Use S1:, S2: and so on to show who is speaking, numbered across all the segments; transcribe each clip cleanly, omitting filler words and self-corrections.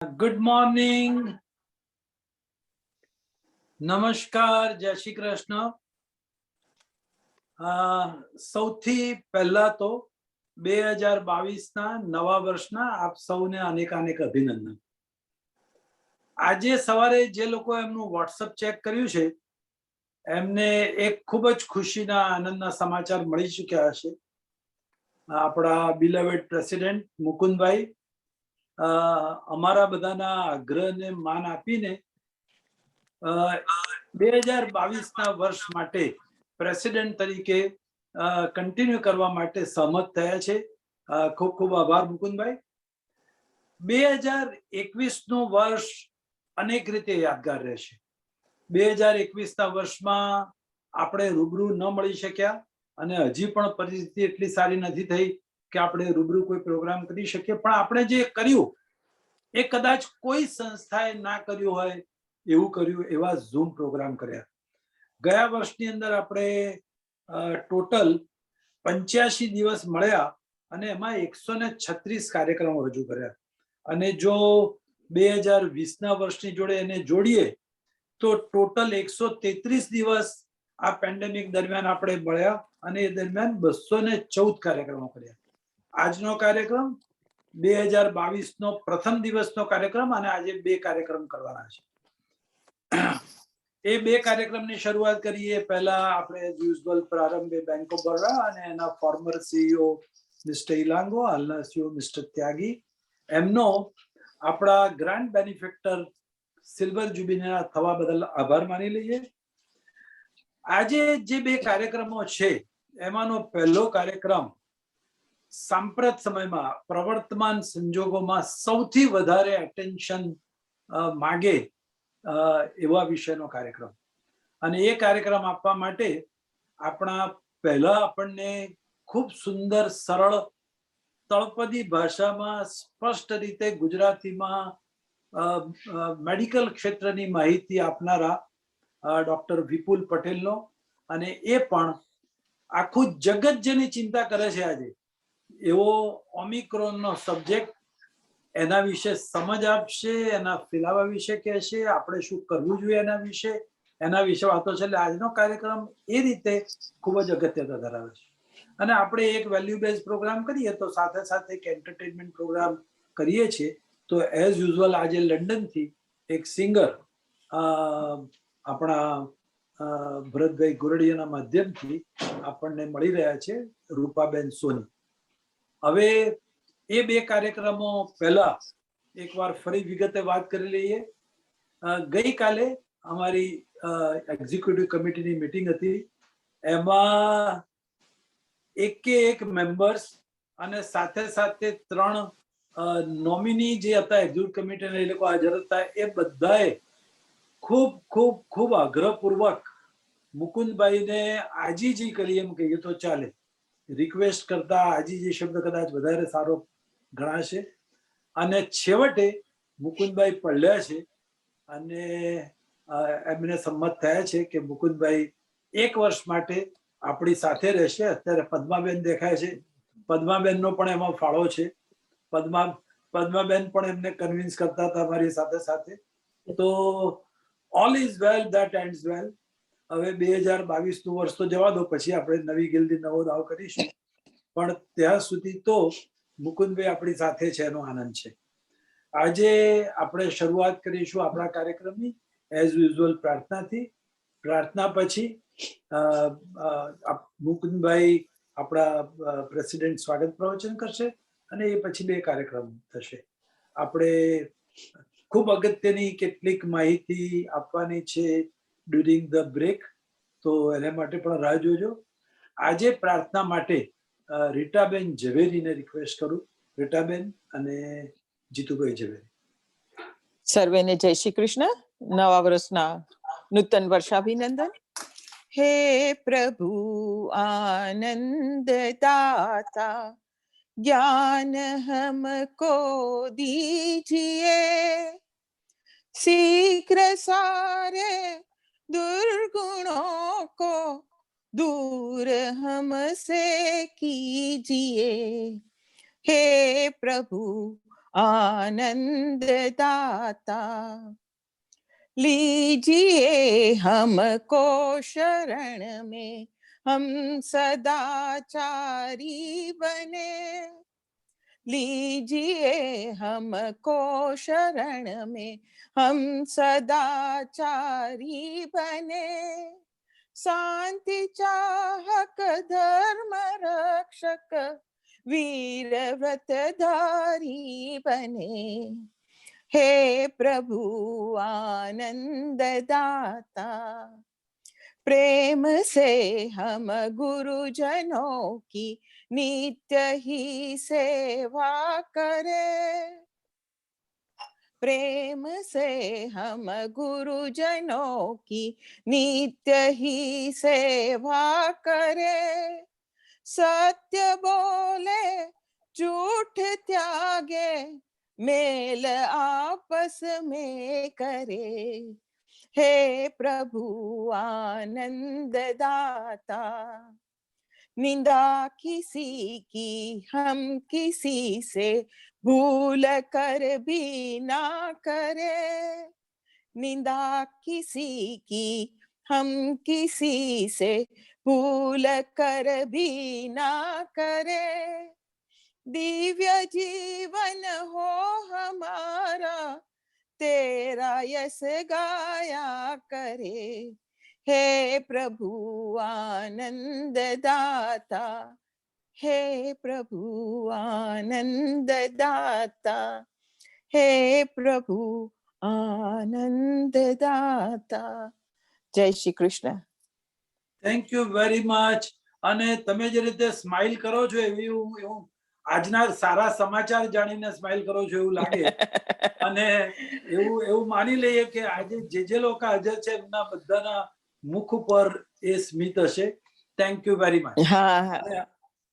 S1: Good morning, નમસ્કાર, જય શ્રી કૃષ્ણ. સૌથી પહેલા તો 2022ના નવા વર્ષના આપ સૌને અનેક અભિનંદન. આજે સવારે જે લોકો એમનું વોટ્સઅપ ચેક કર્યું છે એમને એક ખૂબ જ ખુશીના આનંદના સમાચાર મળી ચૂક્યા હશે. આપણા બિલવેડ પ્રેસિડેન્ટ મુકુંદભાઈ અમારા બધાના આગ્રહને માન આપીને 2022ના વર્ષ માટે પ્રેસિડેન્ટ તરીકે કન્ટિન્યુ કરવા માટે સહમત થયા છે. ખૂબ ખૂબ આભાર મુકુંદભાઈ. 2021નું વર્ષ અનેક રીતે યાદગાર રહેશે. 2021ના વર્ષમાં આપણે રૂબરૂ ન મળી શક્યા અને હજી પણ પરિસ્થિતિ એટલી સારી નથી થઈ કે આપણે રૂબરૂ કોઈ પ્રોગ્રામ કરી શકીએ, પણ આપણે જે કર્યું એ કદાચ કોઈ સંસ્થાએ ના કર્યું હોય એવું કર્યું. એવા ઝૂમ પ્રોગ્રામ કર્યા. ગયા વર્ષની અંદર આપણે ટોટલ 85 દિવસ મળ્યા અને એમાં 136 કાર્યક્રમો રજૂ કર્યા. અને જો 2020ના વર્ષની જોડે એને જોડીએ તો ટોટલ 133 દિવસ આ પેન્ડેમિક દરમિયાન આપણે મળ્યા અને એ દરમિયાન 214 કાર્યક્રમો કર્યા. આજનો કાર્યક્રમ 2022નો પ્રથમ દિવસનો કાર્યક્રમ અને આજે 2 કાર્યક્રમ કરવાના છે. એ 2 કાર્યક્રમની શરૂઆત કરીએ. પહેલા આપણે યુઝ્યુઅલ પ્રારંભે બેંક ઓફ બરોડા અને એના ફોર્મર સીઈઓ મિસ્ટર ઇલાંગો, હાલના સીઈઓ મિસ્ટર ત્યાગી, એમનો આપણા ગ્રાન્ટ બેનિફિક્ટર સિલ્વર જ્યુબિલીના થવા બદલ આભાર માની લઈએ. આજે જે 2 કાર્યક્રમો છે એમાંનો પહેલો કાર્યક્રમ સાંપ્રત સમયમાં પ્રવર્તમાન સંજોગોમાં સૌથી વધારે એટેન્શન માગે એવા વિષયનો કાર્યક્રમ. અને એ કાર્યક્રમ આપવા માટે આપણા પહેલા આપણને ખૂબ સુંદર સરળ તળપદી ભાષામાં સ્પષ્ટ રીતે ગુજરાતીમાં મેડિકલ ક્ષેત્રની માહિતી આપનારા ડોક્ટર વિપુલ પટેલનો, અને એ પણ આખું જગત જેની ચિંતા કરે છે આજે એવો ઓમિક્રોનનો સબ્જેક્ટ, એના વિશે સમજ આપશે, એના ફેલાવા વિશે કહેશે, આપણે શું કરવું જોઈએ એના વિશે વાતો છે. એટલે આજનો કાર્યક્રમ એ રીતે ખૂબ જ અગત્યતા ધરાવે છે. અને આપણે એક વેલ્યુ બેઝ પ્રોગ્રામ કરીએ તો સાથે સાથે એક એન્ટરટેનમેન્ટ પ્રોગ્રામ કરીએ છીએ. તો એઝ યુઝ્યુઅલ આજે લંડનથી એક સિંગર આપણા ભરતભાઈ ગોરડિયાના માધ્યમથી આપણને મળી રહ્યા છે, રૂપાબેન સોની. હવે એ 2 કાર્યક્રમો પહેલા એકવાર ફરી વિગતે વાત કરી લઈએ. ગઈકાલે અમારી એક્ઝિક્યુટિવ કમિટીની મિટિંગ હતી. એમાં એક મેમ્બર્સ અને સાથે સાથે 3 નોમિની જે હતા એક્ઝિક્યુટિવ કમિટીના, એ લોકો હાજર હતા. એ બધાએ ખૂબ ખૂબ ખૂબ આગ્રહપૂર્વક મુકુંદભાઈને આજીજી કરી, એમ કહીએ તો ચાલે. રિક્વેસ્ટ કરતા આજીજી શબ્દ કદાચ વધારે સારો ગણાશે. અને છેવટે મુકુંદભાઈ પડ્યા છે અને એમને સંમત થયા છે કે મુકુંદભાઈ 1 વર્ષ માટે આપણી સાથે રહેશે. અત્યારે પદ્માબેન દેખાય છે, પદ્માબેનનો પણ એમાં ફાળો છે. પદ્માબેન પણ એમને કન્વિન્સ કરતા હતા અમારી સાથે સાથે. તો all is well that ends well. હવે 2022નું વર્ષ તો જવા દો, પછી આપણે નવી ગિલ્દી નવો દાવ કરીશું, પણ ત્યાં સુધી તો મુકુંદભાઈ આપણી સાથે છે એનો આનંદ છે. આજે આપણે શરૂઆત કરીશું આપણા કાર્યક્રમની એઝ યુઝ્યુઅલ પ્રાર્થનાથી. પ્રાર્થના પછી મુકુંદભાઈ આપણા પ્રેસિડેન્ટ સ્વાગત પ્રવચન કરશે અને એ પછી 2 કાર્યક્રમ થશે. આપણે ખૂબ અગત્યની કેટલીક માહિતી આપવાની છે ડ્યુરિંગ ધ બ્રેક, તો એના માટે પણ રાહ જોજો. આજે પ્રાર્થના માટે રીટાબેન ઝવેરીને રિક્વેસ્ટ કરું. રીટાબેન અને જીતુભાઈ ઝવેરી.
S2: સર્વેને જય શ્રી કૃષ્ણ. નવા વર્ષના નૂતન વર્ષાભિનંદન. હે પ્રભુ આનંદ દાતા, ज्ञान हमको दीजिए, शीघ्र सारे दुर्गुणों को दूर हमसे कीजिए. हे प्रभु आनंद दाता। लीजिए हमको शरण में, हम सदाचारी बने। लीजिए हमको शरण में, हम सदाचारी बने। शांति चाहक धर्म रक्षक, वीर व्रतधारी बने। हे प्रभु आनंद दाता, प्रेम से हम गुरुजनों की नित्य ही सेवा करें। प्रेम से हम गुरुजनों की नित्य ही सेवा करें। सत्य बोले झूठ त्यागे, मेल आपस में करे। हे प्रभु आनंद दाता, निंदा किसी की हम किसी से भूल कर भी ना करे। निंदा किसी की हम किसी से भूल कर भी ना करे। दिव्य जीवन हो हमारा, तेरा यश गाया करे। हे प्रभु आनंद दाता, हे प्रभु आनंद दाता, हे प्रभु आनंद दाता। जय Shri Krishna.
S1: Thank you very much. અને તમે જે રીતે સ્માઇલ કરો છો એવી હું આજના સારા સમાચાર જાણીને સ્માઇલ કરો છો એવું લાગે. અને એવું માની લઈએ કે આજે જે લોકો હાજર છે એમના બધાના મુખ ઉપર એ સ્મિત હશે. Thank you very much.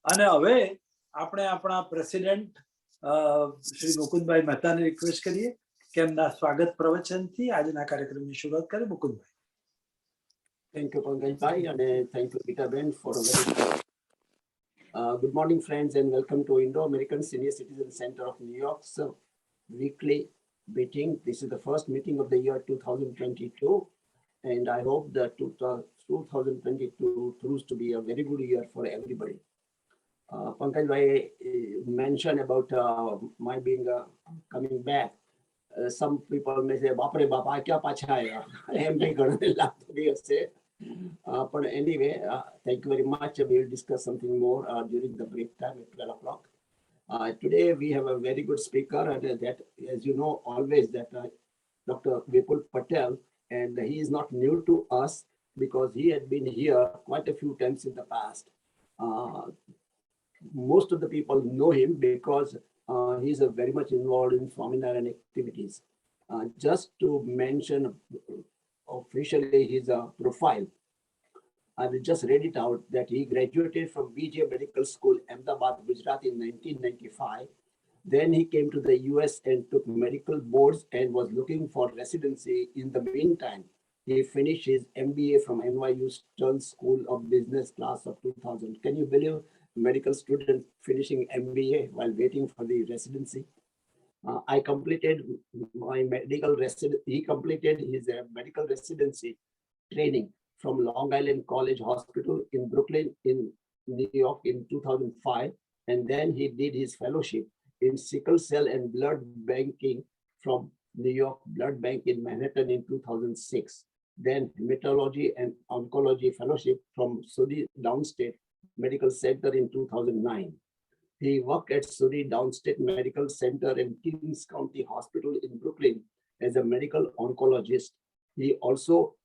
S1: અને હવે આપણે આપણા પ્રેસિડેન્ટ શ્રી મુકુંદભાઈ મહેતાને રિક્વેસ્ટ કરીએ કે એમના સ્વાગત પ્રવચનથી આજના કાર્યક્રમની શરૂઆત કરે. Mukundbhai.
S3: Thank you, Pankaj Bhai, and thank you, Peter Ben, for a very good morning, friends, and welcome to Indo-American Senior Citizen Center of New York's weekly meeting. This is the first meeting of the year 2022, and I hope that 2022 proves to be a very good year for everybody. Pankaj Bhai mentioned about my being coming back. Some people may say, "Bapre Bapa, kya pacha aaya?" But anyway, thank you very much. We will discuss something more during the break time at 12 o'clock. Today we have a very good speaker, and that, as you know, always that Dr. Vipul Patel, and he is not new to us because he had been here quite a few times in the past. Most of the people know him because he's very much involved in Swaminarayan activities. Just to mention officially his profile, I will just read it out that he graduated from BJ Medical School, Ahmedabad, Gujarat in 1995. Then he came to the US and took medical boards and was looking for residency. In the meantime, he finished his MBA from NYU Stern School of Business class of 2000. Can you believe medical student finishing MBA while waiting for the residency? I completed my he completed his medical residency training from Long Island College Hospital in Brooklyn in New York in 2005. And then he did his fellowship in sickle cell and blood banking from New York Blood Bank in Manhattan in 2006. Then hematology and oncology fellowship from Suri Downstate Medical Center in 2009. He worked at Suri Downstate Medical Center and Kings County Hospital in Brooklyn as a medical oncologist. He also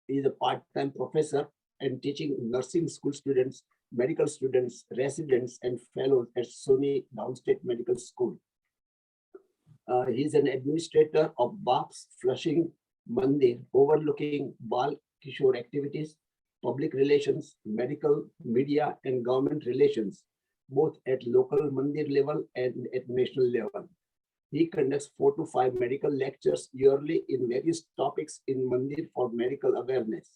S3: is a part-time professor and teaching nursing school students, medical students, residents, and fellows at Suri Downstate Medical School. He's an administrator of Bab's Flushing Mandir, overlooking Bal Kishore activities, public relations, medical, media, and government relations, both at local Mandir level and at national level. He conducts 4 to 5 medical lectures yearly in various topics in Mandir for medical awareness.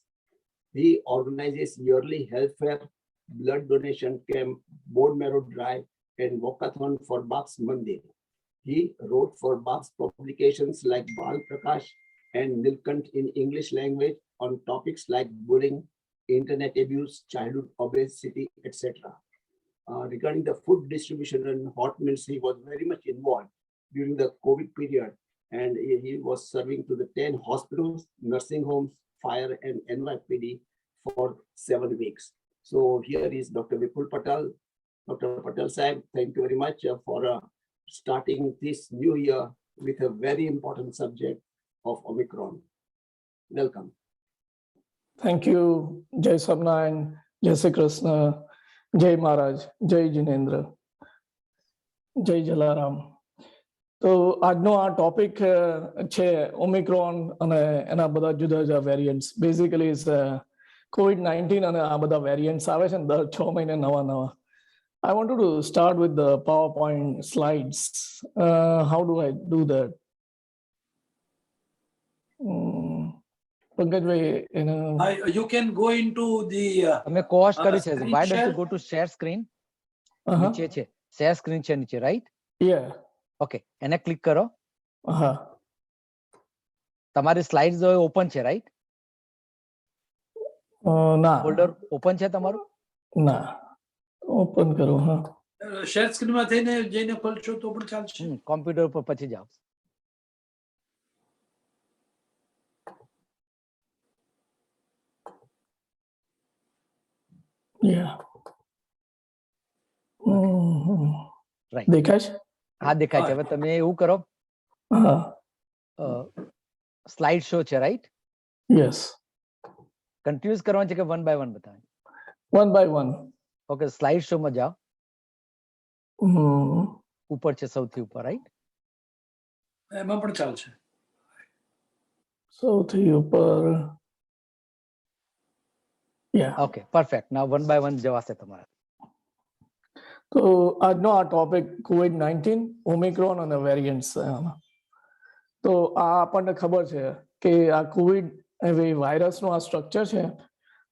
S3: He organizes yearly health fair, blood donation camp, bone marrow drive, and walkathon for Bab's Mandir. He wrote for Bach's publications like Bal Prakash and Nilkant in English language on topics like bullying, internet abuse, childhood obesity, etc. Regarding the food distribution and hot meals, he was very much involved during the COVID period, and he was serving to the 10 hospitals, nursing homes, fire and NYPD for 7 weeks. So here is Dr. Vipul Patel. Dr. Patel Sahib, thank you very much for starting this new year with a very important subject of Omicron. Welcome.
S4: Thank you, Jai Sabnayan, Jai Sri Krishna, Jai Maharaj, Jai Jinendra, Jai Jalaram. તો આજનો આ topic છે Omicron અને એના બધા જુદા જુદા variants. Basically COVID-19 અને આ બધા વેરિયન્ટ્સ આવે છે ને દર 6 મહિને નવા નવા. I wanted to start with the PowerPoint slides. How do I do that? Pankaj,
S1: you can go into the
S5: તમે કોસ્ટ કરી છે.
S1: screen
S5: Why don't
S1: share?
S5: you go to share screen?
S4: uh-huh.
S5: નીચે છે share screen છે નીચે, right?
S4: Yeah.
S5: Okay, એને click કરો.
S4: હા,
S5: તમારી સ્લાઇડ્સ ઓપન છે, રાઈટ?
S4: ના
S5: ફોલ્ડર ઓપન છે તમારું?
S4: ના, ઓપન કરો. હા,
S1: શેર સ્ક્રીનમાં થઈને જઈને ખોલશો તો પણ ચાલશે.
S5: કોમ્પ્યુટર ઉપર પછી જાઓ.
S4: yeah.
S5: Right.
S4: દેખાય છે?
S5: હા, દેખાય છે. હવે તમે એવું કરો,
S4: હા,
S5: સ્લાઇડ શો છે, રાઈટ?
S4: યસ.
S5: કન્ટિન્યુઅસ કરવાનું છે કે વન બાય વન બતાવે?
S4: One by one.
S5: Okay, slide show માં જાઓ. ઉપર છે સૌથી ઉપર, રાઈટ?
S1: એમાં પણ ચાલશે.
S4: સૌથી ઉપર. Yeah,
S5: okay, perfect. Now one by one જવાશે તમારે.
S4: તો આજનો આ ટોપિક COVID-19, ઓમિક્રોન અને વેરિયન્ટ્સ. તો આ આપણને ખબર છે કે આ કોવિડ એવી વાયરસનું આ સ્ટ્રક્ચર છે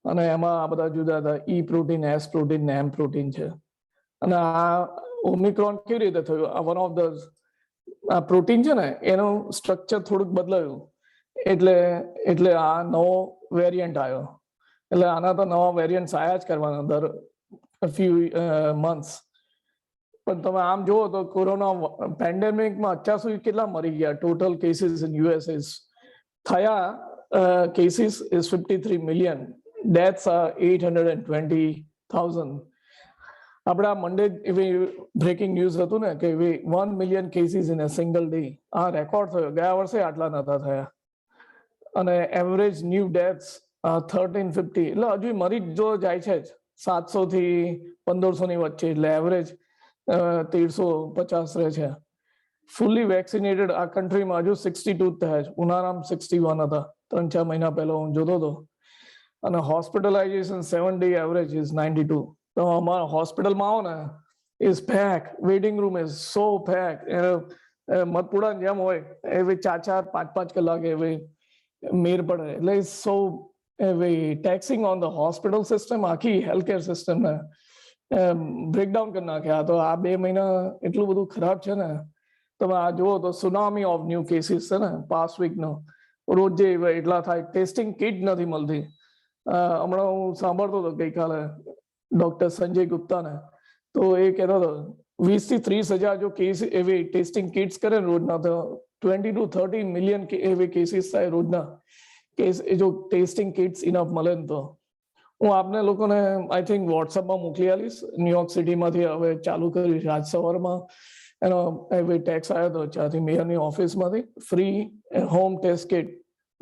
S4: અને એમાં આ બધા જુદા જુદા ઈ પ્રોટીન, એસ પ્રોટીન ને એમ પ્રોટીન છે. અને આ ઓમિક્રોન કેવી રીતે થયું? આ વન ઓફ ધ આ પ્રોટીન છે ને એનું સ્ટ્રક્ચર થોડુંક બદલાયું એટલે આ નવો વેરિયન્ટ આવ્યો. એટલે આના તો નવા વેરિયન્ટ્સ આયા જ કરવાના દર ફ્યુ મંથ્સ. પણ તમે આમ જુઓ તો કોરોના પેન્ડેમિકમાં અત્યાર સુધી કેટલા મરી ગયા? ટોટલ કેસીસ ઇન યુએસ થયા cases is 53 million, deaths R 820,000. આપણે આ મંડે એવી બ્રેકિંગ ન્યૂઝ હતું ને કે 1 million cases in a single day. આ રેકોર્ડ થયો. ગયા વર્ષે આટલા નતા થયા. અને એવરેજ ન્યૂ ડેથ્સ 1350. એટલે હજુ મરી જો જાય છે જ 700 થી 1500 ની વચ્ચે. એટલે એવરેજ 1350 રહે છે. ફુલ્લી વેક્સિનેટેડ આ કન્ટ્રીમાં હજુ 62 થયા છે. ઉનાળામાં 61 હતા 3-4 મહિના પહેલા હું જોતો હતો. અને હોસ્પિટલાઇઝેશન 7 day એવરેજ ઇઝ 92. તો અમારા હોસ્પિટલમાં આવો ને is pack. Waiting room is so pack. મતપુડા જેમ હોય એવી 4-4, 5-5 કલાક એવી મેર પડે. એટલે ઇઝ સો એવી ટેક્સિંગ ઓન ધ હોસ્પિટલ સિસ્ટમ. આખી હેલ્થ કેર સિસ્ટમને બ્રેકડાઉન કરી નાખ્યા. તો આ 2 મહિના એટલું બધું ખરાબ છે ને. તમે આ જુઓ તો સુનામી ઓફ ન્યૂ કેસીસ છે ને પાસ્ટ વીકનો. રોજ જે એટલા થાય. ટેસ્ટિંગ કિટ નથી મળતી. હમણાં હું સાંભળતો હતો ગઈકાલે ડોક્ટર સંજય ગુપ્તાને. તો એ કહેતો હતો 20 થી 30 હજાર જો કેસ એવી ટેસ્ટિંગ કિટ્સ કરે ને રોજના તો 20 to 30 મિલિયન એવી કેસીસ થાય રોજના. કેસ જો ટેસ્ટિંગ કિટ્સ ઇનફ મળે ને તો. હું આપને લોકોને આઈ થિંક વોટ્સઅપમાં મોકલી આવીશ. ન્યુયોર્ક સિટીમાંથી હવે ચાલુ કર્યું છે. આજ સવારમાં એનો એવી ટેક્સ આવ્યો હતો ત્યાંથી મેયરની ઓફિસમાંથી. Free home test kit.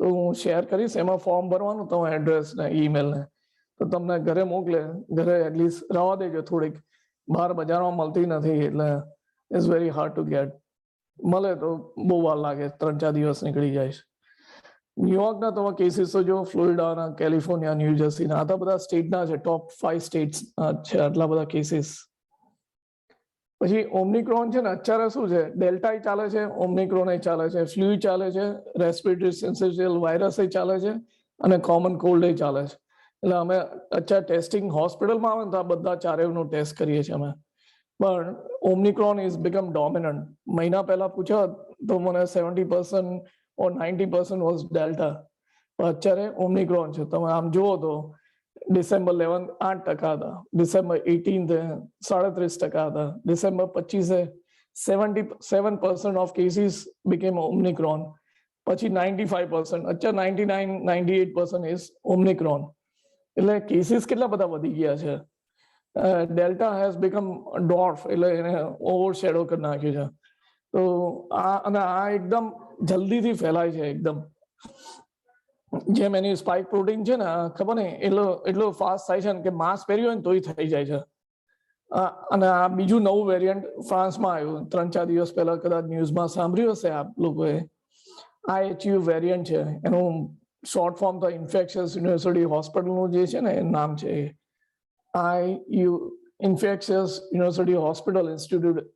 S4: તો હું શેર કરીશ. એમાં ફોર્મ ભરવાનું, તમારા એડ્રેસ ને ઈમેલ ને, તો તમને ઘરે મોકલે. ઘરે એટલીસ્ટ રવા દેજો થોડીક. બહાર બજારમાં મળતી નથી એટલે it's very hard to get. મળે તો બહુ વાર લાગે. 3-4 દિવસ નીકળી જાય છે. ન્યુયોર્કના તમે કેસીસ તો જો, ફ્લોરિડાના, કેલિફોર્નિયા, ન્યુજર્સીના, આ તો બધા સ્ટેટના છે. ટોપ 5 સ્ટેટ્સ છે આટલા બધા કેસીસ. પછી ઓમિક્રોન છે ને અત્યારે શું છે? ડેલ્ટા ચાલે છે, ઓમિક્રોન ચાલે છે, ફ્લુ ચાલે છે, રેસ્પિરેટરી સિન્સિટિયલ વાયરસ ચાલે છે અને કોમન કોલ્ડ ચાલે છે. એટલે અમે અત્યારે ટેસ્ટિંગ હોસ્પિટલમાં આવે ને તો આ બધા ચારેયનું ટેસ્ટ કરીએ છીએ અમે. પણ ઓમ્નિક્રોન ઇઝ બીકમ ડોમિનન્ટ. મહિના પહેલા પૂછ્યો તો મને 70% or 90% વોઝ ડેલ્ટા. અત્યારે ઓમ્નિક્રોન છે. તમે આમ જુઓ તો ડિસેમ્બર 11 8% હતા, ડિસેમ્બર 18 37% હતા, ડિસેમ્બર 25 77% ઓફ કેસીસ બીકેમ ઓમ્નિક્રોન, પછી 95%, અત્યારે 99-98% ઇઝ ઓમ્નિક્રોન. એટલે કેસીસ કેટલા બધા વધી ગયા છે. ડેલ્ટા હેઝ બીકમ ડોર્ફ, એટલે એને ઓવરશેડો કરી નાખ્યું છે. તો આ એકદમ જલ્દીથી ફેલાય છે એકદમ. જેમ એની સ્પાઇક પ્રોટીન છે ને, ખબર નહીં એટલો ફાસ્ટ થાય છે ને કે માસ્ક પહેર્યું હોય ને તોય થઈ જાય છે. અને આ બીજું નવું વેરિયન્ટ ફ્રાન્સમાં આવ્યું 3-4 દિવસ પહેલા, કદાચ ન્યૂઝમાં સાંભળ્યું હશે આપ લોકોએ. IHU વેરિયન્ટ છે, એનું શોર્ટ ફોર્મ તો ઇન્ફેક્શિયસ યુનિવર્સિટી હોસ્પિટલનું જે છે ને એ નામ છે. IU infectious university hospital institute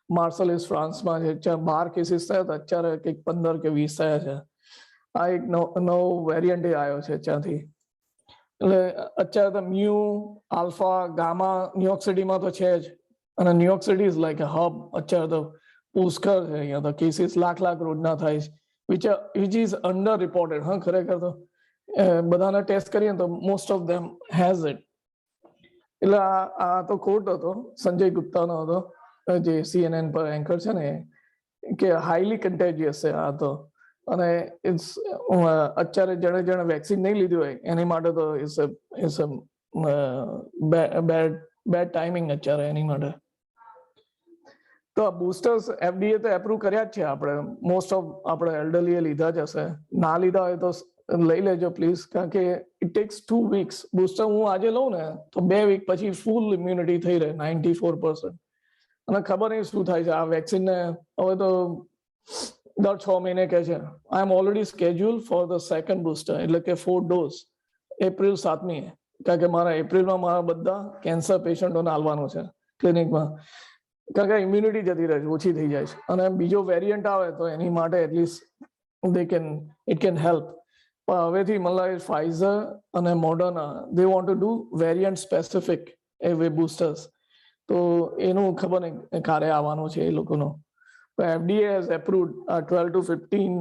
S4: Marseilles ફ્રાન્સમાં છે. ત્યાં 12 કેસીસ થયા હતા, અત્યારે કંઈક 15 કે 20 થયા છે. આ એક નવો વેરિયન્ટ આવ્યો છે ત્યાંથી. એટલે અત્યારે તો મ્યુ, આલ્ફા, ગામા ન્યુયોર્ક સિટીમાં તો છે જ, અને New York city is like a hub. અત્યારે તો પુષ્કળ છે અહીંયા તો, કેસીસ લાખ રોજના થાય છે, which is under reported. હા, ખરેખર તો બધાને ટેસ્ટ કરીએ તો most of them has it. એટલે આ તો કોટ હતો સંજય ગુપ્તાનો હતો, જે CNN પર એન્કર છે ને, કે હાઈલી કન્ટેજિયસ છે આ તો. અને ઇટ્સ અત્યારે જેણે વેક્સિન નહીં લીધી હોય એની માટે તો ઇટ્સ બેડ ટાઈમિંગ અત્યારે એની માટે. તો બુસ્ટર્સ FDA તો એપ્રુવ કર્યા જ છે. આપણે મોસ્ટ ઓફ આપણે એલ્ડરલીએ લીધા જ હશે. ના લીધા હોય તો લઈ લેજો પ્લીઝ, કારણ કે ઇટ ટેક્સ 2 weeks. બુસ્ટર હું આજે લઉં ને તો 2 week પછી ફૂલ ઇમ્યુનિટી થઈ રહે 94%. અને ખબર નહીં શું થાય છે આ વેક્સિન ને. હવે તો દર 6 મહિને કહે છે. I am already schedule for the second booster, એટલે કે 4 ડોઝ એપ્રિલ 7મી, કારણ કે મારા એપ્રિલમાં મારા બધા કેન્સર પેશન્ટોને આલવાનું છે ક્લિનિકમાં, કારણ કે ઇમ્યુનિટી જતી રહે છે, ઓછી થઈ જાય છે. અને બીજો વેરિયન્ટ આવે તો એની માટે એટલીસ્ટ ઇટ કેન હેલ્પ. પણ હવેથી મતલબ ફાઇઝર અને Moderna they want to do variant specific એ બુસ્ટર્સ. તો એનું ખબર નહીં ક્યારે આવવાનું છે એ લોકોનો. FDA has approved 12 to 15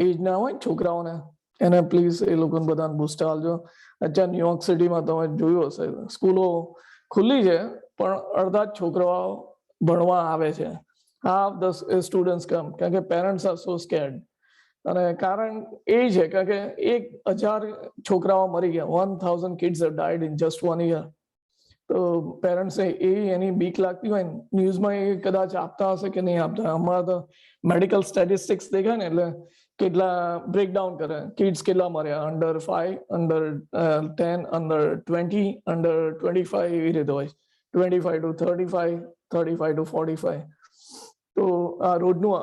S4: એજ ના હોય છોકરાઓને, એને પ્લીઝ એ લોકોને બધાને બુસ્ટર આલજો. અત્યારે ન્યુયોર્ક સિટીમાં તમે જોયું હશે, સ્કૂલો ખુલ્લી છે પણ અડધા જ છોકરાઓ ભણવા આવે છે. હાફ ધ સ્ટુડન્ટ્સ કમ, કારણ કે પેરેન્ટ્સ આર સો સ્કેર્ડ. અને કારણ એ છે કારણ કે 1000 છોકરાઓ મરી ગયા, 1000 kids have died in just 1 year. તો પેરેન્ટ્સ એની બીક લાગતી હોય ને, ન્યૂઝમાં એ કદાચ આપતા હશે કે નહીં આપતા. હમણાં તો મેડિકલ સ્ટેટિસ્ટિક્સ દેખાય ને એટલે કેટલા બ્રેકડાઉન કરે, કિડ્સ કેટલા મર્યા, under 5, under 10, under 20, under 25, એવી રીતે હોય, 25 to 35, 35 to 45. તો આ રોજનું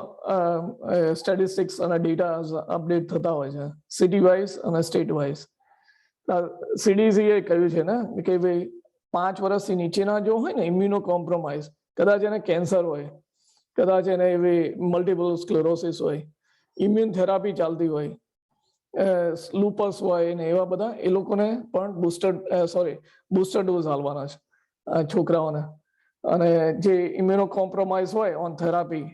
S4: સ્ટેટિસ્ટિક્સ અને ડેટા અપડેટ થતા હોય છે સિટી વાઇઝ અને સ્ટેટ વાઇઝ. CDC એ કહ્યું છે ને કે ભાઈ 5 વર્ષથી નીચેના જો હોય ને ઇમ્યુનો કોમ્પ્રોમાઇઝ, કદાચ એને કેન્સર હોય, કદાચ એને એવી મલ્ટિપલ સ્ક્લેરોસિસ હોય, ઇમ્યુન થેરાપી ચાલતી હોય, લૂપસ હોય ને, એવા બધા એ લોકોને પણ બુસ્ટર ડોઝ આલવાના છે છોકરાઓને. અને જે ઇમ્યુનો કોમ્પ્રોમાઇઝ હોય ઓન થેરાપી,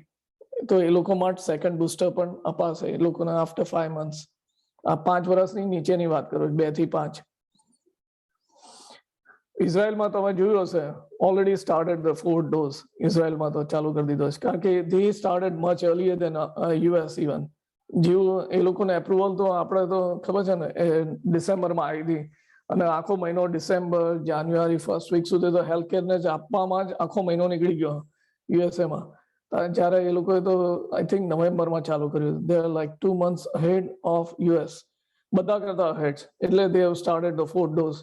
S4: તો એ લોકો માટે સેકન્ડ બુસ્ટર પણ અપાશે એ લોકોને આફ્ટર 5 months. આ 5 વર્ષની નીચેની વાત કરું, 2 થી 5. ઇઝરાયલમાં તમે જોયું હશે, already started the 4th dose. ઇઝરાયલમાં તો ચાલુ કરી દીધો છે, કારણ કે they started much earlier than US even. જેવું એ લોકોને એપ્રુવલ તો આપણે તો ખબર છે ને ડિસેમ્બરમાં આવી હતી, અને આખો મહિનો ડિસેમ્બર, જાન્યુઆરી ફર્સ્ટ વીક સુધી તો હેલ્થ કેરને જ આપવામાં જ આખો મહિનો નીકળી ગયો USA માં. જ્યારે એ લોકોએ તો આઈ થિંક નવેમ્બરમાં ચાલુ કર્યું. They are like 2 months ahead of US, બધા કરતા ahead. એટલે they have started the 4th dose,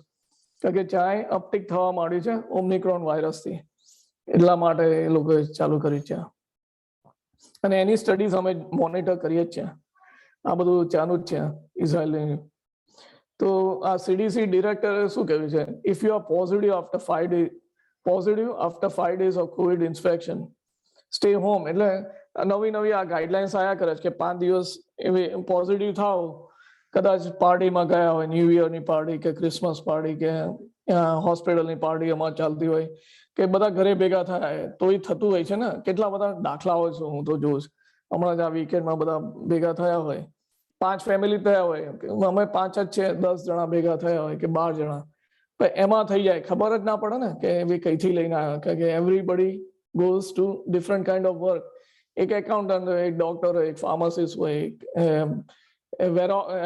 S4: કારણ કે ચાય અપટિક થવા માંડી છે ઓમ્નિક્રોન વાયરસથી, એટલા માટે એ લોકોએ ચાલુ કર્યું છે. અને એની સ્ટડીઝ અમે મોનિટર કરીએ જ છે. આ બધું ચાલુ જ છે ઇઝરાયલની. તો આ CDC ડિરેક્ટરે શું કહ્યું છે, if you are positive after 5 days of Covid infection, stay home. એટલે નવી આ ગાઈડલાઇન્સ આયા કરે છે કે 5 દિવસ એવી પોઝિટિવ થાવ, કદાચ પાર્ટીમાં ગયા હોય, ન્યૂ યરની પાર્ટી કે ક્રિસમસ પાર્ટી કે હોસ્પિટલની પાર્ટી એમાં ચાલતી હોય, કે બધા ઘરે ભેગા થાય તોય થતું હોય છે ને. કેટલા બધા દાખલાઓ છે, હું તો જોઉં છું. હમણાં જ આ વીકેન્ડમાં બધા ભેગા થયા હોય, 5 ફેમિલી થયા હોય, અમે 5 જ છે, 10 જણા ભેગા થયા હોય કે 12 જણા, પણ એમાં થઈ જાય ખબર જ ના પડે ને કે એ કઈથી લઈને આવ્યા. કે everybody goes to different kind of work. એક એકાઉન્ટન્ટ હોય, એક ડોક્ટર હોય, એક ફાર્માસિસ્ટ હોય,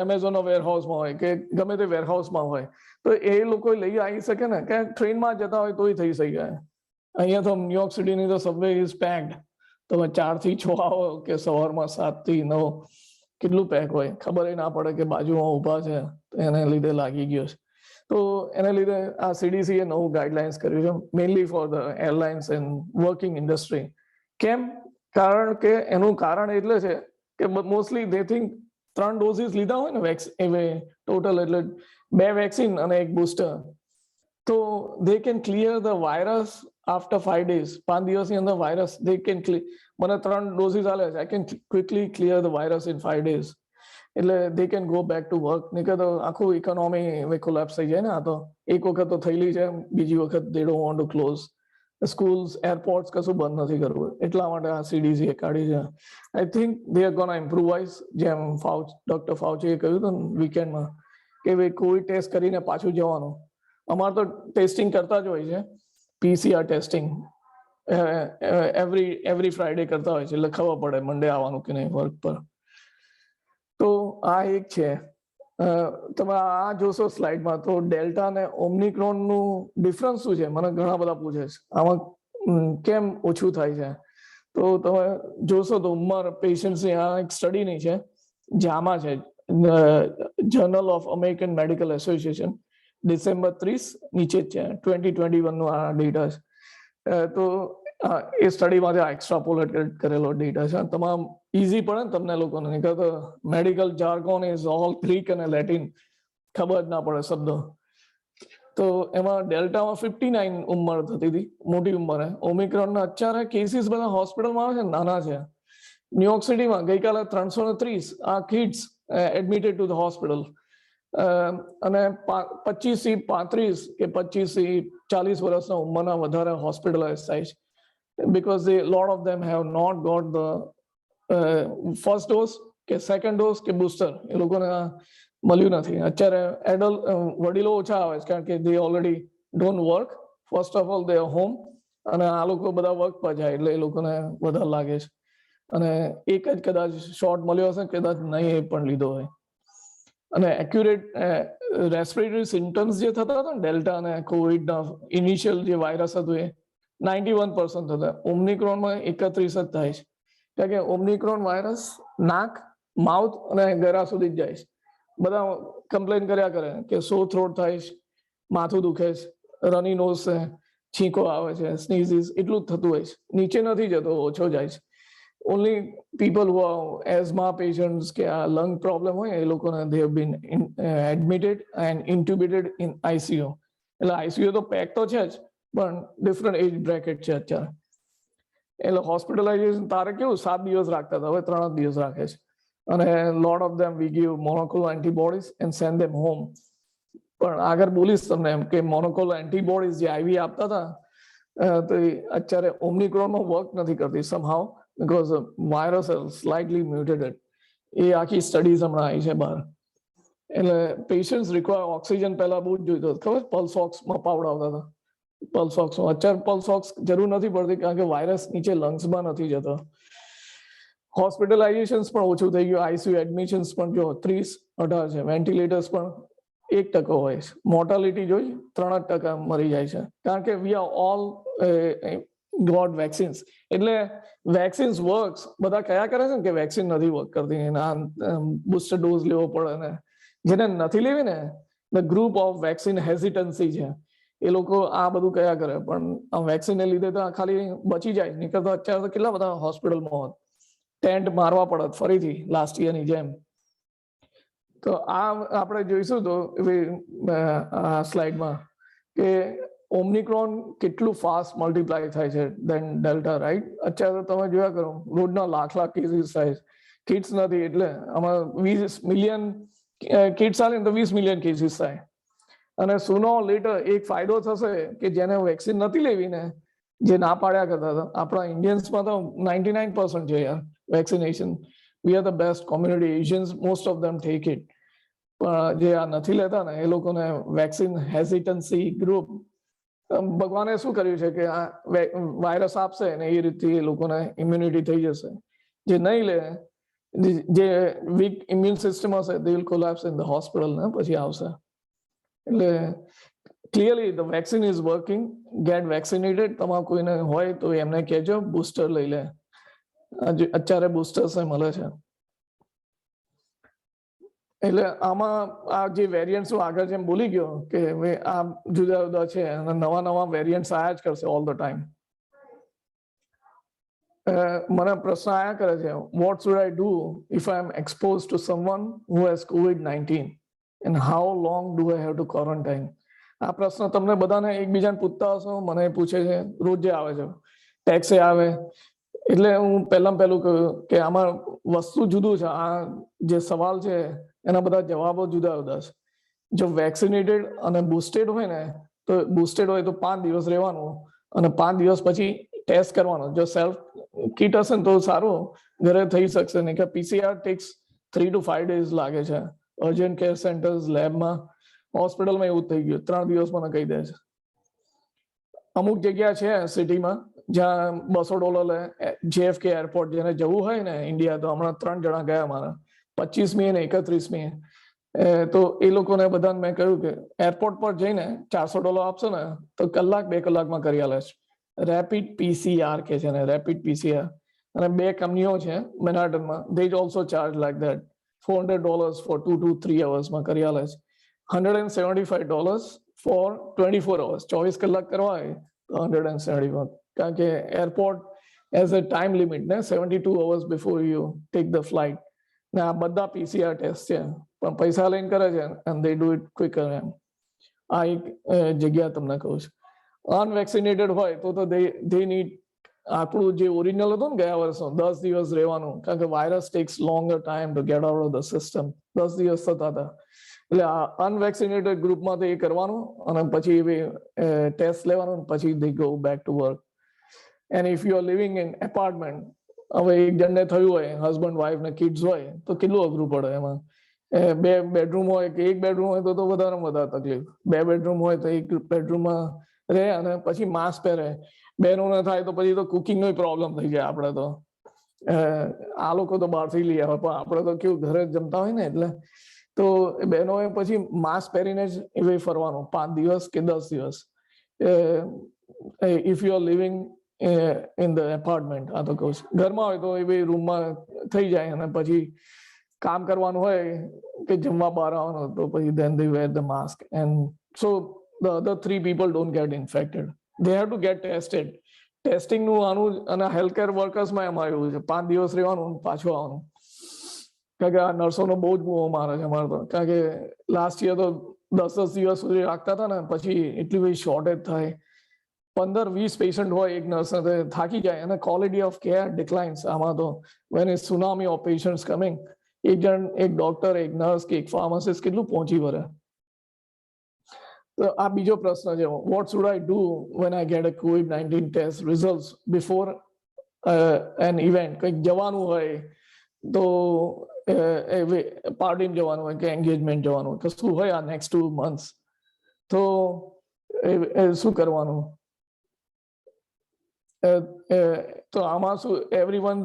S4: એમેઝોન વેરહાઉસમાં હોય કે ગમે તે વેરહાઉસમાં હોય, તો એ લોકો લઈ આવી શકે ને. કે ટ્રેનમાં જતા હોય તોય થઈ શકે. અહીંયા તો ન્યુયોર્ક સિટીની તો સબવે ઇઝ પેક્ડ. તમે 4 થી 6 આવો કે સવારમાં 7 થી 9, કેટલું પેક હોય ખબર ના પડે કે બાજુમાં ઊભા છે, એને લીધે લાગી ગયો છે. તો એને લીધે આ CDC એ નવું ગાઈડલાઇન્સ કર્યું છે, mainly for the airlines and working industry. કેમ? કારણ કે એનું કારણ એટલે છે કે મોસ્ટલી દે થિંક 3 ડોઝીસ લીધા હોય ને ટોટલ, એટલે 2 વેક્સિન અને 1 બુસ્ટર, તો they can clear the virus after 5 days. 5 દિવસની અંદર વાયરસ દે કેન મને 3 ડોઝીસ આલે છે, I can quickly clear the virus in 5 days. એટલે they can go back to work. નહીં તો આખું ઇકોનોમી કોલેપ્સ થઈ જાય ને. આ તો એક વખત તો થયેલી છે, બીજી વખત they don't want to close schools, airports, કશું બંધ નથી કરવું. એટલા માટે આ CDC એ કાઢી છે. I think they are ગોના ઇમ્પ્રુવાઇઝ. જેમ ડોક્ટર ફાઉચીએ કહ્યું હતું વીકેન્ડમાં કે ભાઈ કોઈ ટેસ્ટ કરીને પાછું જવાનું. અમારે તો ટેસ્ટિંગ કરતા જ હોય છે, PCR ટેસ્ટિંગ એવરી ફ્રાઈડે કરતા હોય છે, એટલે ખબર પડે મંડે આવવાનું કે નહીં વર્ક પર. તો આ એક છે. તમે આ જોશો સ્લાઇડમાં તો ડેલ્ટા અને ઓમ્નિક્રોન નું ડિફરન્સ શું છે, મને ઘણા બધા પૂછે છે આમાં કેમ ઓછું થાય છે. તો તમે જોશો તો ઉંમર પેશન્ટની આ એક સ્ટડીની છે, જામા છે, journal of American medical association, December 30 નીચે જ છે, 2021 નો આ ડેટા છે. તો એ સ્ટડીમાંથી આ એક્સ્ટ્રાપોલેટ કરેલો ડેટા છે. તમામ ઈઝી પડે ને તમને લોકોને, નહીં તો medical jargon is all Greek અને લેટિન, ખબર જ ના પડે શબ્દો. તો એમાં ડેલ્ટામાં 59 ઉંમર થતી હતી, મોટી ઉંમરે. ઓમિક્રોનના અત્યારે કેસીસ બધા હોસ્પિટલમાં આવે છે, નાના છે. ન્યુયોર્ક સિટીમાં ગઈકાલે 330 આ kids admitted to the hospital, અને 25 થી 35 કે 25 થી 40 વર્ષના ઉંમરના વધારે હોસ્પિટલાઇઝ થાય છે. Because a lot of them have not got the first dose કે second dose કે booster, એ લોકોને મળ્યું નથી. અત્યારે એડલ્ટ વડીલો ઓછા આવે છે કારણ કે they already don't work. First of all they are home, અને આ લોકો બધા વર્ક પર જાય એટલે એ લોકોને વધારે લાગે છે. અને એક જ કદાચ શોટ મળ્યો હશે, કદાચ નહીં એ પણ લીધો હોય. અને એક્યુરેટ રેસ્પિરેટરી સિમ્ટમ્સ જે થતા હતા ને ડેલ્ટા અને કોવિડના ઇનિશિયલ જે વાયરસ હતું એ 91% થતા. ઓમ્નિક્રોનમાં 31 જ થાય છે, કારણ કે ઓમ્નિક્રોન વાયરસ નાક, માઉથ અને ગળા સુધી જ જાય છે. બધા કમ્પ્લેન કર્યા કરે કે સો થ્રોટ થાય છે, માથું દુખે છે, રની નોઝ છે, છીંકો આવે છે, સ્નીઝીસ, એટલું જ થતું હોય છે. નીચે નથી જતો, ઓછો જાય છે. Only people who are asthma patients કે આ લંગ પ્રોબ્લેમ હોય એ લોકોને they have been admitted and intubated in ICU. એટલે ICU તો પેક તો છે જ, પણ ડિફરન્ટ એજ બ્રેકેટ છે અત્યારે. એટલે હોસ્પિટલાઇઝેશન તારે કેવું 7 દિવસ રાખતા હતા, હવે 3 દિવસ રાખે છે. અને lot of them we give monoclonal antibodies and send them home. પણ આગળ બોલીશ તમને એમ કે મોનોક્લોનલ એન્ટીબોડીઝ જે IV આપતા હતા, તો અત્યારે ઓમ્નિક્રોનમાં વર્ક નથી કરતી સમહાવ, બીકોઝ વાયરસ સ્લાઇટલી મ્યુટેટેડ. એ આખી સ્ટડીઝ હમણાં આવી છે બહાર. એટલે પેશન્ટ્સ રિક્વાયર ઓક્સિજન પહેલા બહુ જ જોઈતો, ખબર પલ્સ ઓક્સમાં પાવડાવતા હતા. પલ્સ ઓક્સ અત્યારે પલ્સ ઓક્સ જરૂર નથી પડતી કારણ કે વાયરસ નીચે લંગ્સમાં નથી જતો. હોસ્પિટલાઇઝેશન પણ ઓછું થઈ ગયું. ICU એડમિશન્સ પણ જો 30-18 છે. વેન્ટિલેટર્સ પણ 1% હોય છે. મોર્ટાલિટી જોઈ 3% મરી જાય છે, કારણ કે we are all got vaccines. એટલે વેક્સિન્સ વર્ક્સ, બધા કયા કરે છે ને કે વેક્સિન નથી વર્ક કરતી, એના બુસ્ટર ડોઝ લેવો પડે. ને જેને નથી લેવી ને, ધ ગ્રુપ ઓફ વેક્સિન હેઝિટન્સી છે, એ લોકો આ બધું કયા કરે. પણ આ વેક્સિનને લીધે તો ખાલી બચી જાય, નીકળ તો અત્યારે તો કેટલા બધા હોસ્પિટલમાં હોત, ટેન્ટ મારવા પડત ફરીથી લાસ્ટ યરની જેમ. તો આ આપણે જોઈશું તો આ સ્લાઇડમાં કે ઓમ્નિક્રોન કેટલું ફાસ્ટ મલ્ટીપ્લાય થાય છે દેન ડેલ્ટા, રાઈટ? અત્યારે તો તમે જોયા કરો રોજના લાખ કેસીસ થાય. કિડ્સ નથી એટલે આમાં 20 મિલિયન કિડ્સ આવે ને તો 20 મિલિયન કેસીસ થાય. અને સુનો લેટર એક ફાયદો થશે કે જેને વેક્સિન નથી લેવી ને, જે ના પાડ્યા કરતા હતા, આપણા ઇન્ડિયન્સમાં તો 99% છે યાર vaccination. We are the best community, Asians most of them take it. પણ જે આ નથી લેતા ને એ લોકોને વેક્સિન હેઝિટન્સી ગ્રુપ, ભગવાને શું કર્યું છે કે આ વાયરસ આપશે ને એ રીતથી એ લોકોને ઇમ્યુનિટી થઈ જશે. જે નહીં લે, જે વીક ઇમ્યુન સિસ્ટમ હશે, they will collapse in the hospital ને પછી આવશે. એટલે clearly the vaccine is working. Get vaccinated. તમારે કોઈને હોય તો એમને કહેજો બુસ્ટર લઈ લે. અત્યારે બુસ્ટર્સ મળે છે. એટલે આમાં આ જે વેરિયન્ટ્સ આગળ જેમ બોલી ગયો કે આ જુદા જુદા છે અને નવા નવા વેરિયન્ટ્સ આયા જ કરશે ઓલ ધ ટાઈમ. મને પ્રશ્ન આયા કરે છે, what should I do if I am exposed to someone who has COVID-19 and how long do I have to quarantine? આ પ્રશ્ન તમને બધાને એકબીજાને પૂછતા હશો, મને પૂછે છે, રોજ જે આવે છે, ટેક્સે આવે. એટલે હું પહેલું કહ્યું કે આમાં વસ્તુ જુદું છે. આ જે સવાલ છે એના બધા જવાબો જુદા જુદા છે. જો વેક્સિનેટેડ અને બુસ્ટેડ હોય ને, તો બુસ્ટેડ હોય તો 5 દિવસ રહેવાનું અને 5 દિવસ પછી ટેસ્ટ કરવાનો. જો સેલ્ફ કિટ હશે ને તો સારું, ઘરે થઈ શકશે. નહીં કે PCR ટેક્સ 3 to 5 days લાગે છે. અર્જન્ટ કેર સેન્ટર્સ, લેબમાં, હોસ્પિટલમાં એવું થઈ ગયું, 3 દિવસ મને કહી દે છે. અમુક જગ્યા છે સિટીમાં જ્યાં $200 લે. JFK એરપોર્ટ જેને જવું હોય ને ઇન્ડિયા, તો હમણાં 3 જણા ગયા મારા, 25મી અને 31મી. તો એ લોકોને બધાને મેં કહ્યું કે એરપોર્ટ પર જઈને $400 આપશો ને તો 1-2 કલાકમાં કરી આલે છે. રેપિડ PCR કે છે ને, રેપિડ PCR. અને 2 કંપનીઓ છે મેનાટનમાં, they also charge like that, $400 for 2 to 3 hours માં કરી આલે છે. $175 for 24 hours, 24 કલાક કરવા હોય તો 175. કારણ કે airport as a time limit ને 72 hours before you take the flight. ને આ બધા PCR ટેસ્ટ છે પણ પૈસા લઈને કરે છે and they do it quicker. આ એક જગ્યા તમને કહું છું. અનવેક્સિનેટેડ હોય તો they need આપણું જે ઓરિજિનલ હતું ને ગયા વર્ષનો 10 દિવસ રહેવાનું, કારણ કે virus tax longer time to gate out of the system. 10 દિવસ થતા હતા. એટલે આ અનવેક્સિનેટેડ ગ્રુપમાં તો એ કરવાનું અને પછી ટેસ્ટ લેવાનું, પછી they go back to work. And if you are living in apartment, હવે એક જણને થયું હોય, હસબન્ડ વાઈફ ને કિડ્સ હોય, તો કેટલું અઘરું પડે એમાં. 2 બેડરૂમ હોય કે 1 બેડરૂમ હોય તો વધારે તકલીફ. 2 બેડરૂમ હોય તો 1 બેડરૂમમાં રહે અને પછી માસ્ક પહેરે. બહેનોને થાય તો પછી તો કુકિંગ નો પ્રોબ્લેમ થઈ જાય. આપણે તો આ લોકો તો બહારથી લઈ આવે, પણ આપણે તો કેવું ઘરે જમતા હોય ને, એટલે તો બહેનોએ પછી માસ્ક પહેરીને જ એવી ફરવાનું 5 દિવસ કે 10 દિવસ. If you are living in the apartment, આ તો કહું છું. ઘરમાં હોય તો એવી રૂમમાં થઈ જાય અને પછી કામ કરવાનું હોય કે જમવા બહાર આવવાનું તો પછી then they wear the mask and so the other 3 people don't get infected. They have to get tested. Testing નું આનું અને હેલ્થ કેર વર્કર્સમાં એમાં એવું છે, 5 દિવસ રહેવાનું પાછું આવવાનું. કારણ કે આ નર્સોનો બહુ જ બહુ મારે છે અમારે તો. કારણ કે લાસ્ટ યર તો 10 દિવસ સુધી રાખતા હતા ને, પછી એટલી બધી શોર્ટેજ થાય. 15-20 પેશન્ટ હોય એક નર્સ, થાકી જાય અને ક્વોલિટી ઓફ કેર ડિક્લાઇન્સ. આમાં તો when is tsunami of patients coming, એક ડોક્ટર, એક નર્સ કે એક ફાર્માસિસ્ટ કેટલું પહોંચી વળે. તો આ બીજો પ્રશ્ન છે, what should I do when I get a COVID-19 test results before an event? કંઈક જવાનું હોય તો પાર્ટીમાં જવાનું હોય કે એન્ગેજમેન્ટ જવાનું હોય, કશું હોય આ નેક્સ્ટ 2 months, તો શું કરવાનું? તો આમાં શું everyone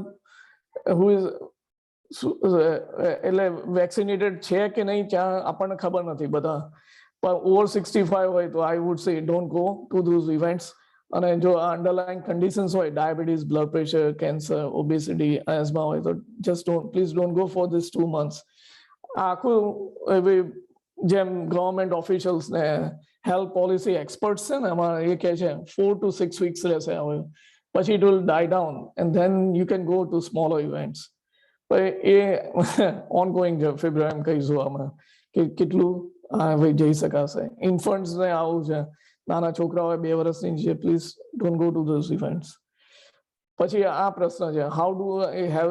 S4: who is એટલે વેક્સિનેટેડ છે કે નહીં ત્યાં આપણને ખબર નથી બધા. પણ ઓવર 65 હોય તો I would say don't go to those events. અને જો અંડરલાઇંગ કન્ડિશન્સ હોય, diabetes, blood pressure, cancer, obesity, asthma હોય તો just please don't go for this 2 months. આખું જેમ ગવર્મેન્ટ ઓફિશિયલ્સ ને હેલ્થ પોલિસી એક્સપર્ટ્સ છે ને, એમાં એ કહે છે 4 to 6 weeks રહેશે. હવે પછી it will die down and then you can go to smaller events. એ ઓનગોઈંગ છે. ફેબ્રુઆરી કહીશું આમાં કે કેટલું જઈ શકાશે. ઇન્ફન્ટ્સ ને આવું છે, નાના છોકરા હોય 2 વર્ષની નીચે, please don't go to those events. પછી આ પ્રશ્ન છે, how do I have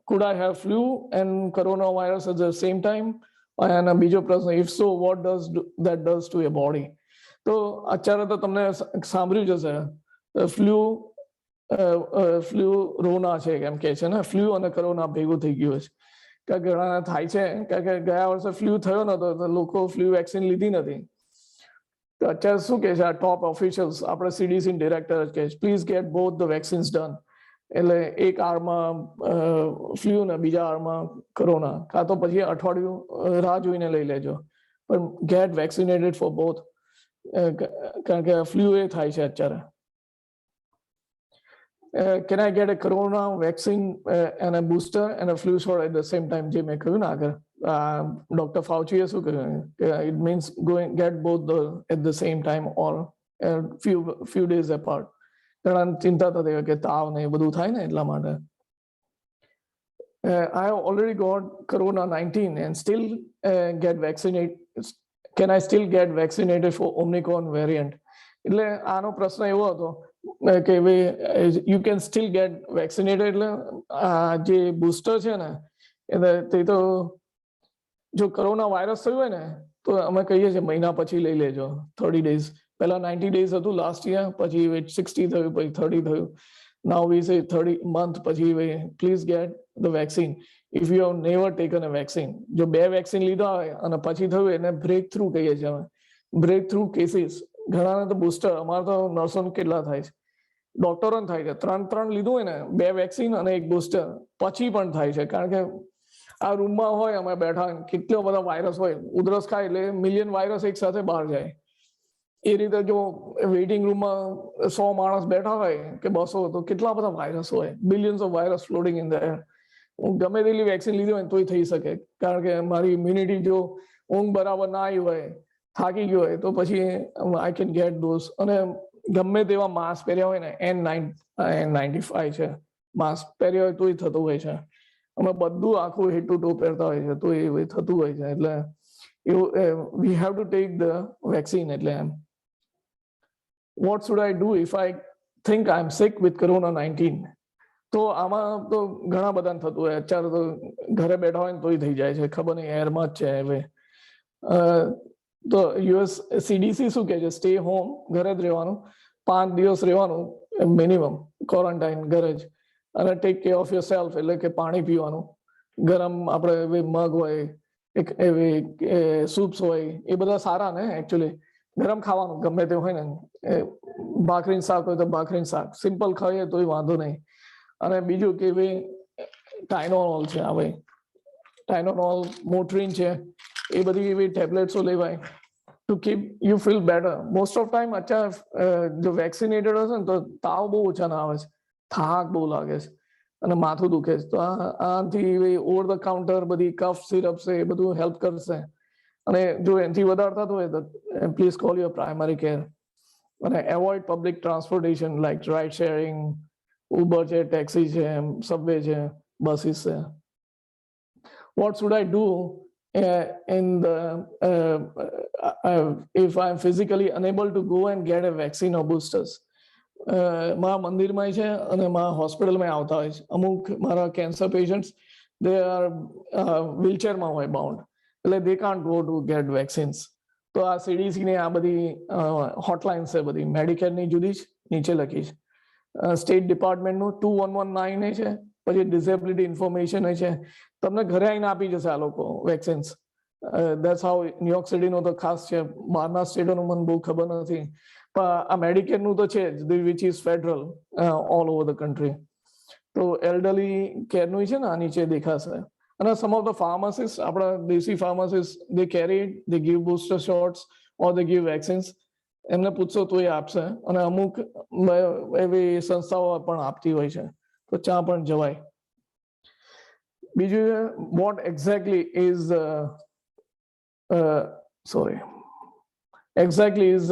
S4: could I have flu and coronavirus at the same time, અને બીજો પ્રશ્ન, if so what does that does to your body? તો અત્યારે તો તમને સાંભળ્યું જ હશે, ફ્લુ રોના છે એમ કે છે ને, ફ્લુ અને કોરોના ભેગું થઈ ગયું છે કે ઘણા થાય છે, કારણ કે ગયા વર્ષે ફ્લુ થયો નતો તો લોકો ફ્લુ વેક્સિન લીધી નથી. તો અત્યારે શું કે છે આ ટોપ ઓફિશિયલ્સ, આપણે CDC ડિરેક્ટર કે please get both the vaccines done. એટલે એક આરમાં ફ્લુ ને બીજા આરમાં કોરોના, કાં તો પછી અઠવાડિયું રાહ જોઈને લઈ લેજો, પણ ગેટ વેક્સિનેટેડ ફોર બોથ, કારણ કે ફ્લુ એ થાય છે અત્યારે. Can I get a corona vaccine and a booster and a flu shot at the same time? જે મેં કહ્યું ને આગળ, ડોક્ટર ફાઉચીએ શું કહ્યું, it means get both at the same time or few days apart. ઘણા ચિંતા થતી હોય કે તાવ ને એ બધું થાય ને એટલા માટે. I have already got corona-19 and still get vaccinated. Can I still get vaccinated for Omicron variant? એટલે આનો પ્રશ્ન એવો હતો કે you can still get vaccinated, એટલે જે બુસ્ટર છે ને એટલે તે તો જો કોરોના વાયરસ થયું હોય ને તો અમે કહીએ છીએ મહિના પછી લઈ લેજો, 30 days. પહેલા 90 days હતું લાસ્ટ યર, પછી 60 થયું, પછી 30 થયું. Now we say 30 month પછી please get the vaccine if you have never taken a vaccine. જો 2 વેક્સિન લીધા હોય અને પછી થયું એને બ્રેક થ્રુ કહીએ છીએ અમે, બ્રેક થ્રુ કેસીસ. ઘણાને તો બુસ્ટર, અમારે તો નર્સોને કેટલા થાય છે, ડોક્ટરોને થાય છે, 3 લીધું હોય ને, 2 વેક્સિન અને 1 બુસ્ટર, પછી પણ થાય છે. કારણ કે આ રૂમમાં હોય અમે બેઠા, કેટલો બધા વાયરસ હોય, ઉધરસ ખાય એટલે મિલિયન વાયરસ એક સાથે બહાર જાય. એ રીતે જો વેઇટિંગ રૂમમાં 100 માણસ બેઠા હોય કે 200, તો કેટલા બધા વાયરસ હોય, billions of virus floating in the air. હું ગમે તેટલી વેક્સિન લીધી હોય તોય થઈ શકે, કારણ કે મારી ઇમ્યુનિટી જો ઊંઘ બરાબર ના આવી હોય, થાકી ગયો હોય, તો પછી આઈ કેન ગેટ ધોઝ. અને ગમે તેવા માસ્ક પહેર્યા હોય ને, N95 છે, માસ્ક પહેર્યા હોય તોય થતું હોય છે. અમે બધું આખું હેડ ટુ ટો પહેરતા હોય છે તો એ થતું હોય છે. એટલે એવું we have to take the vaccine. એટલે એમ, what should I do if I think I'm sick with corona-19? તો આમાં તો ઘણા બધાને થતું હોય, અત્યારે તો ઘરે બેઠા હોય ને તોય થઈ જાય છે, ખબર નહીં એરમાં જ છે હવે. તો US CDC શું કહે છે, સ્ટે હોમ, ઘરે જ રહેવાનું, 5 દિવસ રહેવાનું મિનિમમ ક્વોરન્ટાઇન ઘરે જ, અને take care of your self, એટલે કે પાણી પીવાનું, ગરમ આપણે મગ હોય, એવી સૂપ્સ હોય, એ બધા સારા ને એકચ્યુઅલી. ગરમ ખાવાનું ગમે તે હોય ને, ભાખરીનું શાક હોય તો ભાખરીનું શાક, સિમ્પલ ખાઈએ તોય વાંધો નહીં. અને બીજું કે ટાઇનોલ છે, આ ભાઈ ટાઇનોલ, મોટ્રીન છે, એ બધી એવી ટેબ્લેટ્સો લેવાય to keep you feel better. Most of time અત્યારે જો વેક્સિનેટેડ હશે ને તો તાવ બહુ ઓછા ના આવે છે, થાક બહુ લાગે છે અને માથું દુખે છે. તો આથી ઓવર ધ કાઉન્ટર બધી કફ સિરપ છે એ બધું હેલ્પ કરશે. અને જો એનાથી વધારે થતું હોય તો please call your primary care. અને avoid public transportation like ride sharing, Uber છે, ટેક્સી છે, સબવે છે, બસીસ છે. What should I do in the if I am physically unable to go and get a vaccine or boosters? મારા મંદિરમાં છે અને મારા હોસ્પિટલમાં આવતા હોય છે અમુક મારા કેન્સર પેશન્ટ્સ, દે આર વ્હીલચેરમાં હોય બાઉન્ડ, એટલે they can't go to get vaccines. તો આ CDC ની આ બધી હોટલાઇન છે, બધી મેડિકેરની જુદી જ નીચે લખી છે. સ્ટેટ ડિપાર્ટમેન્ટનું 2119 છે, પછી ડિસેબિલિટી ઇન્ફોર્મેશન છે, તમને ઘરે આવીને આપી જશે આ લોકો વેક્સિન્સ. દેટ્સ હાઉ ન્યુયોર્ક સિટીનું તો ખાસ છે, બહારના સ્ટેટોનું મને બહુ ખબર નથી, પણ આ મેડિકેરનું તો છે જ, which is federal all over the country. તો એલ્ડરલી કેરનું છે ને આ નીચે દેખાશે. અને સમ ઓફ ધ ફાર્માસિસ્ટ, આપણા દેશી ફાર્માસિસ્ટ, દે કેરી, દે ગીવ બૂસ્ટર શોટ્સ ઓર દે ગીવ વેક્સિન્સ. એમને પૂછશો તો એ આપશે, અને અમુક એવી સંસ્થાઓ પણ આપતી હોય છે, તો ત્યાં પણ જવાય. બીજું, વોટ એક્ઝેક્ટલી ઇઝ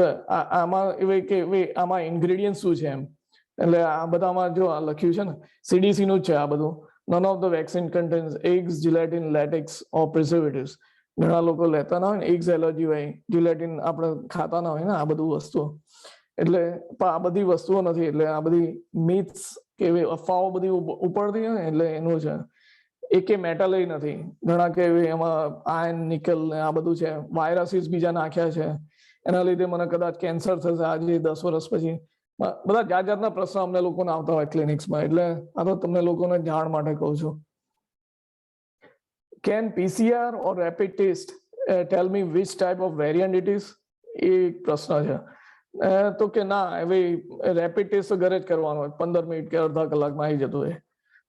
S4: આમાં એવી કે આમાં ઇન્ગ્રેડિયન્ટ શું છે એમ. એટલે આ બધામાં જો આ લખ્યું છે ને, CDC નું જ છે આ બધું. None of the vaccine contains eggs, gelatin, latex or preservatives. ઘણા લોકો લેતા ના હોય ને, eggs એલર્જી હોય, gelatin આપણે ખાતા ના હોય ને, આ બધું વસ્તુઓ. એટલે આ બધી વસ્તુઓ નથી, એટલે આ બધી મિથ્સ કે અફવાઓ બધી ઉપરથી હોય એટલે એનું છે. એકે મેટલ નથી, ઘણા કે એમાં આયર્ન નિકલ ને આ બધું છે, વાયરસીસ બીજા નાખ્યા છે, એના લીધે મને કદાચ કેન્સર થશે આજે 10 વર્ષ પછી. બધા જાત જાતના પ્રશ્નો અમને લોકોને આવતા હોય ક્લિનિક્સમાં, એટલે આ તો તમને લોકોને જાણ માટે કહું છું. Can PCR or rapid test tell me which type of variant it is? એ પ્રશ્ન છે. તો કે ના, હવે રેપિડ ટેસ્ટ ઘરે જ કરવાનો હોય, 15 મિનિટ કે અડધા કલાકમાં આવી જતું હોય.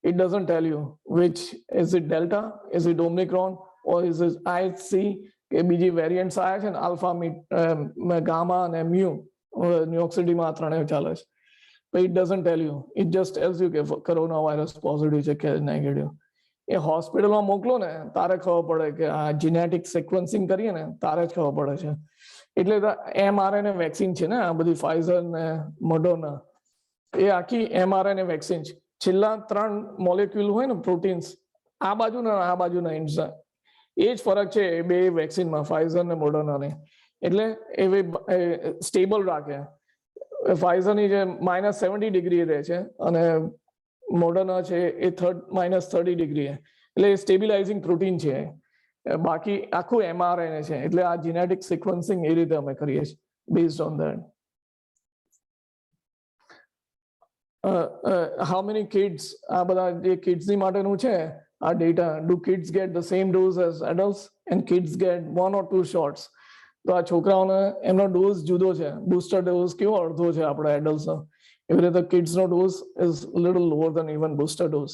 S4: It doesn't tell you which is it delta, is it omicron, or is it IHC કે બીજી વેરિયન્ટ્સ આવ્યા છે ને આલ્ફા, ગામા અને મ્યુ, ન્યુયોર્ક માં ત્રણેય ચાલે છે. But it doesn't tell you, it just tells you કે કોરોના વાયરસ પોઝિટિવ છે કે નેગેટિવ. એ હોસ્પિટલમાં મોકલો ને તારે ખબર પડે કે આ જીનેટિક સિક્વન્સિંગ કરીએ ને તારે જ ખબર પડે છે. એટલે mRNA વેક્સિન છે ને આ બધી ફાઇઝર ને મોડર્ના, એ આખી mRNA વેક્સિન છે. છેલ્લા 3 મોલેક્યુલ હોય ને પ્રોટીન્સ, આ બાજુના આ બાજુના એન્ડ્સના, એ જ ફરક છે એ બે વેક્સિનમાં, ફાઇઝર ને મોડર્નાને. એટલે એ સ્ટેબલ રાખે. ફાઇઝરની જે -70 ડિગ્રી રહે છે અને મોડર્ના છે એ -30 ડિગ્રી, એટલે સ્ટેબિલાઇઝિંગ પ્રોટીન છે. બાકી આખું mRNA છે. એટલે આ જીનેટિક સિક્વન્સિંગ એ રીતે અમે કરીએ છીએ based on that. How many kids, આ બધા જે કિડ્સની માટેનું છે આ data, do kids get the same dose as adults and kids get 1 or 2 shots? તો આ છોકરાઓને એમનો ડોઝ જુદો છે. બૂસ્ટર ડોઝ કેવો અડધો છે આપણા એડલ્ટ્સનો, એવી રીતે કિડ્સનો dose is little lower than even booster dose.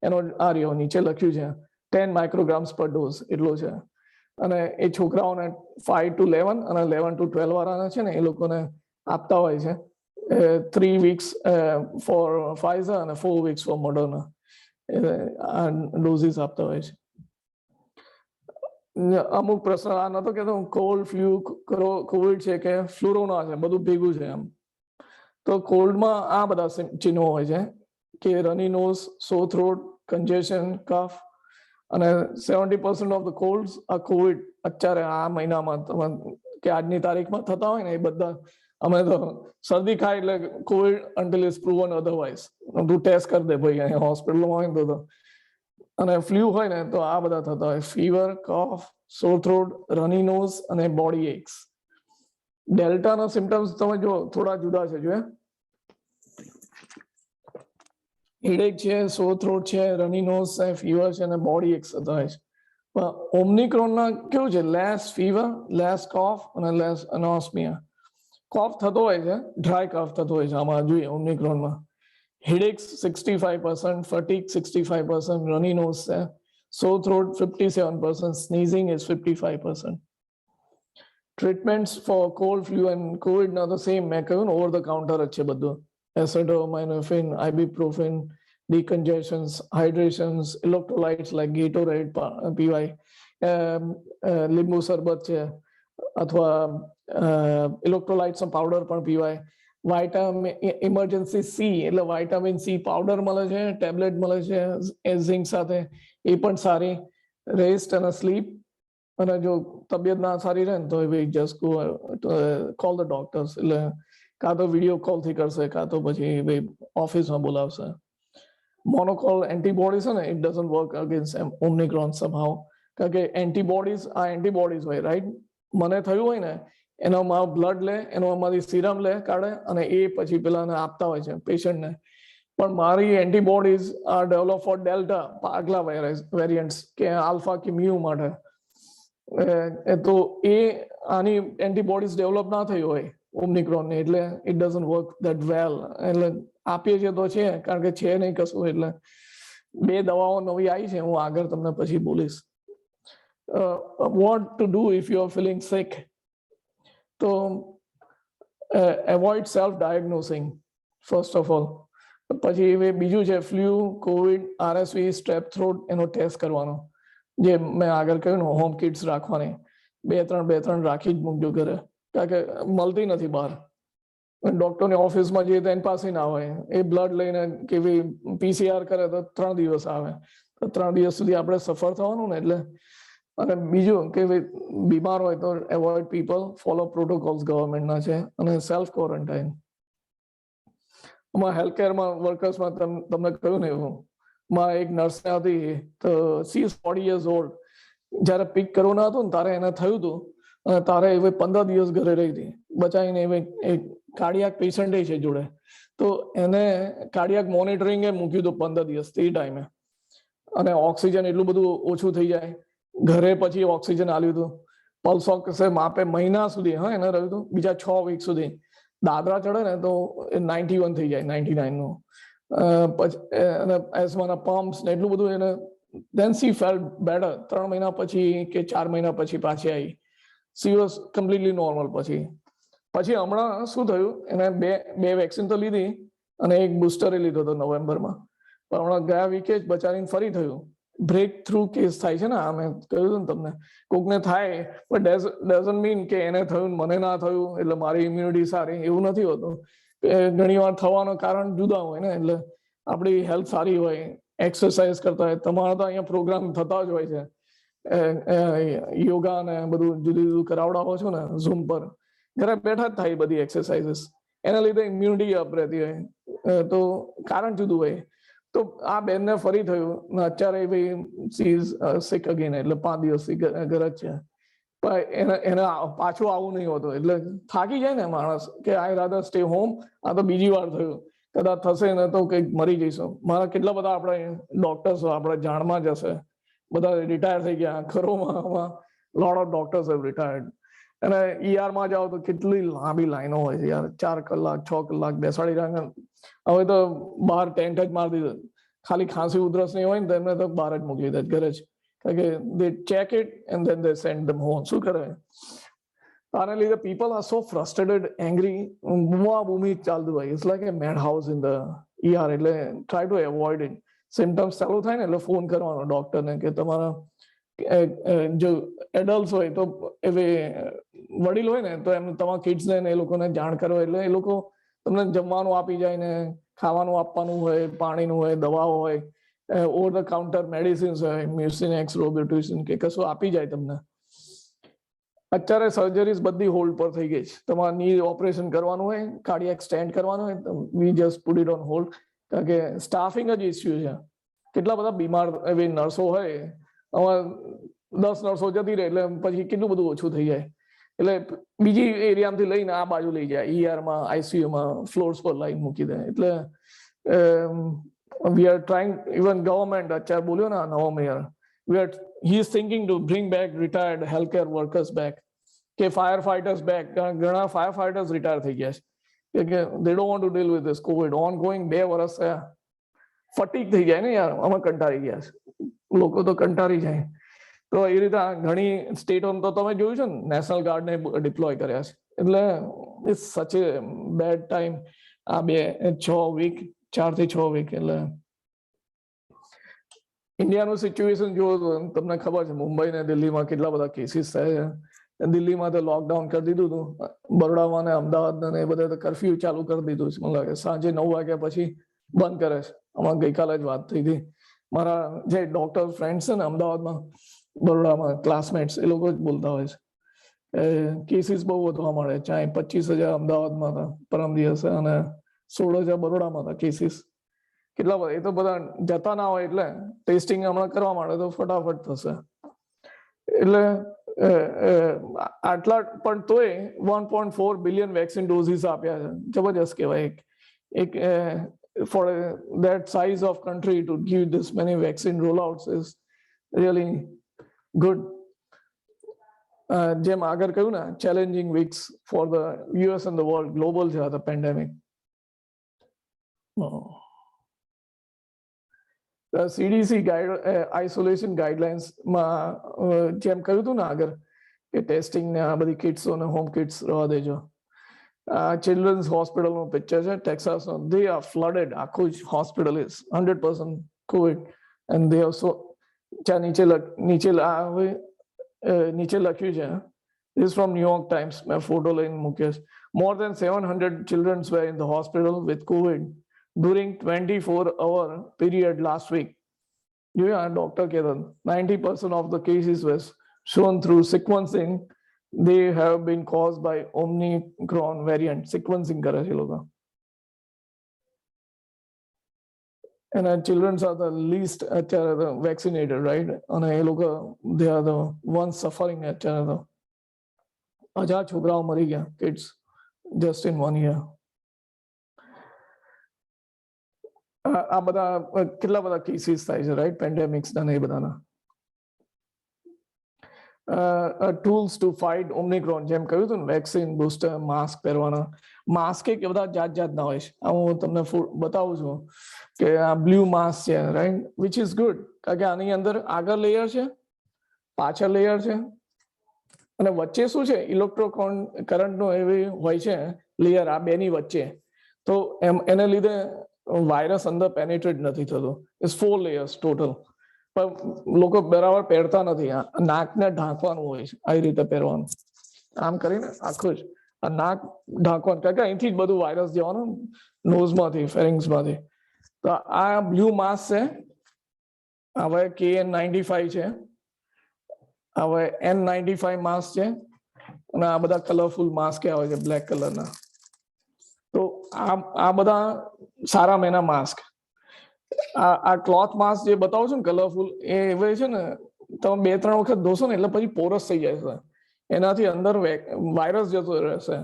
S4: એનો આ રહ્યો નીચે લખ્યું છે 10 માઇક્રોગ્રામ્સ પર ડોઝ એટલો છે. અને એ છોકરાઓને 5 to 11 અને 11 to 12 વાળાને છે ને એ લોકોને આપતા હોય છે 3 weeks for Pfizer and 4 weeks for Moderna. Doses આપતા હોય છે. અમુક પ્રશ્ન આ નતો કેતો કોલ્ડ, ફ્લુ, કોવિડ છે કે ફ્લુરોના છે, બધું ભેગું છે એમ. તો કોલ્ડમાં આ બધા ચિહ્નો હોય છે કે રની નોઝ, સો થ્રોટ, કન્જેશન, કફ, અને 70% ઓફ ધ કોલ્ડ્સ આ કોવિડ અત્યારે આ મહિનામાં કે આજની તારીખમાં થતા હોય ને એ બધા અમે તો શરદી ખાય એટલે Covid until is proven otherwise. તું ટેસ્ટ કરી દે ભાઈ અહીંયા હોસ્પિટલમાં હોય ને તો. અને ફ્લુ હોય ને તો આ બધા થતા હોય, ફીવર, કફ, સોર થ્રોટ, રની નોઝ અને બોડી એક્સ. ડેલ્ટાના સિમ્ટમ્સ તમે જો થોડા જુદા છે. જો હેડેક છે, સોર થ્રોટ છે, રની નોઝ છે, ફીવર છે અને બોડી એક્સ થતા હોય છે. પણ ઓમ્નિક્રોનના કેવું છે, લેસ ફીવર, લેસ કફ અને લેસ એનોસ્મિયા. કફ થતો હોય છે, ડ્રાય કફ થતો હોય છે આમાં જોઈએ ઓમ્નિક્રોનમાં. headaches 65%, fatigue 65%, runny nose, sore throat 57%, sneezing is 55%. Treatments for cold, flu and COVID are the same. મેં કહ્યું ને over the counter જ છે બધું. Acetaminophen, ibuprofen, decongestants, hydrations, electrolytes like Gatorade પીવાય, લીંબુ શરબત છે અથવા ઇલેક્ટ્રોલાઇટ્સનો પાવડર પણ પીવાય. વાઇટામિન ઇમરજન્સી સી એટલે વાઇટામિન સી પાવડર મળે છે, ટેબ્લેટ મળે છે ઝિંક સાથે, એ પણ સારી. રેસ્ટ અને સ્લીપ, અને જો તબિયત ના સારી રહે ને તો જસ્ટ કોલ ધ ડોક્ટર્સ. એટલે કાં તો વિડીયો કોલથી કરશે કાં તો પછી ઓફિસમાં બોલાવશે. મોનોકોલ એન્ટીબોડીઝ છે ને it doesn't work against Omicron somehow, કારણ કે એન્ટીબોડીઝ આ એન્ટીબોડીઝ હોય રાઈટ. મને થયું હોય ને એનામાં બ્લડ લે, એનામાંથી સિરમ લે કાઢે અને એ પછી પેલાને આપતા હોય છે પેશન્ટને. પણ મારી antibodies are develop for delta, આગલા વેરિયન્ટ્સ કે આલ્ફા કે મ્યુ માટે. તો એ આની એન્ટીબોડીઝ ડેવલપ ના થઈ હોય ઓમ્નિક્રોનની, એટલે ઇટ ડઝન્ટ વર્ક ધેટ વેલ. એટલે આપીએ છીએ તો છે, કારણ કે છે નહીં કશું. એટલે 2 દવાઓ નવી આવી છે, હું આગળ તમને પછી બોલીશ. what to do if you are feeling sick? તો avoid self diagnosing first of all. પછી બીજું છે flu, Covid, RSV, strep throat, એનો ટેસ્ટ કરવાનો. જે મેં આગળ કહ્યું ને હોમ કિટ્સ રાખવાની, 2-3 રાખી જ મૂકજો ઘરે, કારણ કે મળતી નથી બહાર. ડોક્ટરની ઓફિસમાં જઈએ તો એની પાસે ના હોય, એ બ્લડ લઈને કેવી PCR કરે તો 3 દિવસ આવે, તો 3 દિવસ સુધી આપણે સફર થવાનું ને. એટલે અને બીજું કે બીમાર હોય તો એવોઇડ પીપલ, ફોલો પ્રોટોકોલ્સ ગવર્મેન્ટના છે, અને સેલ્ફ ક્વોરન્ટાઇન. હેલ્થ કેરમાં વર્કર્સમાં તમને કહ્યું ને એવું માં એક નર્સ હતી, તો સી ઇઝ 40 years old. જ્યારે પીક કોરોના હતો ને તારે એને થયું હતું, અને તારે હવે 15 દિવસ ઘરે રહી હતી બચાવીને. હવે એક કાર્ડિયાક પેશન્ટ છે જોડે, તો એને કાર્ડિયાક મોનિટરિંગ એ મૂક્યું હતું 15 દિવસ તે ટાઈમે. અને ઓક્સિજન એટલું બધું ઓછું થઈ જાય, ઘરે પછી ઓક્સિજન આલ્યું હતું, પલ્સ ઓક્સિજન માપે મહિના સુધી. હા, એને રહ્યું હતું બીજા 6 વીક સુધી. દાદરા ચડે ને તો 91 થઈ જાય, 99 નું. પછી એસમાના પમ્પ્સ ને એટલું બધું એને. then she felt better. 3 મહિના પછી કે 4 મહિના પછી પાછી આવી. she was completely normal. પછી હમણાં શું થયું, એને બે વેક્સિન તો લીધી અને એક બુસ્ટર લીધો હતો નવેમ્બરમાં. પણ હમણાં ગયા વીકે જ બચારીને ફરી થયું. બ્રેક થ્રુ કેસ થાય છે ને, આ મેં કહ્યું હતું ને તમને, કોકને થાય પણ ડઝન્ટ મીન કે એને થયું મને ના થયું એટલે મારી ઇમ્યુનિટી સારી, એવું નથી હોતું. ઘણી વાર થવાનું કારણ જુદા હોય ને, એટલે આપણી હેલ્થ સારી હોય, એક્સરસાઇઝ કરતા હોય. તમારા તો અહીંયા પ્રોગ્રામ થતા જ હોય છે, યોગા ને બધું જુદું જુદું કરાવડાવો છો ને ઝૂમ પર, ઘરે બેઠા જ થાય બધી એક્સરસાઇઝીસ. એના લીધે ઇમ્યુનિટી અપ રહેતી હોય, તો કારણ જુદું હોય. તો આ બેનને ફરી થયું, અત્યારે ભાઈ સી ઇઝ સિક અગેન, એટલે 5 દિવસથી ઘરે જ છે. પણ એને પાછું આવું નહીં હોતું, એટલે થાકી જાય ને માણસ કે આઈ રાધર સ્ટે હોમ. આ તો બીજી વાર થયું, કદાચ થશે ને તો કંઈક મરી જઈશું. મારા કેટલા બધા આપણે ડોક્ટર્સ આપણા જાણમાં જ હશે, બધા રિટાયર થઈ ગયા. ખરોમાં lot of doctors have retired. અને ER માં જાઓ તો કેટલી લાંબી લાઈનો હોય છે યાર, 4 કલાક 6 કલાક બેસાડી રાખે. હવે તો બહાર ટેન્ટ જ મારી દીધું, ખાલી ખાંસી ઉધરસ નહીં હોય ને તો એમને તો બહાર જ મોકલી દે ઘરે જ, કારણ કે they check it and then they send them home. શું કરે આને લીધે people are so frustrated, angry, બૂમી ચાલતું હોય. It's like a mad house in the ER. એટલે try to avoid it. Symptoms ચાલુ થાય ને એટલે ફોન કરવાનો ડોક્ટરને કે તમારા જો એડલ્ટ હોય તો એ વડીલ હોય ને તો એમ તમારા કિડ્સને એ લોકોને જાણ કરો, એટલે એ લોકો તમને જમવાનું આપી જાય ને, ખાવાનું આપવાનું હોય, પાણીનું હોય, દવાઓ હોય, ઓવર ધ કાઉન્ટર મેડિસિન્સ હોય, મ્યુસિનેક્સ, રોબોટ્યુસિન કે કશું આપી જાય તમને. અત્યારે સર્જરીઝ બધી હોલ્ડ પર થઈ ગઈ છે. તમારે ની ઓપરેશન કરવાનું હોય, કાર્ડિયાક સ્ટેન્ટ કરવાનું હોય, we just put it on hold, કારણ કે સ્ટાફિંગ જ ઇસ્યુ છે. કેટલા બધા બીમાર એવી નર્સો હોય, હવે 10 નર્સો જતી રહે એટલે પછી કેટલું બધું ઓછું થઈ જાય. એટલે બીજી એરિયામાંથી લઈને આ બાજુ લઈ જાય, ER માં, ICU માં, ફ્લોર્સ પર લાઈન મૂકી દે. એટલે we are trying, even government અત્યારે બોલ્યો ને નવો mayor, he is thinking to bring back retired healthcare workers back, કે ફાયર ફાઇટર્સ બેક. ઘણા ફાયર ફાઇટર્સ રિટાયર થઈ ગયા છે કે they don't want to deal with this COVID ongoing. 2 વર્ષ થયા, ફટીક થઈ જાય ને યાર, અમે કંટાળી ગયા છે, લોકો તો કંટાળી જાય. તો એ રીતે ઘણી સ્ટેટો તો તમે જોયું છે ને, નેશનલ ગાર્ડ ને ડિપ્લોય કર્યા છે. એટલે ઇટ્સ સચ એ બેડ ટાઈમ આ 6 વીક, 4 થી 6 વીક. એટલે ઇન્ડિયાનું સિચ્યુએશન જુઓ તો તમને ખબર છે, મુંબઈ ને દિલ્હીમાં કેટલા બધા કેસીસ થયા છે. દિલ્હીમાં તો લોકડાઉન કરી દીધું હતું, બરોડામાં ને અમદાવાદ ને એ બધા તો કર્ફ્યુ ચાલુ કરી દીધું છે. મને લાગે સાંજે 9 વાગ્યા પછી બંધ કરે છે. અમારે ગઈકાલે જ વાત થઈ હતી, મારા જે ડોક્ટર ફ્રેન્ડ્સ છે ને અમદાવાદમાં, બરોડામાં, ક્લાસમેટ્સ, એ લોકો જ બોલતા હોય છે કેસીસ બહુ વધવા મળે. ચાહે 25,000 અમદાવાદમાં હતા પરમ દિવસે અને 16,000 બરોડામાં હતા કેસીસ. કેટલા બધા, એ તો બધા જતા ના હોય એટલે ટેસ્ટિંગ હમણાં કરવા માંડે તો ફટાફટ થશે. એટલે આટલા પણ તોય 1.4 બિલિયન વેક્સિન ડોઝીસ આપ્યા છે. જબરજસ્ત કહેવાય. એક for that size of country to give this many vaccine rollouts is really good. જેમ આગળ કહ્યું ને, challenging weeks for the US and the world, global છે the pandemic. CDC isolation guidelines માં જેમ કહ્યું હતું ને આગળ કે ટેસ્ટિંગ ને આ બધી કિટ્સ અને હોમ કિટ્સ રહેવા દેજો. ચિલ્ડ્રન્સ હોસ્પિટલનું પિક્ચર છે ટેક્સાસનો. they are flooded. આખું જ hospital is 100% COVID and they also નીચે લખ્યું છે, this is from New York Times, મેં ફોટો લઈને મૂક્યો છે. more than 700 children were in the hospital with COVID during 24-hour period last week. Doctor kehta 90% of the cases was shown through sequencing. They have been caused by Omicron variant. Sequencing કરે છે લોકો. And children are the least vaccinated, right? And they are the ones suffering at 1000 છોકરાઓ મરી ગયા, kids, just in 1 year. આ બધા કેટલા બધા કેસીસ થાય છે, રાઈટ, પેન્ડેમિક્સ ના એ બધાના. ટૂલ્સ ટુ ફાઇટ ઓમિક્રોન, જેમ કહ્યું હતું ને, વેક્સિન, બુસ્ટર, માસ્ક પહેરવાના. માસ્ક એ બધા જાતના હોય છે. હું તમને બતાવું છું કે આ બ્લુ માસ્ક છે, રાઈટ, વિચ ઇઝ ગુડ, કારણ કે આની અંદર આગળ લેયર છે, પાછળ લેયર છે, અને વચ્ચે શું છે, ઇલેક્ટ્રો કરંટનો એવી હોય છે લેયર આ બેની વચ્ચે. તો એને લીધે વાયરસ અંદર પેનિટ્રેટ નથી થતો. It's 4 layers total. પણ લોકો બરાબર પહેરતા નથી. નાકને ઢાંકવાનું હોય છે, આવી રીતે પહેરવાનું, આમ કરીને આખું જ આ નાક ઢાંકવાનું, કારણ કે અહીંથી જ બધું વાયરસ જવાનું નોઝમાંથી, ફેરિંગ્સમાંથી. તો આ બ્લુ માસ્ક છે. હવે KN95 છે, હવે N95 માસ્ક છે, અને આ બધા કલરફુલ માસ્ક આવે છે બ્લેક કલરના. તો આ બધા સારા મેના માસ્ક. આ ક્લોથ માસ્ક જે બતાવો છો ને કલરફુલ, એ છે ને તમે 2-3 વખત ધોશો ને એટલે પછી પોરસ થઈ જાય છે, એનાથી અંદર વાયરસ જતો રહેશે.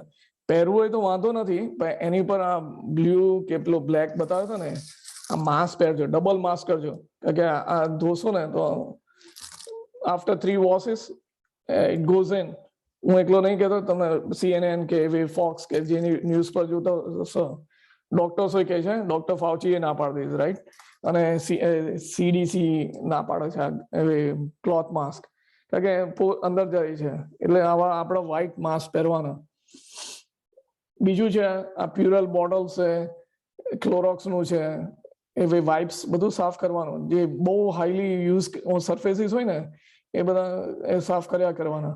S4: પહેરવું હોય તો વાંધો નથી, પણ એની પર આ બ્લુ કે પેલો બ્લેક બતાવ્યો હતો ને, આ માસ્ક પહેરજો, ડબલ માસ્ક કરજો, કારણ કે આ ધોશો ને તો આફ્ટર 3 વોશિસ ઇટ ગોઝ ઇન. હું એકલો નહીં કહેતો, તમે CNN કે એવી ફોક્સ કે જે ન્યૂઝ પર જોતો હશો, ડોક્ટર્સ કહે છે, ડોક્ટર ફાઉચી એ ના પાડી દીધી, રાઈટ, અને CDC ના પાડે છે એવી ક્લોથ માસ્ક, કારણ કે અંદર જાય છે. એટલે આવા આપણે વ્હાઇટ માસ્ક પહેરવાના. બીજું છે આ પ્યુરલ બોટલ્સ છે, ક્લોરોક્સનું છે, એવી વાઇપ્સ, બધું સાફ કરવાનું. જે બહુ હાઈલી યુઝ સરફેસીસ હોય ને એ બધા સાફ કર્યા કરવાના,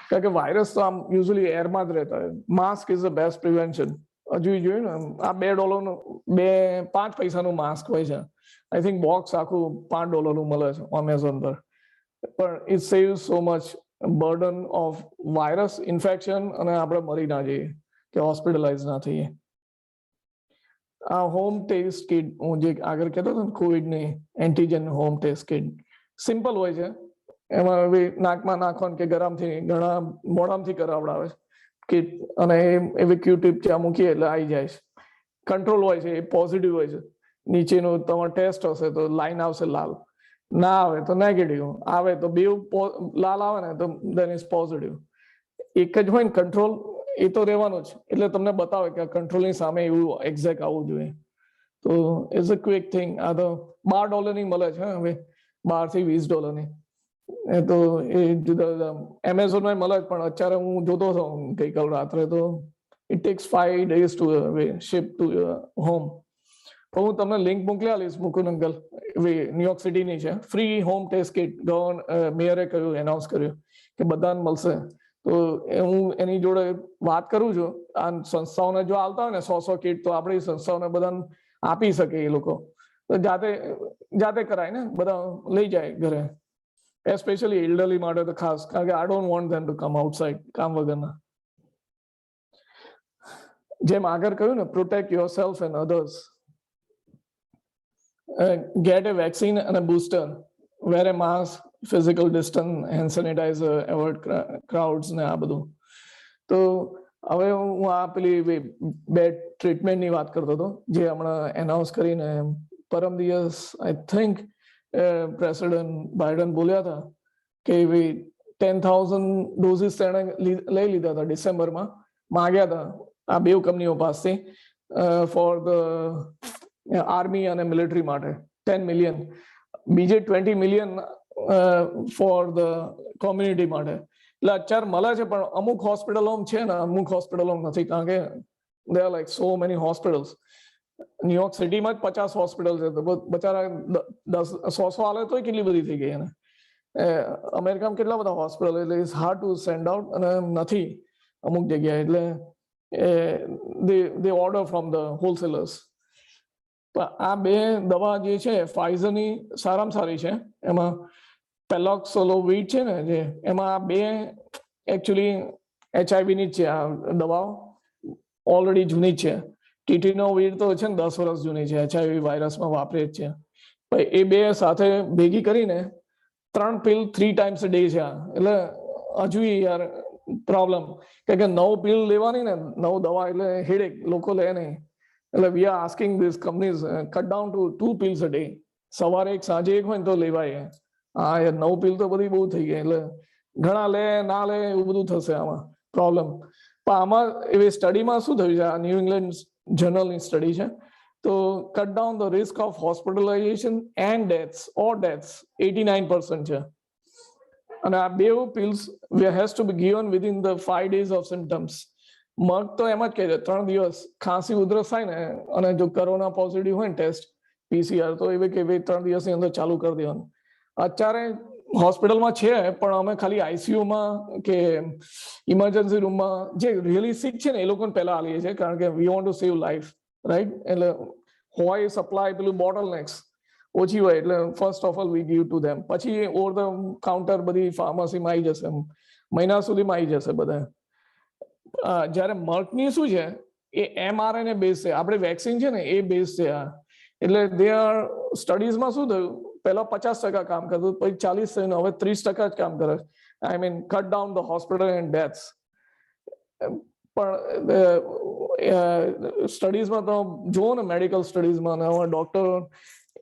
S4: કારણ કે વાયરસ તો આમ યુઝ્યુઅલી એરમાં જ રહેતા હોય. Mask is the best prevention. હજુ જોયું ને, આ $2 5 પૈસાનું માસ્ક હોય છે. આઈ થિંક બોક્સ આખું $5 મળે છે Amazon પર. પણ it save so much burden of virus infection, અને આપણે મરી ના જઈએ કે હોસ્પિટલાઇઝ ના થઈએ. આ હોમ ટેસ્ટ કિટ, હું જે આગળ કહેતો હતો ને કોવિડની antigen home test kit, simple હોય છે. એમાં નાકમાં નાખવાનું કે ગરમથી ઘણા મોઢામાંથી કરાવડાવે કિટ, અને એવી ક્યુટીપ ત્યાં મૂકીએ એટલે આવી જાય છે. કંટ્રોલ હોય છે, એ પોઝિટિવ હોય છે. નીચેનું તમારો ટેસ્ટ હશે તો લાઈન આવશે લાલ, ના આવે તો નેગેટિવ, આવે તો બે લાલ આવે ને તો દેન ઇઝ પોઝિટિવ. એક જ હોય ને કંટ્રોલ, એ તો રહેવાનું જ. એટલે તમને બતાવે કે કંટ્રોલની સામે એવું એક્ઝેક્ટ આવવું જોઈએ. તો ઇટ્સ અ ક્વિક થિંગ. આ તો $12 મળે છે હવે, $12 થી $20. એ તો એ જુદા જુદા એમેઝોનમાં મળે જ, પણ અત્યારે હું જોતો હતો ગઈકાલ રાત્રે, તો it takes 5 days to ship to home. તો હું તમને લિંક મોકલી આલીશ, મુકુંદ અંકલ. ન્યુયોર્ક સિટીની છે, ફ્રી હોમ ટેસ્ટ કિટ. મેયરે કહ્યું, એનાઉન્સ કર્યું કે બધાને મળશે. તો હું એની જોડે વાત કરું છું. આ સંસ્થાઓને જો આવતા હોય ને 100 કિટ, તો આપણી સંસ્થાઓને બધાને આપી શકે એ લોકો. તો જાતે કરાય ને, બધા લઈ જાય ઘરે. એસ્પેશિયલી એલ્ડરલી માટે તો ખાસ, કારણ કે I don't want them to come outside કામ વગરના. જેમ આગળ કહ્યું ને, protect yourself and others. Get a vaccine and a booster. Wear a mask, physical distance, hand sanitizer, avoid crowds ને આ બધું. તો હવે હું આ પેલી બે ટ્રીટમેન્ટની વાત કરતો હતો, જે હમણાં એનાઉન્સ કરીને પરમ દિવસ આઈ થિંક પ્રેસિડેન્ટ બાઇડન બોલ્યા હતા કે 10,000 ડોઝીસ તેણે લઈ લીધા હતા ડિસેમ્બરમાં, માંગ્યા હતા આ બે કંપનીઓ પાસથી ફોર ધ આર્મી અને મિલિટરી માટે 10 million, બીજે 20 million ફોર ધ કોમ્યુનિટી માટે. એટલે અત્યારે મળે છે, પણ અમુક હોસ્પિટલો છે ને, અમુક હોસ્પિટલો નથી, કારણ કે they are like so many hospitals. New York સિટીમાં જ 50 હોસ્પિટલ છે, તો બચારા 100 હાલે તોય કેટલી બધી થઈ ગઈ એને. અમેરિકામાં કેટલા બધા હોસ્પિટલ, એટલે it's hard to send out, અને નથી અમુક જગ્યાએ. એટલે they order from the wholesalers. આ બે દવા જે છે ફાઇઝરની સારામાં સારી છે. એમાં પેલોક્સોલોવિડ છે ને, જે એમાં આ બે એકચ્યુઅલી HIV ની જ છે. આ દવાઓ ઓલરેડી જૂની જ છે, ટીટીનોવીર તો છે ને 10 વર્ષ જૂની છે, HIV વાયરસમાં વાપરે જ છે. પણ એ બે સાથે ભેગી કરીને 3 પિલ 3 times a day છે આ. એટલે હજુ યાર પ્રોબ્લેમ કે 9 પિલ લેવાની ને 9 દવા એટલે હેડેક લોકો લે નહીં. એટલે we are asking this companies cut down to 2 pills a day. સવારે એક સાંજે એક હોય ને તો લેવાય. હા યાર 9 પિલ તો બધી બહુ થઈ ગઈ. એટલે ઘણા લે ના લે એવું બધું થશે આમાં પ્રોબ્લેમ. પણ આમાં એવી સ્ટડીમાં શું થયું છે, આ ન્યૂ ઇંગ્લેન્ડ જર્નલની સ્ટડી છે, તો cut down the risk of hospitalization and deaths 89% છે. અને આ બે pills has to be given within the 5 days of symptoms. મગ તો એમ જ કહે છે 3 દિવસ ખાંસી ઉધરસ થાય ને અને જો કોરોના પોઝિટિવ હોય ને ટેસ્ટ PCR તો એ કે 3 દિવસની અંદર ચાલુ કરી દેવાનું. અત્યારે હોસ્પિટલમાં છે પણ અમે ખાલી ICU-માં કે ઇમરજન્સી રૂમમાં જે રિયલી સિક છે ને એ લોકોને પહેલા આલીએ છીએ, કારણ કે we want to save life, right. એટલે હોય સપ્લાય પેલું બોટલ નેક્સ ઓછી હોય એટલે first of all we give to them. પછી ઓવર ધ કાઉન્ટર બધી ફાર્મસીમાં આવી જશે, મહિના સુધીમાં આવી જશે બધા. જ્યારે મર્કની શું છે એ mRNA બેઝ છે, આપણે વેક્સિન છે ને એ બેઝ છે આ. એટલે દે આર સ્ટડીઝમાં શું થયું, પહેલા 50% કામ કરતું, પછી 40 થયું, હવે 30% જ કામ કરે. I mean cut down the hospital and deaths. પણ સ્ટડીઝમાં તો જુઓ ને, મેડિકલ સ્ટડીઝમાં doctor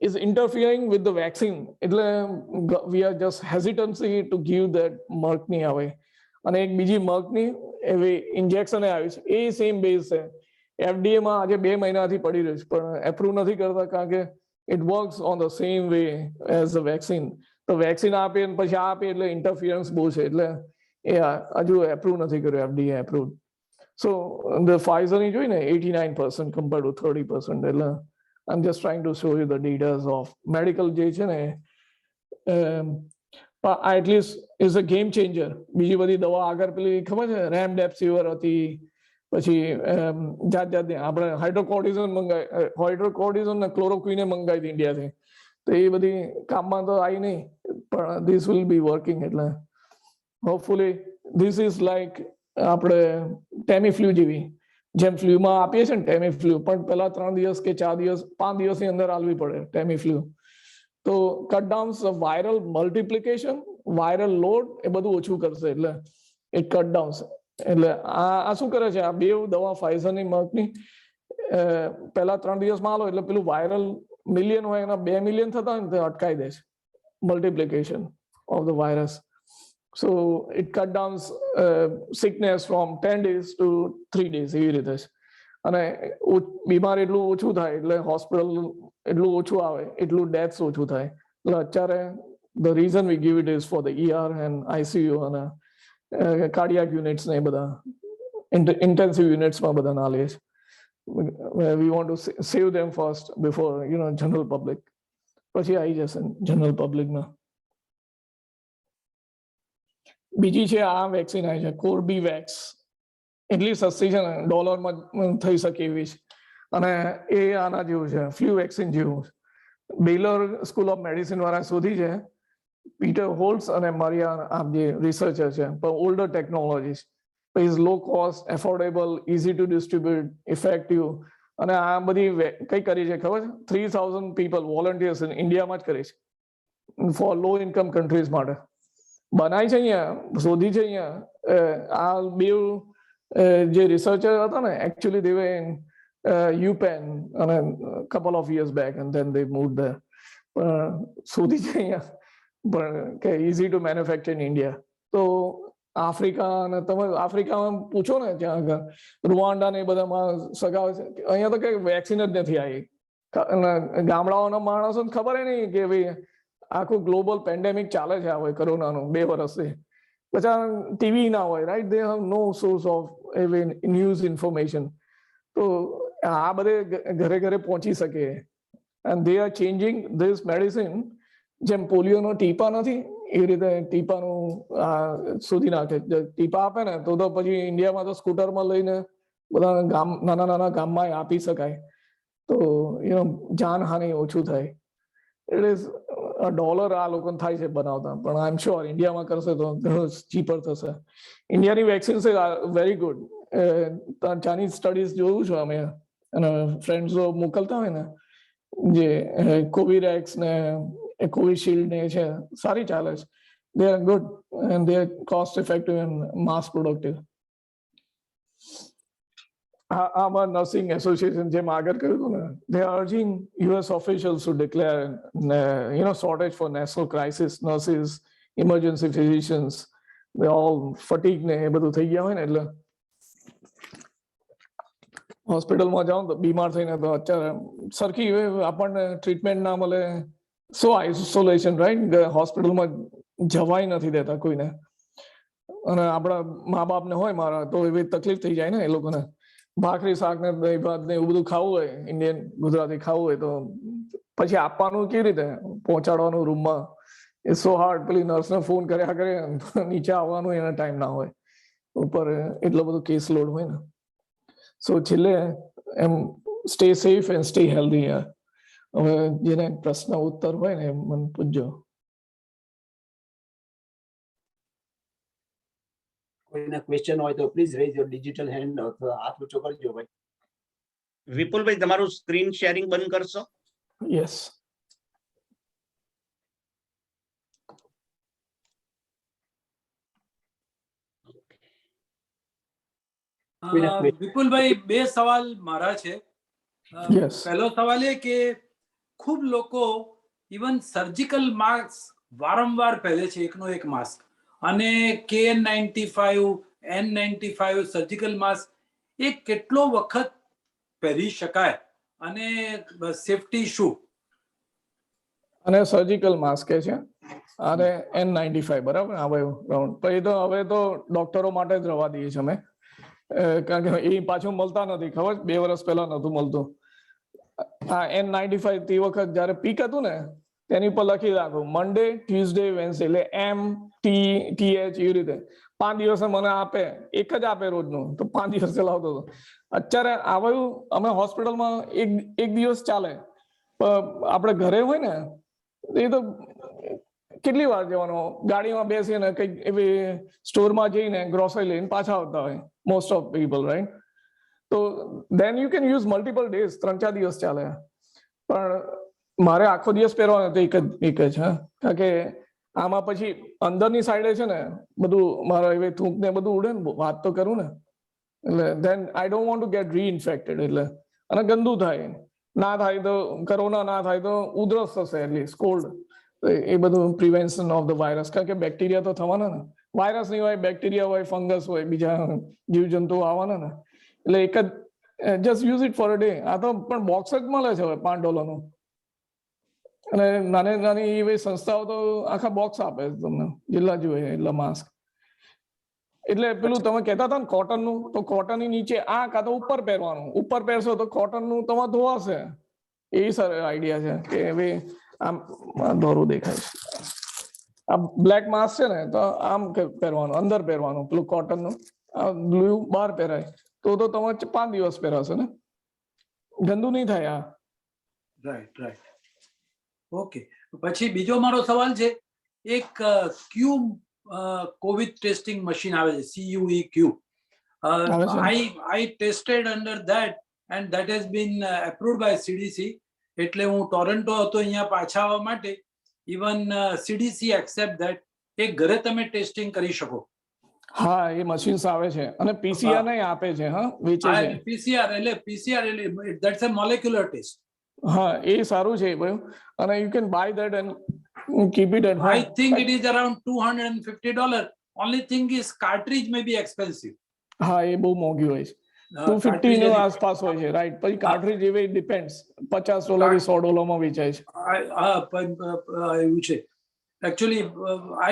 S4: is interfering with the vaccine. એટલે we are just hesitancy to give that Merckની આવે. અને એક બીજી Merckની એવી ઇન્જેક્શન આવી છે, એ સેમ બેઝ છે. FDA માં આજે 2 મહિનાથી પડી રહ્યું છે પણ એપ્રુવ નથી કરતા, કારણ કે it works on the same way as the vaccine. તો વેક્સિન આપે ને પછી આપે એટલે ઇન્ટરફિયરન્સ બહુ છે, એટલે એ હજુ એપ્રુવ નથી કર્યું, FDA approve. So the Pfizer ની જોઈ ને 89% compared to 30%. એટલે I'm just trying to show you the data of medical જે છે ને, at least is a game changer. બીજી બધી દવા આગળ પેલી ખબર છે રેમડેસિવિર હતી, પછી જાત જાતની આપણે હાઇડ્રોકોર્ટિઝોન ને ક્લોરોક્વિને મંગાવી હતી ઇન્ડિયાથી, તો એ બધી કામમાં તો આવી નહીં, પણ this will be working. એટલે hopefully this is like આપણે ટેમીફ્લુ જેવી, જેમ ફ્લુમાં આપીએ છીએ ને ટેમીફ્લુ, પણ પેલા 3 દિવસ કે 4 દિવસ 5 દિવસની અંદર આલવી પડે ટેમીફ્લુ. તો cut down viral multiplication, viral load એ બધું ઓછું કરશે, એટલે ઇટ કટ ડાઉન. એટલે આ શું કરે છે, આ બે દવા ફાઇઝરની મર્કની પહેલા 3 દિવસમાં આલો એટલે પેલું વાયરલ મિલિયન હોય એના 2 મિલિયન થતા હોય ને તે અટકાઈ દે છે, multiplication of the virus. So it cut down sickness from 10 days to 3 days એવી રીતે. અને બીમાર એટલું ઓછું થાય એટલે હોસ્પિટલ એટલું ઓછું આવે એટલું ડેથ્સ ઓછું થાય. એટલે અત્યારે the reason we give it is for the ER and ICU અને કાર્ડિયાક યુનિટ્સ ને એ બધા ઇન્ટેન્સિવ યુનિટ્સમાં બધા ના લે છે. We want to save them first before general public. પછી આવી જશે જનરલ પબ્લિકમાં. બીજી છે આ વેક્સિન આવી છે કોર્બીવેક્સ, એટલી સસ્તી છે ને $માં થઈ શકે એવી છે, અને એ આના જેવું છે ફ્લુ વેક્સિન જેવું. બેલર સ્કૂલ ઓફ મેડિસિન વાળા શોધી છે, પીટર હોલ્ટ્સ અને મરિયા આ જે રિસર્ચર છે, પણ older technologies, is low cost, affordable, easy to distribute, effective. અને આ બધી કઈ કરી છે ખબર છે, 3000 પીપલ વોલન્ટિયર્સ ઇન્ડિયામાં જ કરી છે ફોર લો ઇન્કમ કન્ટ્રીઝ માટે. બનાવી છે અહીંયા, શોધી છે અહીંયા. આ બે જે રિસર્ચર હતા ને actually they var in UPenn અને couple of years back and then they moved there. પણ શોધી છે અહીંયા પણ કે easy to manufacture in India. તો આફ્રિકા અને તમે આફ્રિકામાં પૂછો ને ત્યાં આગળ રૂવાન્ડા ને એ બધામાં સગાવે છે, અહીંયા તો કઈ વેક્સિન જ નથી આવી. ગામડાઓના માણસોને ખબર નહીં કે ભાઈ આખું ગ્લોબલ પેન્ડેમિક ચાલે છે હવે કોરોનાનું 2 વર્ષથી, પછી ટીવી ના હોય, right. They have no source of એવી ન્યૂઝ ઇન્ફોર્મેશન. તો આ બધે ઘરે ઘરે પહોંચી શકે. And they are changing this medicine. જેમ પોલિયોનો ટીપા નથી એ રીતે ટીપાનું શોધી નાખે. ટીપા આપે ને તો પછી ઇન્ડિયામાં તો સ્કૂટરમાં લઈને બધા નાના નાના ગામમાં આપી શકાય, તો જાનહાનિ ઓછું થાય. ઇટ ઇઝ $1 આ લોકોને થાય છે બનાવતા, પણ આઈ એમ શ્યોર ઇન્ડિયામાં કરશે તો ઘણું ચીપર થશે. ઇન્ડિયાની વેક્સિન છે વેરી ગુડ. ચાઇનીઝ સ્ટડીઝ જોયું છું અમે, અને ફ્રેન્ડ્સો મોકલતા હોય ને જે કોવિરેક્સ ને કોવિશિલ્ડ ને છે સારી ચાલે છે. They are good and they are cost effective and mass productive. આમાં નર્સિંગ એસોસિએશન જેમ આગળ કહ્યું હતું ને, they are urging US officials to declare shortage for national crisis nurses, emergency physicians. They all fatigue ને એ બધું થઈ ગયા હોય ને એટલે હોસ્પિટલમાં જાઓ તો બીમાર થઈને તો અત્યારે સરખી આપણને ટ્રીટમેન્ટ ના મળે, સો આઇસોલેશન રાઈટ, હોસ્પિટલમાં જવાય નથી દેતા કોઈને. અને આપણા મા બાપને હોય મારા તો એવી તકલીફ થઈ જાય ને એ લોકોને, ભાખરી શાક ને દહીં ભાત ને એવું બધું ખાવું હોય, ઇન્ડિયન ગુજરાતી ખાવું હોય તો પછી આપવાનું કેવી રીતે, પહોંચાડવાનું રૂમમાં, એ સો હાર્ડ. પેલી નર્સને ફોન કર્યા કરે, નીચે આવવાનું એનો ટાઈમ ના હોય, ઉપર એટલો બધો કેસ લોડ હોય ને. સો છેલ્લે એમ stay safe and stay healthy. હવે જેને પ્રશ્ન ઉત્તર હોય ને મને પૂછજો.
S3: કોઈના ક્વેશ્ચન હોય તો please rays your digital hand, અથવા હાથ ઊંચો કરજો ભાઈ.
S6: વિપુલભાઈ તમારું સ્ક્રીન શેરિંગ બંધ કરશો?
S4: યસ.
S1: વિપુલભાઈ, બે સવાલ મારા છે.
S4: Yes.
S1: પહેલો સવાલ એ કે ખૂબ લોકો ઇવન સર્જિકલ માસ્ક વારંવાર પહેરે છે, એકનો એક માસ્ક, અને KN95, N95 સર્જિકલ માસ્ક એ કેટલો વખત પહેરી શકાય અને સેફટી શું?
S4: અને સર્જિકલ માસ્ક છે અને N95 બરાબર આવે રાઉન્ડ. પછી તો હવે તો ડોક્ટરો માટે જ રવા દઈએ છીએ અમે, કારણ કે એ પાછું મળતા નથી. ખબર 2 વર્ષ પહેલા નતું મળતું. આ N95 તે વખત જયારે પીક હતું ને તેની પર લખી રાખો મંડે, ટ્યુઝડે, વેન્સડે, એટલે MTH એવી રીતે 5 દિવસે મને આપે, એક જ આપે રોજનું, તો 5 દિવસ ચલાવતો હતો. અત્યારે આવ્યું અમે હોસ્પિટલમાં એક દિવસ ચાલે, આપણે ઘરે હોય ને એ તો કેટલી વાર જવાનું, ગાડીમાં બેસીને કઈક એવી સ્ટોરમાં જઈને ગ્રોસરી લઈને પાછા આવતા હોય મોસ્ટ ઓફ પીપલ, રાઈટ? તો then you can use multiple days, 3-4 દિવસ ચાલે. પણ મારે આખો દિવસ પહેરવાનો તો એક જ કારણ કે આમાં પછી અંદરની સાઈડે છે ને બધું મારા એવી થૂંક ને બધું ઉડે ને, વાત તો કરું ને, એટલે then I don't want to get reinfected. એટલે અને ગંદુ થાય, ના થાય તો કોરોના ના થાય તો ઉધરસ થશે, એટલીસ્ટ કોલ્ડ. એ બધું પ્રિવેન્શન ઓફ ધ વાયરસ, કારણ કે બેક્ટેરિયા તો થવાના ને, વાયરસ નહીં હોય, બેક્ટેરિયા હોય, ફંગસ હોય, બીજા જીવજંતુઓ આવવાના ને. એટલે એક જ just use it for a day. આ તો પણ બોક્સ જ મળે છે હવે $5 અને નાની નાની એવી સંસ્થાઓ તો આખા બોક્સ આપે તમને, જેટલા જોઈએ એટલા માસ્ક. એટલે પેલું તમે કહેતા હતા ને કોટનનું, તો કોટનની નીચે આ કાં તો ઉપર પહેરવાનું, ઉપર પહેરશો તો કોટનનું તમારે ધોવાશે. એ સર આઈડિયા છે કે હવે આમ દોરું દેખાય છે. આ બ્લેક માસ્ક છે ને તો આમ પહેરવાનું, અંદર પહેરવાનું, પેલું કોટનનું. આ બ્લુ બહાર પહેરાય તો તમારે 5 દિવસ પહેરાશે ને, ગંદુ નહીં થાય. આ
S1: રાઈટ રાઈટ. ઓકે. પછી બીજો મારો સવાલ છે, એક ક્યુબ કોવિડ ટેસ્ટિંગ મશીન આવે છે, CUE. I tested under that and that has been approved by CDC. એટલે હું ટોરન્ટો હતો અહીંયા પાછા આવવા માટે, ઇવન CDC accept that એ ઘરે તમે ટેસ્ટિંગ કરી શકો.
S4: હા, એ મશીન્સ આવે છે અને PCR ને આપે છે, હા, વેચે છે.
S1: PCR એટલે that's a molecular test.
S4: હા, એ સારું છે ભાઈ, અને you can buy that and keep it at home.
S1: I think it is around $250. Only thing is cartridge may be expensive.
S4: હા, એ બહુ મોંઘી હોય છે, 250 નો આસપાસ હોય છે, રાઈટ? પછી કાર્ટ્રીજ એવી ડિપેન્ડ્સ, $50 થી $100 માં વેચાય છે.
S1: એવું છે. Actually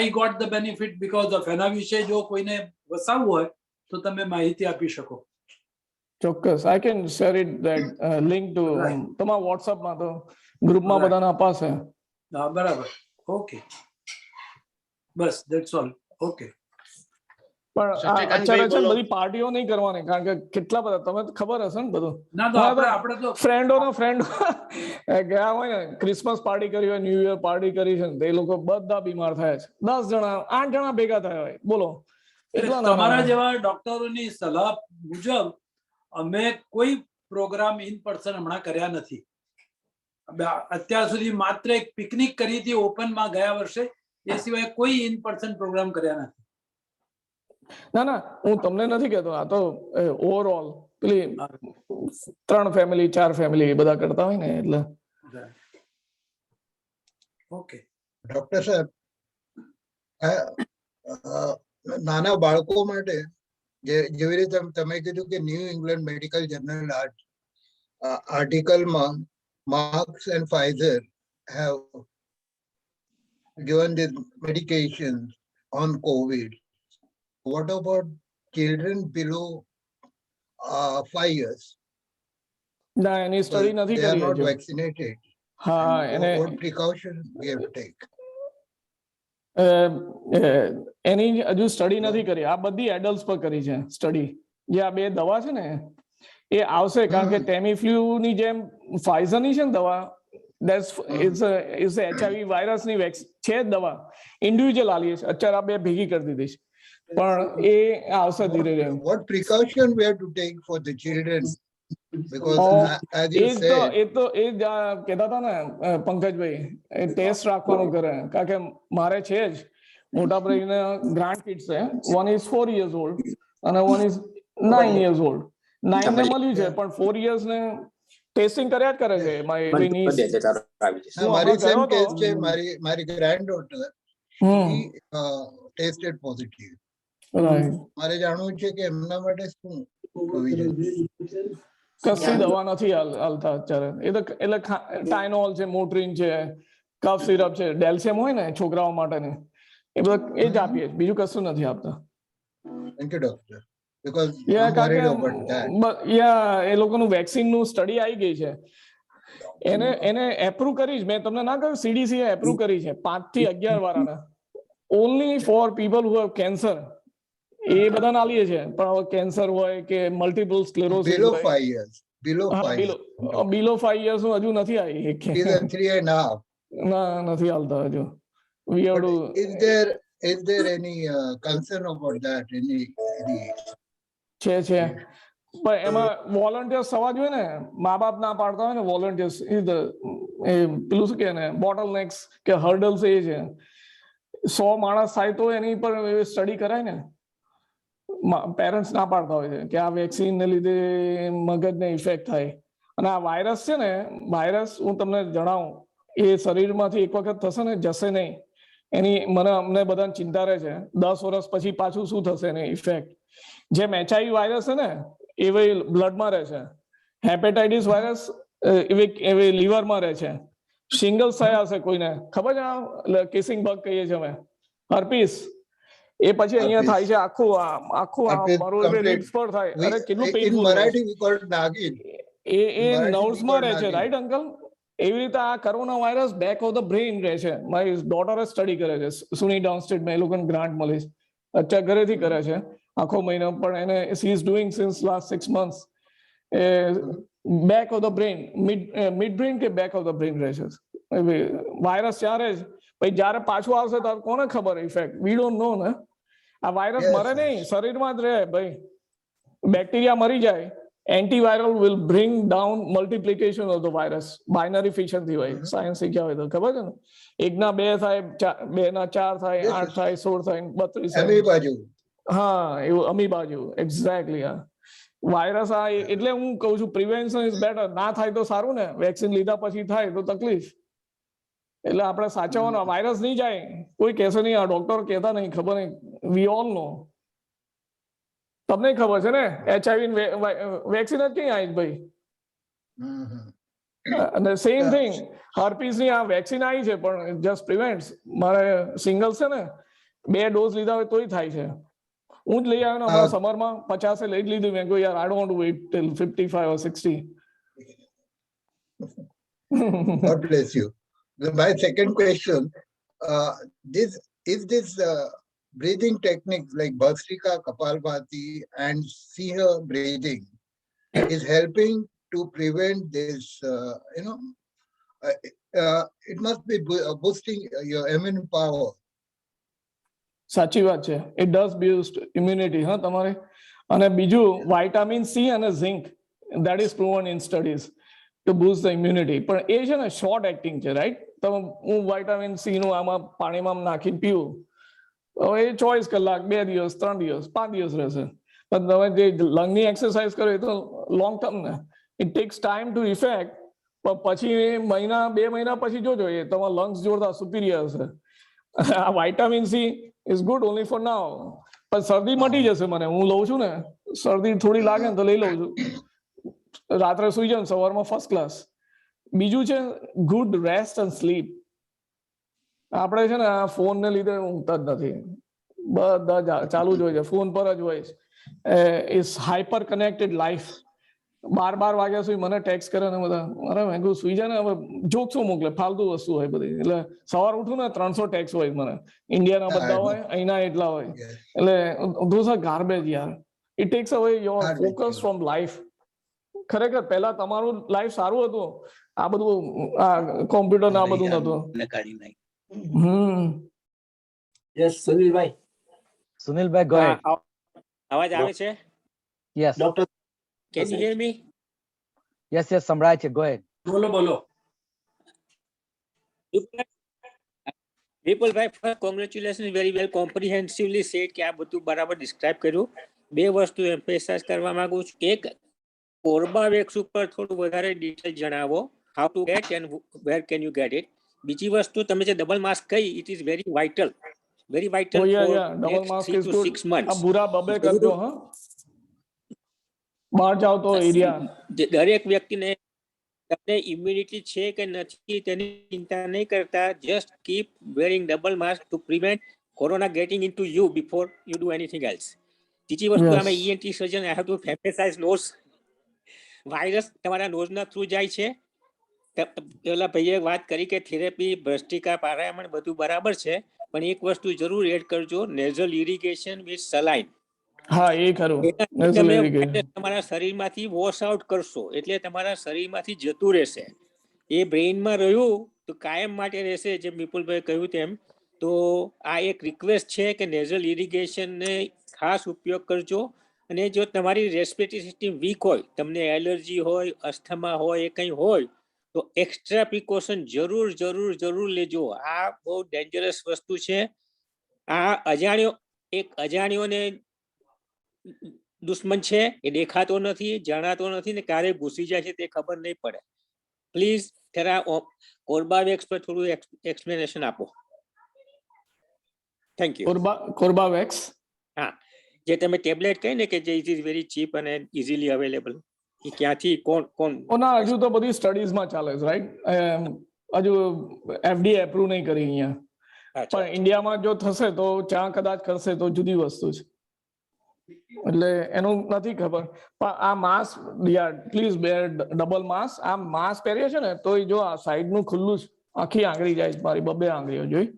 S1: I got the benefit because of એના વિશે જો કોઈને વસાવવું હોય તો તમે માહિતી આપી શકો.
S4: ચોક્કસ, I can share it that link to તમારા વોટ્સએપમાં, તો ગ્રુપમાં બધાને અપાશે.
S1: હા, બરાબર. ઓકે, બસ ધેટ્સ ઓલ. ઓકે.
S4: પણ અત્યારે છે બધી પાર્ટીઓ નહીં કરવાની, કારણ કે કેટલા બધા, તમે ખબર હશે ને બધું.
S1: ના તો આપણે તો
S4: ફ્રેન્ડ ગયા હોય ને, ક્રિસમસ પાર્ટી કરી હોય, ન્યુ યર પાર્ટી કરી છે ને, એ લોકો બધા બીમાર થયા છે. 10 જણા 8 જણા ભેગા થયા હોય, બોલો.
S1: તમારા જેવા ડોક્ટરોની સલાહ મુજબ અમે કોઈ પ્રોગ્રામ ઇન પર્સન હમણાં કર્યા નથી. અત્યાર સુધી માત્ર એક પિકનિક કરી હતી ઓપનમાં ગયા વર્ષે, એ સિવાય કોઈ ઇન પર્સન પ્રોગ્રામ કર્યા નથી.
S4: ના ના, હું તમને નથી કહેતો, આ તો ઓવરઓલ પેલી 3 ફેમિલી 4 ફેમિલી બધા કરતા હોય ને એટલે.
S1: ઓકે
S7: ડોક્ટર સાહેબ, નાના બાળકો માટે જેવી રીતે તમે કીધું કે ન્યૂ ઇંગ્લેન્ડ મેડિકલ જર્નલ આર્ટિકલમાં Marks and Pfizer have given the medications on COVID. What about children below 5 years?
S4: ના, એની સ્ટડી નથી
S7: They are
S4: કરી
S7: not
S4: હજુ.
S7: vaccinated.
S4: હા,
S7: And
S4: એને
S7: what precautions we have to take?
S4: એની હજુ સ્ટડી નથી કરી. આ બધી એડલ્ટ્સ પર કરી છે સ્ટડી. જે આ 2 દવા છે ને એ આવશે, કારણ કે ટેમીફ્લુ ની જેમ ફાઇઝર ની છે ને દવા, ઇટ્સ HIV વાયરસ ની છે જ દવા, ઇન્ડિવિજ્યુઅલ આલી છે. અત્યારે આ 2 ભેગી કરી દીધી છે, પણ એ આવશે ધીરે ધીરે.
S7: What precaution we have to take for the children? Because as
S4: A
S7: you
S4: જ
S7: said,
S4: તો એ જ કહેતા હતા ને પંકજભાઈ, એ ટેસ્ટ રાખવાનું કરે. કારણ કે મારે છે જ મોટા ભાઈને ગ્રાન્ડ કિડ્સ છે. 1 is 4 years old અને 1 is 9 years old. 9 ને મળ્યું છે, પણ 4 years ને ટેસ્ટિંગ કર્યા જ કરે છે. મારી niece. હું
S7: મારી
S4: હમણાં
S7: સેમ
S4: ગયો
S7: કેસ
S4: હતો.
S7: છે. મારી granddaughter,
S4: hmm.
S7: she tested positive.
S4: Right.
S7: મારે જાણવું છે કે એમના માટે શું provision?
S4: કશી દવા નથી હાલતા અત્યારે. એ તો એટલે ટાઇનોલ છે, મોટ્રીન છે, કફ સિરપ છે, ડેલ્સિયમ હોય ને છોકરાઓ માટેની, એ બધા એ જ આપીએ, બીજું કશું નથી આપતા.
S7: Thank you, doctor. Because
S4: yeah
S7: I'm
S4: કારણ
S7: worried
S4: કે
S7: about that.
S4: યા એ લોકોનું વેક્સિન નું સ્ટડી આવી ગઈ છે. એને એપ્રુવ કરી છે. મેં તમને ના કહ્યું, CDC એ એપ્રુવ કરી છે 5 થી 11 વાળાને, only for people who have cancer. એ બધાને આલીએ છે, પણ હવે કેન્સર હોય કે મલ્ટિપલ સ્ક્લેરોસિસ
S7: Below
S4: હોય.
S7: 5 years. Below 5 years.
S4: બિલો 5 years નું હજુ નથી આવી.
S7: It is a 3.5.
S4: ના, નથી હાલતા હજુ. We have
S7: But
S4: to.
S7: is there any concern about that? Any
S4: છે પણ એમાં વોલન્ટિયર્સ થવા જોઈએ ને. મા બાપ ના પાડતા હોય ને વોલન્ટિયર્સ, પેલું શું કે ને બોટલ નેક્સ કે હર્ડલ્સ એ છે. 100 માણસ થાય તો એની પર સ્ટડી કરાય ને. પેરેન્ટ્સ ના પાડતા હોય છે કે આ વેક્સિન ને લીધે મગજને ઇફેક્ટ થાય. અને આ વાયરસ છે ને, વાયરસ હું તમને જણાવું, એ શરીરમાંથી એક વખત થશે ને જશે નહીં. એની અમને બધાને ચિંતા રહે છે 10 વર્ષ પછી પાછું શું થશે એની ઇફેક્ટ. જેમ HIV વાયરસ છે ને એવી બ્લડમાં રહે છે, હેપેટાઇટિસ વાયરસ એવી લીવરમાં રહે છે, શિંગલ્સ થયા હશે કોઈને ખબર છે, કિસિંગ બગ કહીએ છીએ અમે, હર્પીસ, એ પછી અહીંયા થાય છે આખું મારું લીડ્સ પર થાય. અરે કેટલું
S7: in
S4: painful.
S7: Marathi we call it Nagin.
S4: A
S7: Marathi
S4: nerves
S7: we
S4: માં
S7: call
S4: રહે છે,
S7: Nagin.
S4: Right uncle? એવી રીતે આ corona virus back of the brain રહે છે. મારી ડોટરે સ્ટડી કરે છે સુની ડાઉનસ્ટેટમાં, એ લોકોને ગ્રાન્ટ મળી છે, અત્યારે ઘરેથી કરે છે આખો મહિનો, પણ એને she is doing since last 6 months. Back of the brain, mid brain કે બેક ઓફ ધ બ્રેઇન રહે છે વાયરસ. ત્યારે જ પછી જયારે પાછું આવશે ત્યારે કોને ખબર ઇફેક્ટ, વી ડોન્ટ નો ને. આ વાયરસ
S7: Yes,
S4: મરે
S7: yes.
S4: નહીં, શરીરમાં જ રહે ભાઈ. બેક્ટેરિયા મરી જાય, antiviral will bring down multiplication of the virus. Binary fission થી હોય, સાયન્સ શીખ્યા હોય તો ખબર છે ને. 1 ના 2 થાય, 2 ના 4 થાય,
S7: Yes,
S4: 8
S7: yes.
S4: થાય, 16 થાય, 32
S7: એમી
S4: થાય.
S7: બાજુ.
S4: હા, એવું અમીબા જેવું એક્ઝેક્ટલી. હા, વાયરસ આ એટલે હું કહું છું પ્રિવેન્શન ઇઝ બેટર. ના થાય તો સારું ને, વેક્સિન લીધા પછી થાય તો તકલીફ. એટલે આપણે સાચવવાનો. વાયરસ નહીં જાય, કોઈ કહેશે નહીં, આ ડોક્ટર કહેતા નહીં, ખબર નહીં, વી ઓલ નો. તમને ખબર છે ને HIV વેક્સિન જ ક્યાં આવી ભાઈ. અને સેમ થિંગ હર્પીસ ની આ વેક્સિન આવી છે, પણ જસ્ટ પ્રિવેન્ટ્સ. મારે સિંગલ છે ને 2 ડોઝ લીધા હોય તોય થાય છે. હું જ લઈ આવ્યો ને હમણાં સમરમાં, 50 લઈ જ લીધું. મેં કહ્યું યાર I don't want to wait till 55 or 60.
S7: God bless you. My second question, this breathing techniques like Bhastrika, Kapalbhati and Siha breathing is helping to prevent this, it must be boosting your immune power.
S4: સાચી વાત છે. It does boost immunity. હા તમારે. અને બીજું vitamin C અને zinc that is proven in studies to boost the immunity. પણ એ છે ને શોર્ટ એક્ટિંગ છે, રાઈટ? તમે હું વિટામિન સી નું આમાં પાણીમાં નાખીને પીવું, હવે એ 24 કલાક, 2 દિવસ, 3 દિવસ, 5 દિવસ રહેશે. પણ તમે જે લંગની એક્સરસાઇઝ કરો એ તો લોંગ ટર્મ ને, it tax time to effect. પણ પછી મહિના 2 મહિના પછી જોજો એ તમારા લંગ્સ જોરદાર સુપીરિયર હશે. આ vitamin C is good only for now. પણ શરદી મટી જશે મને, હું લઉં છું ને, શરદી થોડી લાગે ને તો લઈ લઉં છું, રાત્રે સુઈ જાઉં, સવારમાં ફર્સ્ટ ક્લાસ. બીજું છે ગુડ રેસ્ટ એન્ડ સ્લીપ. આપણે છે ને આ ફોન ને લીધે ઊંઘતા જ નથી, બધા ચાલુ જ હોય છે, ફોન પર જ હોય છે. Is hyper connected life. 12 વાગ્યા સુધી મને ટેક્સ્ટ કરે ને બધા, અરે મેં કીધું સુઈ જાય ને, હવે જોક શું મોકલે, ફાલતુ વસ્તુ હોય બધી. એટલે સવાર ઉઠું ને 300 ટેક્સ્ટ હોય મને, ઇન્ડિયાના બધા હોય, અહીંના એટલા હોય. એટલે ધોઝ આર ગાર્બેજ યાર. ઇટ ટેક્સ અવે યોર ફોકસ ફ્રોમ લાઈફ. ખરેખર પહેલા તમારું લાઈફ સારું હતું, આ બધું આ કોમ્પ્યુટર ને આ બધું નતું.
S3: Yes, Sunilbhai.
S5: Sunilbhai, go ahead.
S6: અવાજ આવે છે?
S5: Yes.
S3: Doctor.
S6: Can you hear me?
S5: Yes, સંભળાય છે. Go ahead.
S1: બોલો.
S6: વિપુલભાઈ, કોંગ્રેચ્યુલેશન, વેરી વેલ કોમ્પ્રિહેન્સિવલી સેડ કે આ બધું બરાબર ડિસ્ક્રાઇબ કર્યું. 2 વસ્તુ એમ્ફેસાઇઝ કરવા માંગુ છું. એક, કોર્બાવેક્સ ઉપર થોડું વધારે ડિટેલ જણાવો, how to gate and where can you get it. બીજી વસ્તુ, તમે જે ડબલ માસ્ક કહી, it is very vital
S4: Oh yeah, double mask is good.
S6: 6 months.
S4: આ બુરા બબે કરજો, હા, બહાર જાવ તો એરિયા.
S6: દરેક વ્યક્તિને તમને ઇમ્યુનિટી છે કે નથી તેની ચિંતા નહીં કરતા, just keep wearing double mask to prevent corona getting into you before you do anything else. બીજી વસ્તુ, આમાં ENT surgeon I have to emphasize nose. Virus તમારા નોઝના થ્રુ જાય છે. પેલા ભાઈએ વાત કરી કે થેરેપી, ભ્રષ્ટિકા, પારાયણ બધું બરાબર છે, પણ એક વસ્તુ જરૂર એડ કરજો, નેઝલ ઇરિગેશન વિથ સલાઇન.
S4: હા, એ ખરું.
S6: તમે તમારા શરીરમાંથી વોશ આઉટ કરશો એટલે તમારા શરીરમાંથી જતું રહેશે. એ બ્રેઇનમાં રહ્યું તો કાયમ માટે રહેશે, જેમ વિપુલભાઈ કહ્યું તેમ. તો આ એક રિક્વેસ્ટ છે કે નેઝલ ઇરિગેશનને ખાસ ઉપયોગ કરજો. અને જો તમારી રેસ્પિરેટરી સિસ્ટમ વીક હોય, તમને એલર્જી હોય, અસ્થમા હોય, એ કંઈ હોય, તો એક્સ્ટ્રા પ્રિકોશન જરૂર લેજો. આ બહુ ડેન્જરસ વસ્તુ છે. આ અજાણ્યોને દુશ્મન છે, એ દેખાતો નથી, જણાતો નથી ને ક્યારે ઘૂસી જાય છે તે ખબર નહીં પડે. પ્લીઝ જરા કોર્બાવેક્સ પર થોડું એક્સપ્લેનેશન આપો. Thank you.
S4: કોર્બાવેક્સ,
S6: હા, જે તમે ટેબ્લેટ કહી ને કે જે ઇટ ઇઝ વેરી ચીપ અને ઇઝીલી અવેલેબલ, એ ક્યાંથી કોણ?
S4: ના, હજુ તો બધી સ્ટડીઝમાં ચાલે છે, રાઈટ? હજુ FDA એપ્રુવ નહીં કરી અહીંયા, પણ ઇન્ડિયામાં જો થશે તો ત્યાં કદાચ કરશે તો જુદી વસ્તુ છે, એટલે એનું નથી ખબર. પણ આ mask, please wear double mask. આ માસ્ક પહેરીએ છે ને તો જો આ સાઈડ નું ખુલ્લું જ, આખી આંગળી જાય છે મારી, 2 આંગળીઓ જોઈ,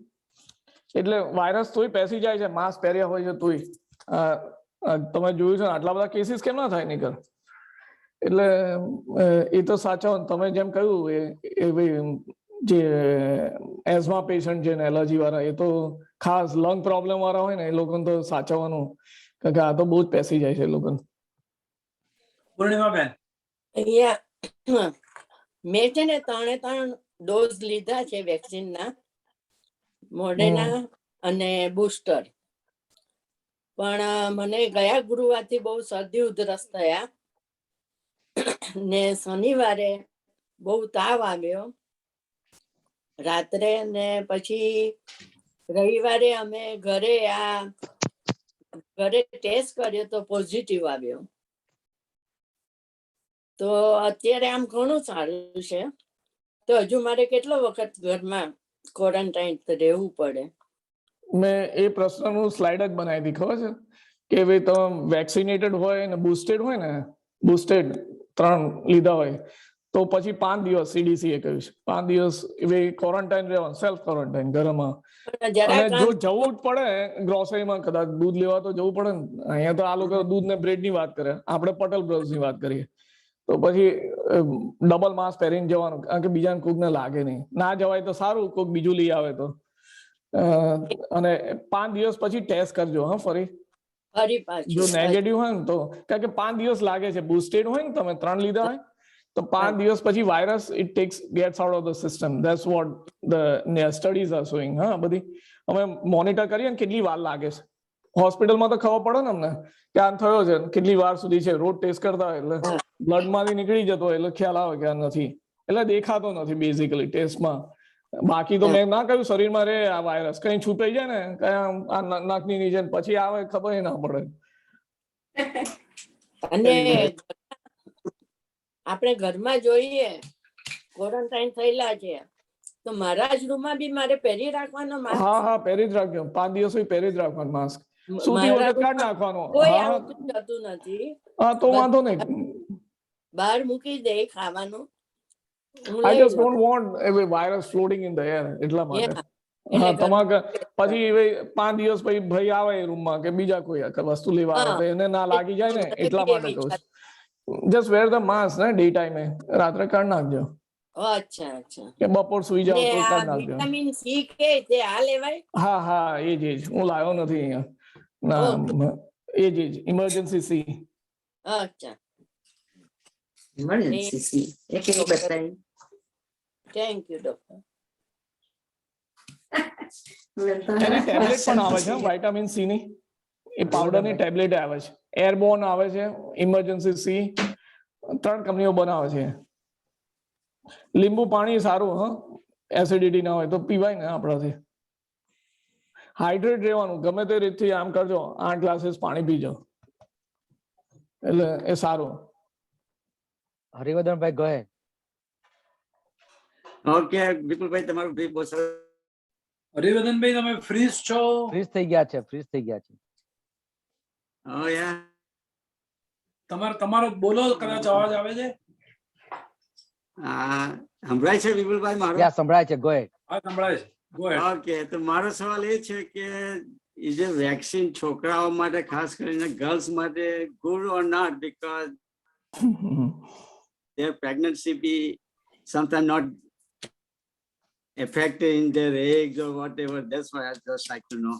S4: એટલે વાયરસ તોય પેસી જાય છે, માસ્ક પહેર્યા હોય છે તોય. તમે જોયું છે આટલા બધા કેસીસ કેમ ના થાય નીકળ? એટલે એ તો સાચા. તમે જેમ કહ્યું એ જે એઝમા પેશન્ટ છે ને, એલર્જી વાળા, એ તો ખાસ લંગ પ્રોબ્લેમ વાળા હોય ને, એ લોકોને તો સાચવવાનું, કારણ કે આ તો બહુ જ પેસી જાય છે એ લોકોને.
S1: પૂર્ણિમાબેન,
S8: અહીંયા મેં છે ને 3 ડોઝ લીધા છે વેક્સિનના, મોડેના અને બુસ્ટર. પણ મને ગયા ગુરુવારથી બહુ શરદી ઉધરસ થયા ને શનિવારે બહુ તાવ આવ્યો રાત્રે, ને પછી રવિવારે અમે ઘરે ટેસ્ટ કર્યો તો પોઝિટિવ આવ્યો. તો અત્યારે આમ ઘણું સારું છે. તો હજુ મારે કેટલો વખત ઘરમાં ક્વોરન્ટાઇન રહેવું પડે?
S4: મેં એ પ્રશ્નનું સ્લાઇડ જ બનાવી હતી, ખબર છે કે ભાઈ તમે વેક્સિનેટેડ હોય ને બુસ્ટેડ હોય ને, બુસ્ટેડ 3 લીધા હોય તો પછી 5 દિવસ CDC એ કહ્યું છે, 5 દિવસ ક્વોરન્ટાઇન રહેવાનું, સેલ્ફ ક્વોરન્ટાઇન ઘરમાં. અને જો જવું જ પડે ગ્રોસરીમાં, કદાચ દૂધ લેવા તો જવું પડે ને. અહીંયા તો આ લોકો દૂધ ને બ્રેડ ની વાત કરે, આપણે પટેલ બ્રધર્સ ની વાત કરીએ. તો પછી ડબલ માસ્ક પહેરીને જવાનું, કારણ કે બીજાને કોકને લાગે નહીં. ના જવાય તો સારું, કોક બીજું લઈ આવે તો. અને 5 દિવસ પછી ટેસ્ટ કરજો, હા, ફરી.
S8: ફરી
S4: જો
S8: પાછું
S4: નેગેટિવ હોય ને તો કારણ કે 5 દિવસ લાગે છે બુસ્ટેડ હોય ને તમે 3 લીધા હોય તો 5 દિવસ પછી virus it takes gets out of the system that's what the studies are showing. હા, બધી અમે મોનિટર કરીએ ને કેટલી વાર લાગે છે હોસ્પિટલમાં તો ખબર પડે ને અમને કે આ થયો છે કેટલી વાર સુધી છે. રોજ ટેસ્ટ કરતા હોય એટલે બ્લડ માંથી નીકળી જતો હોય એટલે ખ્યાલ આવે કે આ નથી, એટલે દેખાતો નથી બેઝિકલી ટેસ્ટમાં. બાકી તો મેં ના કહ્યું શરીરમાં રે આ વાયરસ કઈ છુપાઈ જાય ને કયા નાકની નીચે પછી આવે ખબર ના પડે.
S8: અને આપણે ઘરમાં જોઈએ ક્વોરન્ટાઇન થયેલા છે તો મારા જ રૂમમાં બી મારે પહેરી રાખવાનો માસ્ક.
S4: હા હા, પહેરી જ રાખજો 5 દિવસ સુધી પહેરી જ રાખવાનું માસ્ક. સૂતી
S8: મારા
S4: વખત કાઢ
S8: રૂમમાં
S4: નાખવાનો.
S8: કોઈ
S4: હા
S8: આવતું જતું નથી.
S4: હા, તો વાંધો નહીં.
S8: બહાર મૂકી દે ખાવાનું, હું
S4: I
S8: લઈ
S4: just
S8: લઉં.
S4: don't want a virus floating in the air એટલા માટે.
S8: Yeah.
S4: હા,
S8: એટલે
S4: તમારે પછી 5 દિવસ પછી ભાઈ આવે એ રૂમમાં કે બીજા કોઈ વસ્તુ લેવા આવે તો એને ના લાગી જાય ને એટલા માટે કહું છું. જસ્ટ વેર ધ માસ્ક ને ડે ટાઈમે, રાત્રે કાઢ નાખજો
S8: અચ્છા અચ્છા.
S4: કે બપોર સુઈ જાવ
S8: ને
S4: તો
S8: આ
S4: કાઢ નાખજો.
S8: વિટામિન સી કે તે આ લેવાય?
S4: હા હા, એ જ હું લાવ્યો નથી અહીંયા. ના, એ જ ઇમરજન્સી સી.
S8: અચ્છા,
S9: ઇમરજન્સી સી એ કેવી બતાવી?
S8: Thank you doctor.
S4: Any tablet પણ આવે છે વિટામિન સી ની, એ પાવડર ની ટેબ્લેટ આવે છે. એરબોર્ન આવે છે, ઇમરજન્સી સી, 3 કંપનીઓ બનાવે છે. લીંબુ પાણી સારું, હા, એસિડિટી ના હોય તો પીવાય ને આપણાથી. હાઇડ્રેટ રહેવાનું ગમે તે રીતથી આમ કરજો, 8 ગ્લાસીસ પાણી પીજો એટલે એ સારું.
S5: હરિવર્ધનભાઈ go ahead.
S9: ઓકે વિપુલભાઈ તમારું બ્રીફ બહુ સરસ.
S1: હરિવર્ધનભાઈ તમે ફ્રીઝ છો?
S5: ફ્રીઝ થઈ ગયા છે, ફ્રીઝ થઈ ગયા છે.
S9: ઓ યા
S1: તમારો બોલો, કદાચ અવાજ આવે છે.
S9: સંભળાય છે વિપુલભાઈ મારો?
S5: યા સંભળાય છે, go ahead.
S1: હા, સંભળાય છે. Go ahead.
S9: ઓકે, તો મારો સવાલ એ છે કે એ જે વેક્સિન છોકરાઓ માટે ખાસ કરીને ગર્લ્સ માટે good or not because their pregnancy be sometimes not affected in their eggs or whatever. That's why I just like to know.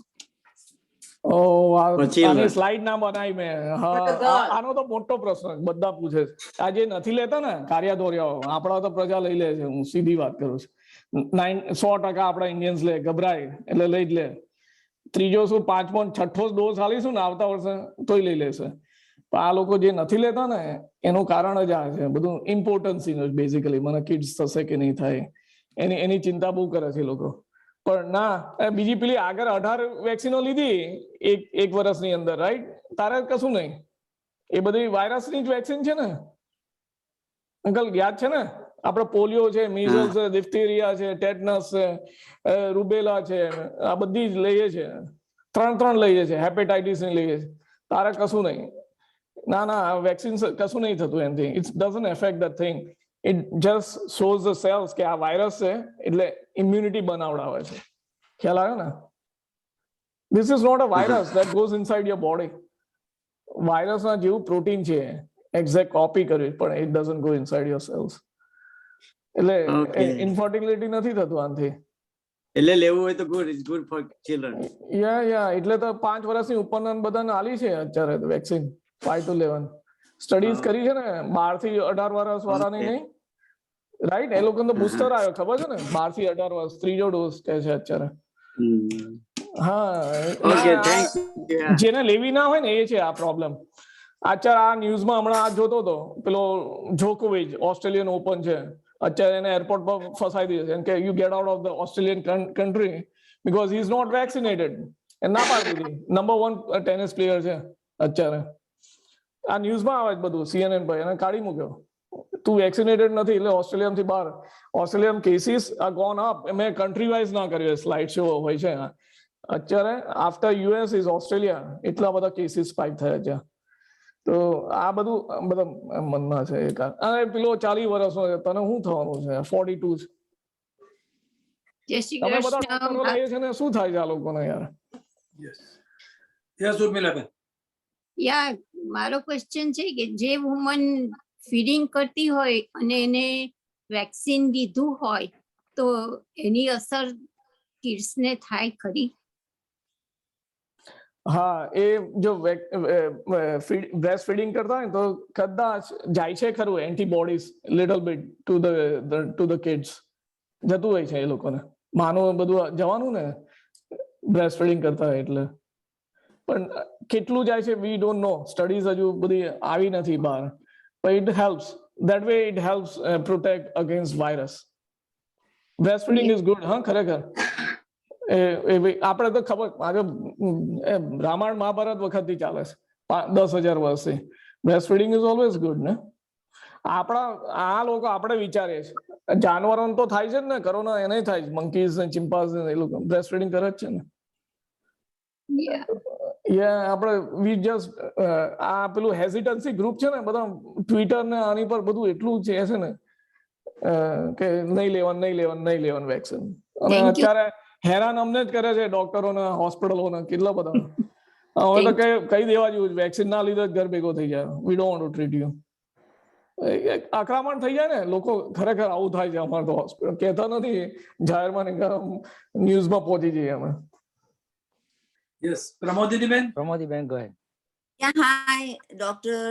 S4: આની સ્લાઇડ ના બનાવી મેં. હા, આનો તો મોટો પ્રશ્ન બધા પૂછે છે. આ જે નથી લેતા ને કાર્યદોર્યાઓ, આપણા તો પ્રજા લઈ લે છે. હું સીધી વાત કરું છું. 100% આપણા ઇન્ડિયન્સ લે, ગભરાય એટલે લઈ જ લે. ત્રીજો શું 5મો 6થો ડોઝ આલીશું ને આવતા વર્ષે તોય લઈ લેશે. પણ આ લોકો જે નથી લેતા ને એનું કારણ જ આ છે બધું ઇમ્પોર્ટન્સી બેઝિકલી. મને કિડ્સ થશે કે નહીં થાય એની ચિંતા બહુ કરે છે લોકો. પણ ના, બીજી પેલી આગળ 18 વેક્સિનો લીધી એક વર્ષની અંદર, રાઈટ? તારે કશું નહીં, એ બધી વાયરસની જ વેક્સિન છે ને અંકલ, યાદ છે ને? આપણે પોલિયો છે, મીઝલ્સ છે, ડિફ્થેરિયા છે, ટેટનસ છે, રૂબેલા છે, આ બધી જ લઈએ છે. 3 લઈએ છે, હેપેટાઇટિસ ની લઈએ છે. તારે કશું નહીં. ના ના, વેક્સિન કશું નહીં થતું એનાથી. It doesn't affect the thing. It just shows the cells કે આ વાયરસ છે એટલે ઇમ્યુનિટી બનાવડાવે છે. ખ્યાલ આવ્યો ને? This is not a virus that goes inside your body. વાયરસના જેવું પ્રોટીન છે, એક્ઝેક્ટ કોપી કરવી, પણ it doesn't go inside your cells. એટલે ઇન્ફર્ટિલિટી નથી થતું આનાથી.
S9: એટલે લેવું હોય તો good, is good for children.
S4: Yeah એટલે તો 5 વર્ષની ઉપરના બધાને આલી છે અત્યારે વેક્સિન 5 to 11 સ્ટડીઝ કરી છે ને. 12 થી 18 વર્ષ વાળાની નહીં, રાઈટ? એ લોકોને તો બુસ્ટર આવ્યો ખબર છે ને, 12 થી 18 વર્ષ, 3જો ડોઝ કે છે અત્યારે. હા, જેને લેવી ના હોય ને એ છે આ પ્રોબ્લેમ. અત્યારે આ ન્યૂઝમાં હમણાં આ જોતો હતો, પેલો જોકોવિચ ઓસ્ટ્રેલિયન ઓપન છે, અત્યારે એને એરપોર્ટ પર ફસાઈ દીધો છે કે you get out of the Australian country because he is not vaccinated. એ ના પાડી દીધી. નંબર 1 ટેનિસ પ્લેયર છે અત્યારે. આ ન્યૂઝમાં આવે બધું, CNN પર એને કાઢી મૂક્યો. તું વેક્સિનેટેડ નથી એટલે ઓસ્ટ્રેલિયાથી બહાર. ઓસ્ટ્રેલિયન કેસીસ આ ગોન અપ. મેં કન્ટ્રી વાઇઝ ના કર્યો, સ્લાઇડ શો હોય છે અત્યારે. આફ્ટર US ઇઝ ઓસ્ટ્રેલિયા, એટલા બધા કેસીસ સ્પાઇક થયા છે. તો આ બધું બધા મનમાં છે. અને પેલો 40 વર્ષનો છે, તને શું થવાનું છે? 42 છે. તમે બધા ડોક્ટરો લઈએ છે ને, શું થાય છે આ લોકોને યાર?
S1: યસ ઉર્મિલાબેન.
S10: યા, મારો ક્વેશ્ચન છે કે જે વુમન ફીડિંગ કરતી હોય અને એને વેક્સિન લીધું હોય તો એની અસર કિડ્સને થાય ખરી?
S4: હા, એ જો બ્રેસ્ટ ફીડિંગ કરતા હોય તો કદાચ જાય છે ખરું antibodies little bit to the kids, જતું હોય છે એ લોકોને, માનું બધું જવાનું ને બ્રેસ્ટ ફીડિંગ કરતા હોય એટલે. પણ કેટલું જાય છે વી ડોન્ટ નો, સ્ટડીઝ હજુ બધી આવી નથી બહાર, but it helps that way, it helps protect against virus. Breastfeeding is good, હા ખરેખર. આપણે તો ખબર આજે રામાયણ મહાભારત વખતથી ચાલે છે 10,000 વર્ષથી. બ્રેસ્ટફીડિંગ ઇઝ ઓલવેઝ ગુડ ને. આપણા આ લોકો આપણે વિચારીએ છીએ, જાનવરોને તો થાય છે ને કોરોના, એને થાય છે, મંકીઝ ને ચિમ્પાન્ઝી ને એ લોકો બ્રેસ્ટફીડિંગ કરે જ છે ને. આપણે વી જસ્ટ આ પેલું હેઝિટન્સી ગ્રુપ છે ને બધા ટ્વિટર ને આની પર બધું એટલું છે ને કે નહીં લેવાનું વેક્સિન. અને અત્યારે હેરાન અમને જ કરે છે ડોક્ટરોને, હોસ્પિટલોને, કેટલા બધા. હવે તો કઈ દેવા જેવું, વેક્સિન ના લીધે જ ઘર ભેગો થઈ જાય, we don't want two treat you. આક્રમણ થઈ જાય ને લોકો, ખરેખર આવું થાય છે અમારે તો. હોસ્પિટલ કહેતા નથી, જાહેરમાં ન્યૂઝમાં પહોંચી જઈએ અમે.
S1: Yes, પ્રમોદીબેન.
S5: પ્રમોદીબેન, go ahead.
S11: Yeah, hi, doctor.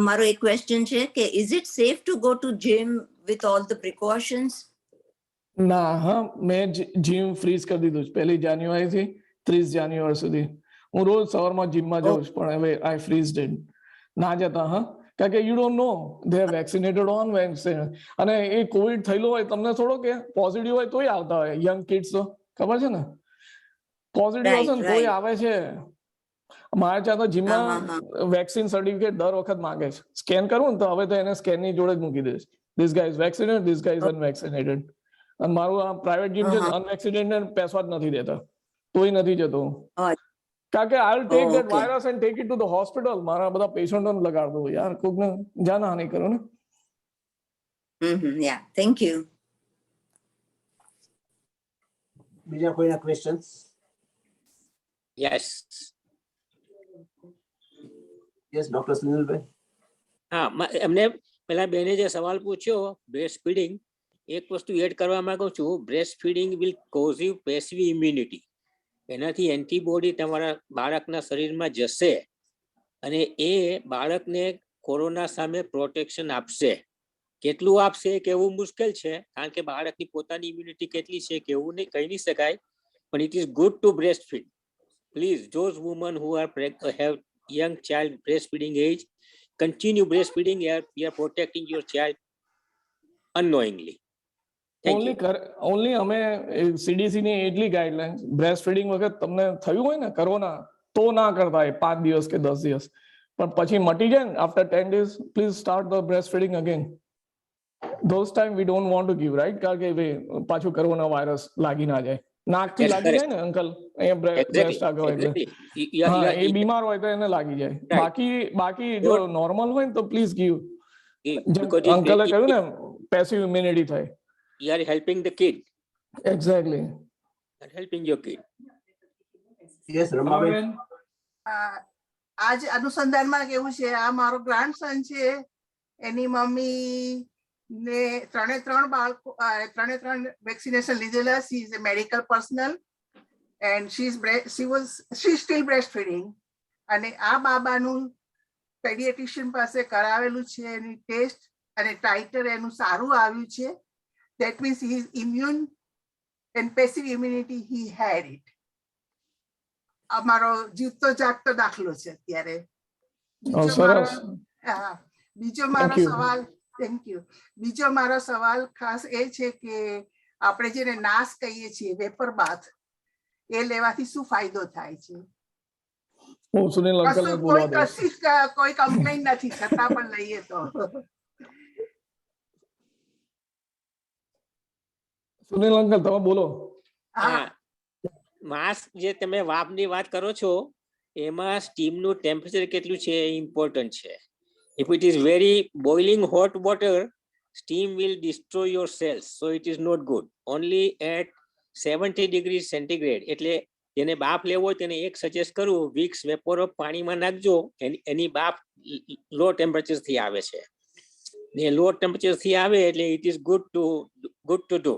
S11: મારો એક question છે કે is it safe to go to gym with all the precautions?
S4: ના, હા, મેં જીમ ફ્રીઝ કરી દીધું છે 1 જાન્યુઆરીથી 30 જાન્યુઆરી સુધી. હું રોજ સવારમાં જીમમાં જાઉં છું, પણ હવે આઈ ફ્રીઝ ઇટ. ના જતા, હા, કારણ કે you don't know they are vaccinated on vaccine. અને એ કોવિડ થયેલો હોય, તમને થોડો કે પોઝિટિવ હોય તોય આવતા હોય, યંગ કિડ્સ તો ખબર છે ને, પોઝિટિવ હશે ને તોય આવે છે. મારે ત્યાં તો જીમમાં વેક્સિન સર્ટિફિકેટ દર વખત માંગે છે. સ્કેન કરવું ને તો હવે તો એને સ્કેનની જોડે જ મૂકી દે છે, this guy is vaccinated, this guy is unvaccinated. અને મારું આ પ્રાઇવેટ જીમ છે, અનવેક્સિનેટેડ પૈસા જ નથી દેતા, તોય નથી જતો. કારણ કે I will take that virus and take it to the hospital. મારા બધા પેશન્ટોને લગાડ દઉં યાર, કોકને જાનહાનિ કરો ને.
S11: Yeah, thank you.
S3: બીજા કોઈના ક્વેશ્ચન્સ?
S6: યસ.
S3: યસ, ડોક્ટર સુનિલભાઈ.
S6: હા, એમને પેલા બેને જે સવાલ પૂછ્યો બ્રેસ્ટ ફીડિંગ, એક વસ્તુ એડ કરવા માંગુ છું. Breast feeding will cause you passive immunity. એનાથી એન્ટીબોડી તમારા બાળકના શરીરમાં જશે અને એ બાળકને કોરોના સામે પ્રોટેક્શન આપશે. કેટલું આપશે કહેવું મુશ્કેલ છે, કારણ કે બાળકની પોતાની ઇમ્યુનિટી કેટલી છે કહેવું નહીં, કહી નહીં શકાય. પણ it is good to breast feed. Please, those women who have young child breastfeeding age, continue breastfeeding. You are protecting your child unknowingly.
S4: Only અમે સીડીસી ની એટલી ગાઈડલાઇન્સ, બ્રેસ્ટ ફીડિંગ વખત તમને થયું હોય ને કોરોના તો ના કરતા હોય 5 દિવસ કે 10 દિવસ, પણ પછી મટી જાય ને after 10 days, please start the breast feeding again. Those time we don't want to give, right? કારણ કે પાછું કોરોના વાયરસ લાગી ના જાય, નાકથી લાગી જાય ને અંકલ, અહીંયા બ્રેસ્ટ આગળ હોય એટલે હા, એ બીમાર હોય તો એને લાગી જાય. બાકી જો નોર્મલ હોય ને તો પ્લીઝ ગીવ. અંકલે કહ્યું ને પેસિવ ઇમ્યુનિટી થાય.
S6: You are helping the kid.
S4: Exactly.
S6: You are helping your kid.
S3: Yes, Ramaben.
S12: આજ અનુસંધાનમાં કેવું છે, આ મારો ગ્રાન્ડસન છે, એની મમ્મી ને 3 બાળકો, 3 વેક્સિનેશન લીધેલા. She is a medical personnel and she still breast feeding. અને આ બાબાનું પેડિયાટ્રિશિયન પાસે કરાવેલું છે, એની ટેસ્ટ અને ટાઇટર એનું સારું આવ્યું છે. That means he is immune and passive immunity he had it. અમારો જીવતો જાગતો દાખલો છે અત્યારે. બીજો મારો સવાલ, થેન્ક યુ. બીજો મારો સવાલ ખાસ એ છે કે આપણે જેને નાશ કહીએ છીએ, વેપર બાથ, એ લેવાથી શું ફાયદો થાય છે? કોઈ કમ્પ્લેન નથી, છતાં પણ લઈએ તો.
S4: સુનિલ અંકલ, તમે બોલો.
S6: હા, માસ્ક જે તમે વાપની વાત કરો છો, એમાં સ્ટીમનું ટેમ્પરેચર કેટલું છે એ ઇમ્પોર્ટન્ટ છે. If it is very boiling hot water, steam will destroy your cells, so it is not good. Only at 70 degrees centigrade. એટલે જેને બાફ લેવો હોય તેને એક સજેસ્ટ કરું, વિક્સ વેપોર પાણીમાં નાખજો, એની બાફ લો ટેમ્પરેચર થી આવે છે. ને લો ટેમ્પરેચર થી આવે એટલે it is good to do.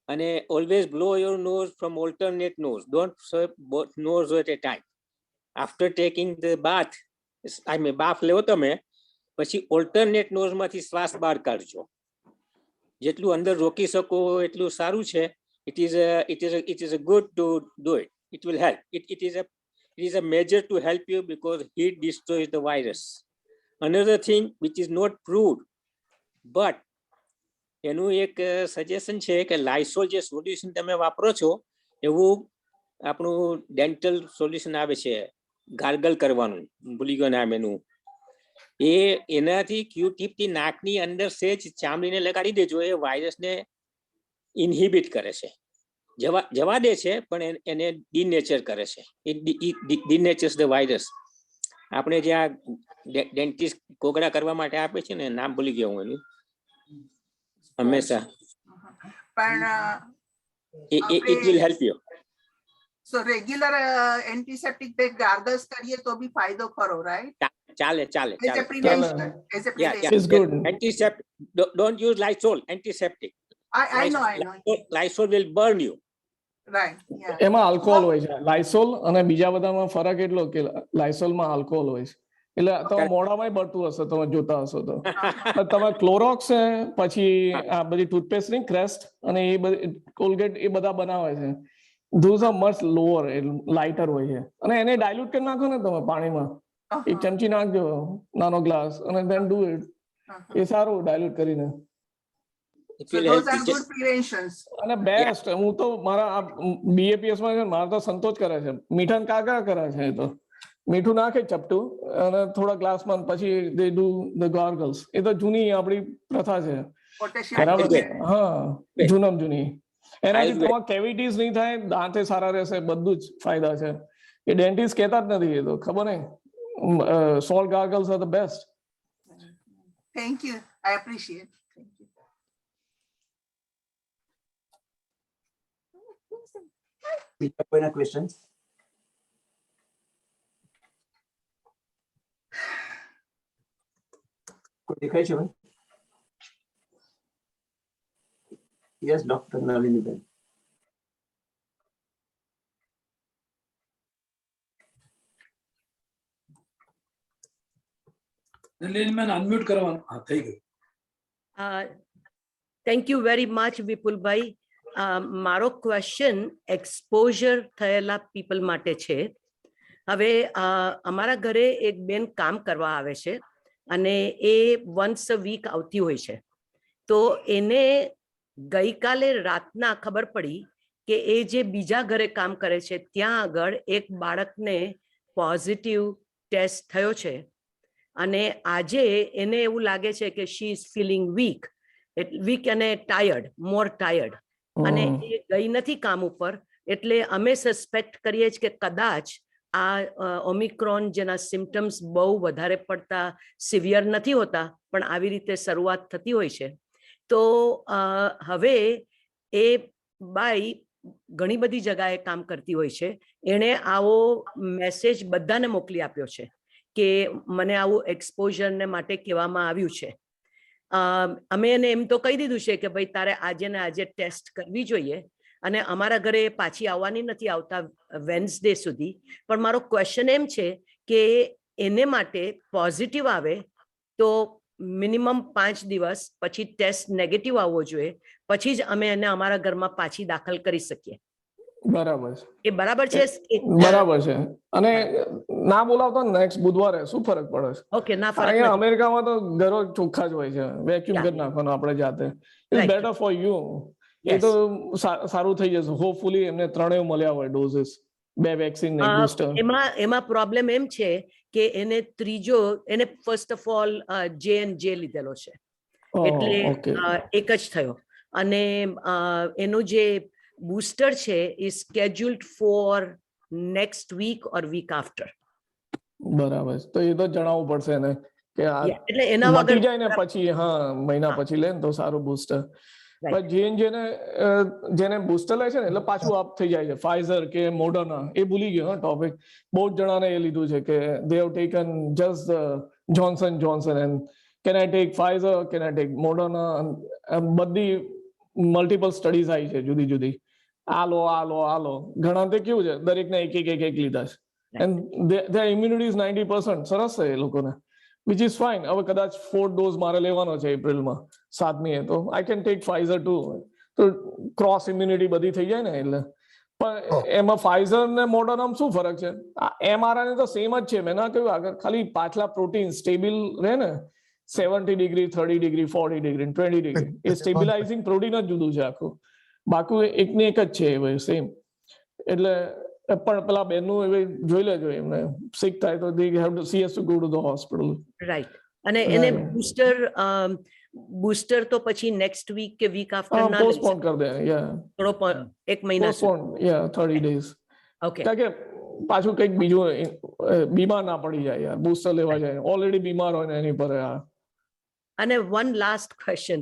S6: અને always blow your nose from alternate nose. Don't serve both nose at a time. After taking the bath, બાફ લેવો તમે, પછી ઓલ્ટરનેટ નોઝ માંથી શ્વાસ બહાર કાઢજો. જેટલું અંદર રોકી શકો એટલું સારું છે. It is a good to do it. It will help. It is a measure to help you because heat destroys the virus. Another thing which is not proved, but એનું એક સજેશન છે કે લાઇસોલ જે સોલ્યુશન તમે વાપરો છો એવું આપણું ડેન્ટલ સોલ્યુશન આવે છે ગાર્ગલ કરવાનું, ભૂલી ગયો નામ એનું. એનાથી ક્યુ ટીપ થી નાકની અંદર સેજ ચામડીને લગાડી દેજો. એ વાયરસને ઇન્હિબિટ કરે છે, જવા દે છે, પણ એને ડિનેચર કરે છે. It denatures the virus. આપણે જે આ ડેન્ટિસ્ટ કોગળા કરવા માટે આપે છે ને, નામ ભૂલી ગયો હું એનું, હંમેશા. It will help you.
S12: So regular antiseptic bag gargles કરીએ તો બી ફાયદો ખરો, right?
S6: ચાલે.
S12: As a prevention. As a prevention.
S4: It's good.
S6: Antiseptic. Don't use Lysol. Antiseptic.
S12: I know.
S6: Lysol will burn you.
S12: Right. Yeah.
S4: એમાં alcohol હોય છે. લાઇસોલ અને બીજા બધામાં ફરક એટલો કે લાઇસોલમાં આલ્કોહોલ હોય છે, એટલે તમે મોઢામાં બળતું હશે, તમે જોતા હશો તો. તમે ક્લોરોક્સ છે, પછી આ બધી ટૂથપેસ્ટ ની ક્રેસ્ટ અને એ બધી કોલગેટ એ બધા બનાવે છે. Those are much lower, lighter હોય છે, અને એને ડાયલ્યુટ કરી નાખો ને તમે પાણીમાં, એક ચમચી નાખજો નાનો ગ્લાસ, અને ધેન ડુ ઇટ. એ સારું ડાયલ્યુટ કરીને.
S12: So those are good preventions.
S4: અને બેસ્ટ, હું તો મારા બીએપીએસ માં મારા તો સંતોષ કરે છે, મીઠા કાકા કરે છે. તો મીઠું નાખે ચપટું અને થોડા ગ્લાસમાં, પછી દે ડુ ધ ગાર્ગલ્સ. એ તો જૂની આપણી પ્રથા છે, બરાબર છે? હા, જૂની. એનાથી તમારા કેવિટીઝ નહીં થાય, દાંતે સારા રહેશે, બધું જ ફાયદા છે. એ ડેન્ટિસ્ટ કહેતા જ નથી, એ તો ખબર નહીં. Salt gargles are the best.
S12: Thank you. I appreciate. Thank you.
S3: બીજા કોઈના questions? કોઈ દેખાય છે? Yes, Dr. Nalini.
S1: અનમ્યુટ કરવાનું. હા, થઈ ગયું.
S13: થેન્ક યુ વેરી મચ વિપુલભાઈ. મારો ક્વેશ્ચન એક્સપોઝર થયેલા પીપલ માટે છે. હવે અમારા ઘરે એક બેન કામ કરવા આવે છે અને એ વન્સ અ વીક આવતી હોય છે. તો એને ગઈકાલે રાતના ખબર પડી કે એ જે બીજા ઘરે કામ કરે છે ત્યાં આગળ એક બાળકને પોઝિટિવ ટેસ્ટ થયો છે, અને આજે એને એવું લાગે છે કે શી ઇઝ ફીલિંગ વીક અને ટાયર્ડ, મોર ટાયર્ડ, અને એ ગઈ નથી કામ ઉપર. એટલે અમે સસ્પેક્ટ કરીએ છીએ કે કદાચ આ ઓમિક્રોન જેના સિમ્ટમ્સ બહુ વધારે પડતા સિવિયર નથી હોતા, પણ આવી રીતે શરૂઆત થતી હોય છે. તો હવે એ બાઈ ઘણી બધી જગાએ કામ કરતી હોય છે. એણે આવો મેસેજ બધાને મોકલી આપ્યો છે કે મને આવું એક્સપોઝરને માટે કહેવામાં આવ્યું છે. અમે એને એમ તો કહી દીધું છે કે ભાઈ તારે આજે ને આજે ટેસ્ટ કરવી જોઈએ, અને અમારા ઘરે પાછી આવવાની નથી આવતા વેન્સડે સુધી. પણ મારો ક્વેશ્ચન એમ છે કે એને માટે પોઝિટિવ આવે તો મિનિમમ 5 દિવસ પછી ટેસ્ટ નેગેટિવ આવવો જોઈએ, પછી જ અમે એને અમારા ઘરમાં પાછી દાખલ કરી શકીએ.
S4: બરાબર છે.
S13: એ બરાબર છે?
S4: બરાબર છે. અને ના બોલાવતો નેક્સ્ટ બુધવારે શું ફરક પડે છે?
S13: ઓકે, ના ફરક.
S4: અહીંયા અમેરિકામાં તો ઘરો ચોખ્ખા જ હોય છે, વેક્યુમ કરી નાખવાનું આપણે જાતે. It's better for you. એ તો સારું થઈ જશે હોપફુલી. એમને 3 મળ્યા હોય ડોઝિસ, 2 વેક્સિન ને બૂસ્ટર.
S13: એમાં પ્રોબ્લેમ એમ છે કે એને ત્રીજો, એને ફર્સ્ટ ઓફ ઓલ J&J લીધેલો છે, એટલે એક જ થયો. અને એનું જે બૂસ્ટર છે એ સ્કેડ્યુલ્ડ ફોર નેક્સ્ટ વીક ઓર વીક આફ્ટર.
S4: બરાબર. તો એ તો જણાવવું પડશે એને કે
S13: એટલે એના
S4: વગર જાય ને પછી, હા, મહિના પછી લે તો સારું બૂસ્ટર. પણ જેને બૂસ્ટર લે છે ને એટલે પાછું આપ થઈ જાય છે. ફાઇઝર કે મોડર્ના એ ભૂલી ગયો ટોપિક. બહુ જ જણાને એ લીધું છે કે they have taken just Johnson and can I take Pfizer, can I take Moderna? બધી મલ્ટિપલ સ્ટડીઝ આવી છે જુદી જુદી, આ લો ઘણા તે કેવું છે દરેકને એક લીધા છે એન્ડ their immunity is 90%. સરસ છે એ લોકોને, which is fine. હવે કદાચ 4th ડોઝ મારે લેવાનો છે એપ્રિલમાં 7મીએ, તો I can take Pfizer too, તો ક્રોસ ઇમ્યુનિટી બધી થઈ જાય ને. એટલે પણ એમાં ફાઇઝર ને મોડર્નામાં શું ફરક છે? mRNA તો સેમ જ છે, મેં ના કહ્યું આગળ, ખાલી પાછલા પ્રોટીન સ્ટેબલ રહે ને 70 ડિગ્રી, 30 ડિગ્રી, 40 ડિગ્રી, 20 ડિગ્રી, એ સ્ટેબિલાઇઝિંગ પ્રોટીન જ જુદું છે આખું, બાકી એકની એક જ છે એ સેમ. એટલે પણ પેલા બેનનું હવે જોઈ લેજો, એમને સિક થાય તો they have to go to the hospital.
S13: Right. અને એને બૂસ્ટર તો પછી નેક્સ્ટ વીક કે વીક આફ્ટર ના લઈ
S4: પોસ્ટપોન કરી દે,
S13: થોડો એક મહિના
S4: પોસ્ટપોન 30 days.
S13: ઓકે.
S4: કારણ કે પાછું કંઈક બીજું બીમાર ના પડી જાય યાર, બૂસ્ટર લેવા જાય, ઓલરેડી બીમાર હોય ને એની પર.
S13: અને વન લાસ્ટ ક્વેશ્ચન,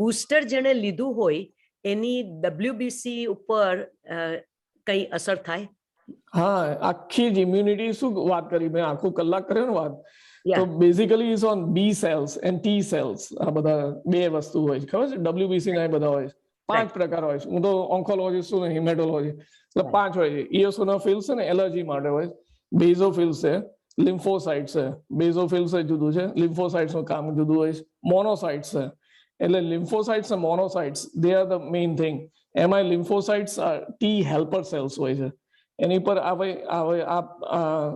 S13: બૂસ્ટર જેણે લીધું હોય એની WBC ઉપર કઈ અસર થાય?
S4: હા, આખી જ ઇમ્યુનિટી શું વાત કરી મેં, આખું કલાક કર્યો ને વાત, તો basically is on B cells and T cells. આ બધા બે વસ્તુ હોય છે, ખબર છે? WBC ના બધા હોય છે, 5 પ્રકાર હોય છે. હું તો ઓન્કોલોજીસ્ટ છું ને, હિમેટોલોજી, એટલે 5 હોય છે. ઇઓસિનોફિલ્સ છે ને એલર્જી માટે હોય, બેઝોફિલ્સ છે, લિમ્ફોસાઇટ્સ છે. બેઝોફિલ્સ જુદું છે, લિમ્ફોસાઇટ્સ નું કામ જુદું હોય છે, મોનોસાઇટ્સ છે. એટલે લિમ્ફોસાઇટ્સ અને monocytes, they are the main thing. એમાં લિમ્ફોસાઇટ્સ T હેલ્પર સેલ્સ હોય છે, એની પર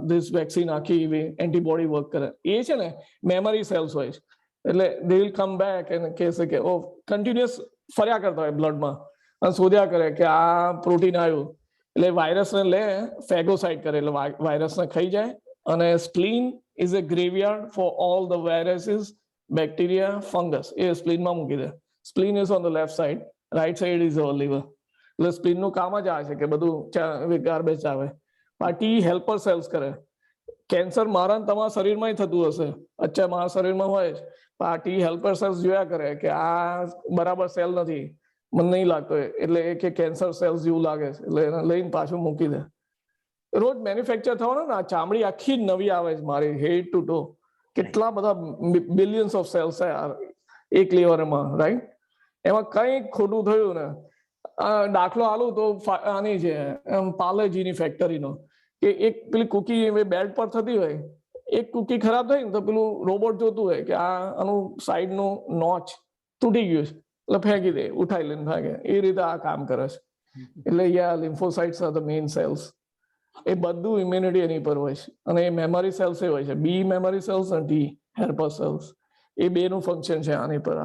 S4: ધીસ વેક્સિન આખી એન્ટીબોડી વર્ક કરે. એ છે ને મેમરી સેલ્સ હોય છે, એટલે દે વિલ કમ બેક અને કહેશે કે ઓ કન્ટિન્યુઅસ ફર્યા કરતા હોય બ્લડમાં અને શોધ્યા કરે કે આ પ્રોટીન આવ્યું, એટલે વાયરસને લે, ફેગોસાઇટ કરે, એટલે વાયરસને ખાઈ જાય. અને spleen is a graveyard for all the viruses, bacteria, fungus. એ સ્પ્લીનમાં મૂકી દે. Spleen is on the left side, right side is our liver. એટલે સ્પ્લીન નું કામ જ આ છે કે બધું ગાર્બેજ આવે. આ T હેલ્પર સેલ્સ કરે. કેન્સર મારા તમારા શરીરમાં થતું હશે, અચ્છા મારા શરીરમાં હોય જ, આ T હેલ્પર સેલ્સ જોયા કરે કે આ બરાબર સેલ નથી, મને નહીં લાગતો, એટલે એ કે કેન્સર સેલ્સ જેવું લાગે છે, એટલે એને લઈને પાછું મૂકી દે. રોજ મેન્યુફેક્ચર થવાનું ને, આ ચામડી આખી જ નવી આવે છે મારી, હેડ ટુ ટો. કેટલા બધા બિલિયન્સ ઓફ સેલ્સ છે એક લીવરમાં, રાઈટ? એમાં કઈ ખોટું થયું ને, દાખલો આલું તો આની છે પાર્લેજીની ફેક્ટરીનો, કે એક પેલી કુકી બેડ પર થતી હોય, એક કુકી ખરાબ થઈ ને તો પેલું રોબોટ જોતું હોય કે આ આનું સાઈડનું નોચ તૂટી ગયું છે, એટલે ફેંકી દે, ઉઠાઈ લઈને ફેંકે. એ રીતે આ કામ કરે છે. એટલે લિમ્ફોસાઇટ્સ આર ધ મેઇન સેલ્સ. એ બધું ઇમ્યુનિટી એની પર હોય છે. અને એ મેમરી સેલ્સ એ હોય છે, B મેમરી સેલ્સ અને T હેલ્પર સેલ્સ. એ બેનું ફંક્શન છે આની પર.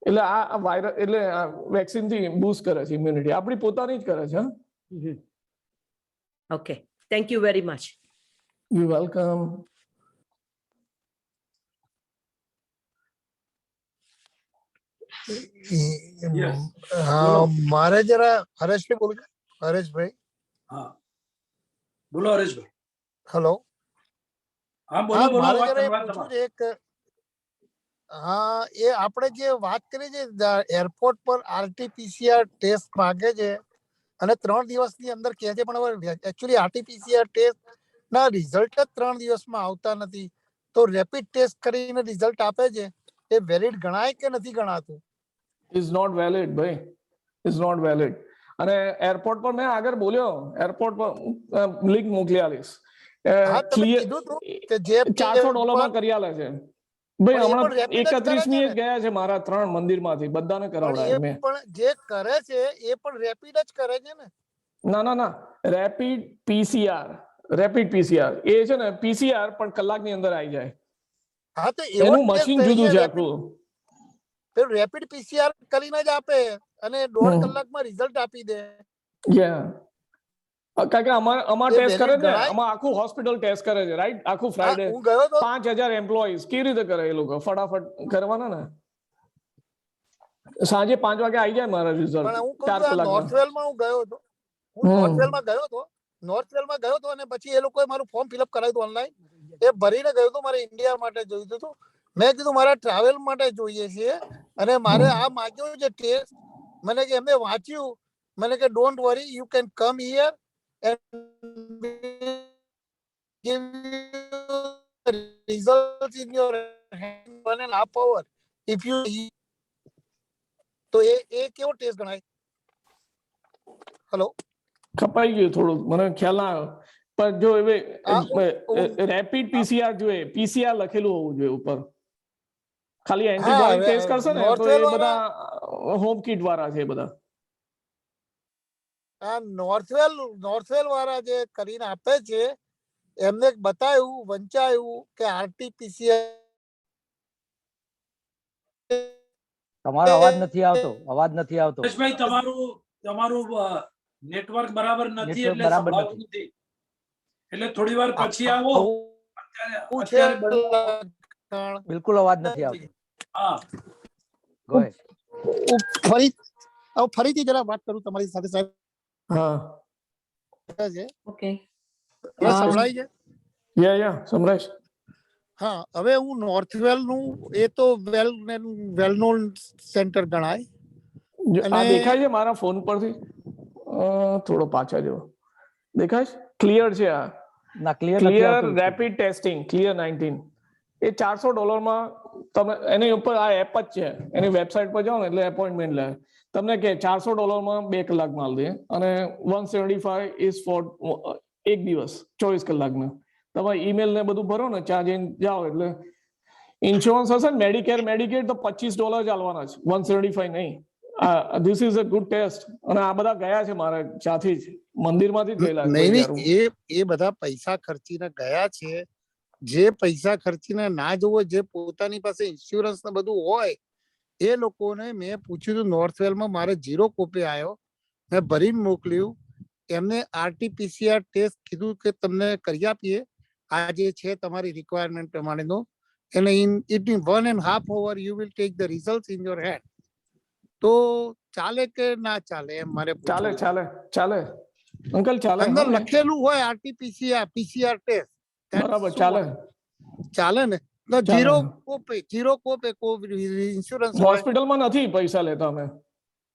S4: એટલે આ વાયરસ, એટલે વેક્સિન થી બૂસ્ટ કરે છે ઇમ્યુનિટી, આપણી પોતાની જ કરે છે.
S13: Okay, thank you very much.
S4: You welcome.
S14: મારે જરા હરેશભાઈ બોલું છું. હરેશભાઈ.
S1: હા બોલો હરેશભાઈ.
S14: હેલો.
S1: હા બોલો બોલો.
S14: મારે જરા પૂછવું છે એક, હા એ આપણે જે વાત કરી છે એરપોર્ટ પર RT-PCR ટેસ્ટ માંગે છે અને 3 દિવસની અંદર કહે છે, પણ હવે એકચ્યુઅલી RT-PCR ટેસ્ટ ના રિઝલ્ટ જ 3 દિવસમાં આવતા નથી, તો રેપિડ ટેસ્ટ કરીને રિઝલ્ટ આપે છે, એ વેલિડ ગણાય કે નથી ગણાતું?
S4: ઇઝ નોટ વેલિડ ભાઈ, ઇઝ નોટ વેલિડ. અને એરપોર્ટ પર મેં આગળ બોલ્યો, એરપોર્ટ પર લિંક મોકલી આલીશ. $400 કરી આલે છે ભાઈ. હમણાં 31મી ગયા છે મારા 3 મંદિરમાંથી, બધાને કરાવડાય મેં.
S14: પણ જે કરે છે એ પણ રેપિડ જ કરે છે ને?
S4: ના, રેપિડ PCR, રેપિડ PCR એ છે ને PCR પણ કલાકની અંદર આવી જાય.
S14: હા તો
S4: એનું મશીન જુદું છે આખું.
S14: રેપિડ PCR કરીને જ આપે અને 1.5 કલાકમાં રિઝલ્ટ આપી દે.
S4: કારણ કે અમાર ટેસ્ટ કરે છે, આમાં આખું હોસ્પિટલ ટેસ્ટ કરે છે, રાઈટ? આખું ફ્રાઈડે 5000 એમ્પ્લોઈઝ કેવી રીતે કરે એ લોકો? ફટાફટ કરવાના ને. સાંજે 5 વાગે આવી જાય મારા રિઝલ્ટ. 4 કલાક.
S14: નોર્થવેલમાં હું ગયો હતો, નોર્થવેલમાં ગયો હતો અને પછી એ લોકોએ મારું ફોર્મ ફિલઅપ કરાવ્યું ઓનલાઈન, એ ભરીને ગયો હતો. મારે ઇન્ડિયા માટે જોઈતું હતું. મેં કીધું મારા ટ્રાવેલ માટે જોઈએ છે અને મારે આ માંગ્યું છે ટેસ્ટ. મને કે એમને વાંચ્યું, મને કે don't worry, you can come here and give you results in your hand 1.5 hour if you. તો એ કેવો ટેસ્ટ ગણાય? હેલો,
S4: કપાઈ ગયું થોડું, મને ખ્યાલ ના આવ્યો. પણ જો હવે રેપિડ પીસીઆર જોઈએ, પીસીઆર લખેલું હોવું જોઈએ ઉપર. ખાલી એન્ટીબોડી ટેસ્ટ કરશે ને તો એ બધા હોમ કિટ વાળા છે બધા.
S14: આ નોર્થવેલ વાળા જે કરીને આપે છે એમને બતાવ્યું, વંચાયું કે આરટીપીસીઆર.
S5: તમારો અવાજ નથી આવતો, અવાજ નથી આવતો.
S1: ભાઈ તમારું નેટવર્ક બરાબર નથી
S5: નેટવર્ક
S1: એટલે
S5: બરાબર
S1: સંભળાતું
S5: નથી.
S1: નથી. એટલે થોડી વાર પછી આવો. અત્યારે
S5: બિલકુલ અવાજ નથી આવતો.
S1: હા,
S5: Go ahead.
S14: ફરીથી જરા વાત કરું તમારી સાથે સાહેબ.
S4: હા,
S14: ઓકે, હવે સંભળાય છે?
S4: યા સમરાજ.
S14: હા, હવે હું નોર્થવેલ નું, એ તો વેલ નોન સેન્ટર ગણાય.
S4: આ દેખાય છે મારા ફોન પરથી? થોડો પાછા જવો. દેખાય છે? ક્લિયર છે આ?
S5: ના, ક્લિયર નથી
S4: ક્લિયર
S5: આવતું.
S4: Rapid testing, clear 19. એ $400 માં તમે એની ઉપર આ એપ જ છે, એની વેબસાઇટ પર જાઓ ને એટલે એપોઇન્ટમેન્ટ લે. તમને કે $400 માં 2 કલાક માલ દે, અને 175 ઇઝ ફોર 1 દિવસ 24 કલાકના. તમે ઈમેલ ને બધું ભરો ને, ત્યાં જઈને જાઓ એટલે ઇન્સ્યોરન્સ હશે ને, મેડિકેર તો $25 ચાલવાના છે, 175 નહીં. This is a good test. અને આ બધા ગયા છે મારે ત્યાંથી જ, મંદિરમાંથી જ ગયેલા.
S14: નહીં, એ બધા પૈસા ખર્ચીને ગયા છે. જે પૈસા ખર્ચીને ના જવો, જે પોતાની પાસે ઇન્સ્યોરન્સ ને બધું હોય, એ લોકોને મેં પૂછ્યું હતું. નોર્થવેલમાં મારે 0 કોપી આવ્યો, મેં ભરીને મોકલ્યું. એમને આરટીપીસીઆર ટેસ્ટ કીધું કે તમને કરી આપીએ, આ જે છે તમારી રિક્વાયરમેન્ટ પ્રમાણેનો, અને in 1.5 hours you will take the results in your hand. તો ચાલે કે ના ચાલે એમ મારે પૂછવું.
S4: ચાલે અંકલ, ચાલે.
S14: અંદર લખેલું હોય આરટીપીસીઆર પીસીઆર ટેસ્ટ,
S4: બરાબર, ચાલે
S14: ને? તો 0 કોપે ઇન્સ્યોરન્સ
S4: હોસ્પિટલમાં નથી પૈસા લેતા અમે.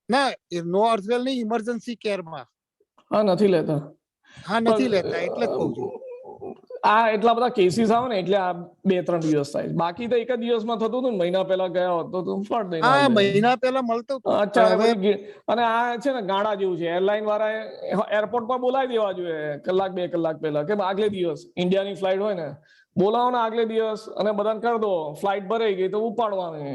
S14: ના, નોર્થવેલ ની ઇમરજન્સી કેરમાં
S4: હા નથી લેતા.
S14: હા, નથી લેતા, એટલે જ કહું છું.
S4: આ એટલા બધા કેસીસ આવે ને એટલે આ 2-3 દિવસ થાય. બાકી તો એક જ દિવસમાં થતું હતું ને. મહિના પહેલા ગયા હોત તો ફળ દઈને.
S14: હા, મહિના પહેલા મળતો હતો.
S4: અને આ છે ને ગાડા જેવું છે. એરલાઇન વાળા એરપોર્ટ પર બોલાવી દેવા જોઈએ 1-2 કલાક પહેલા, કે આગલે દિવસ ઇન્ડિયાની ફ્લાઇટ હોય ને, બોલાવો ને આગલે દિવસ, અને બધાને કરી દો ફ્લાઇટ ભરાઈ ગઈ તો ઉપાડવાની.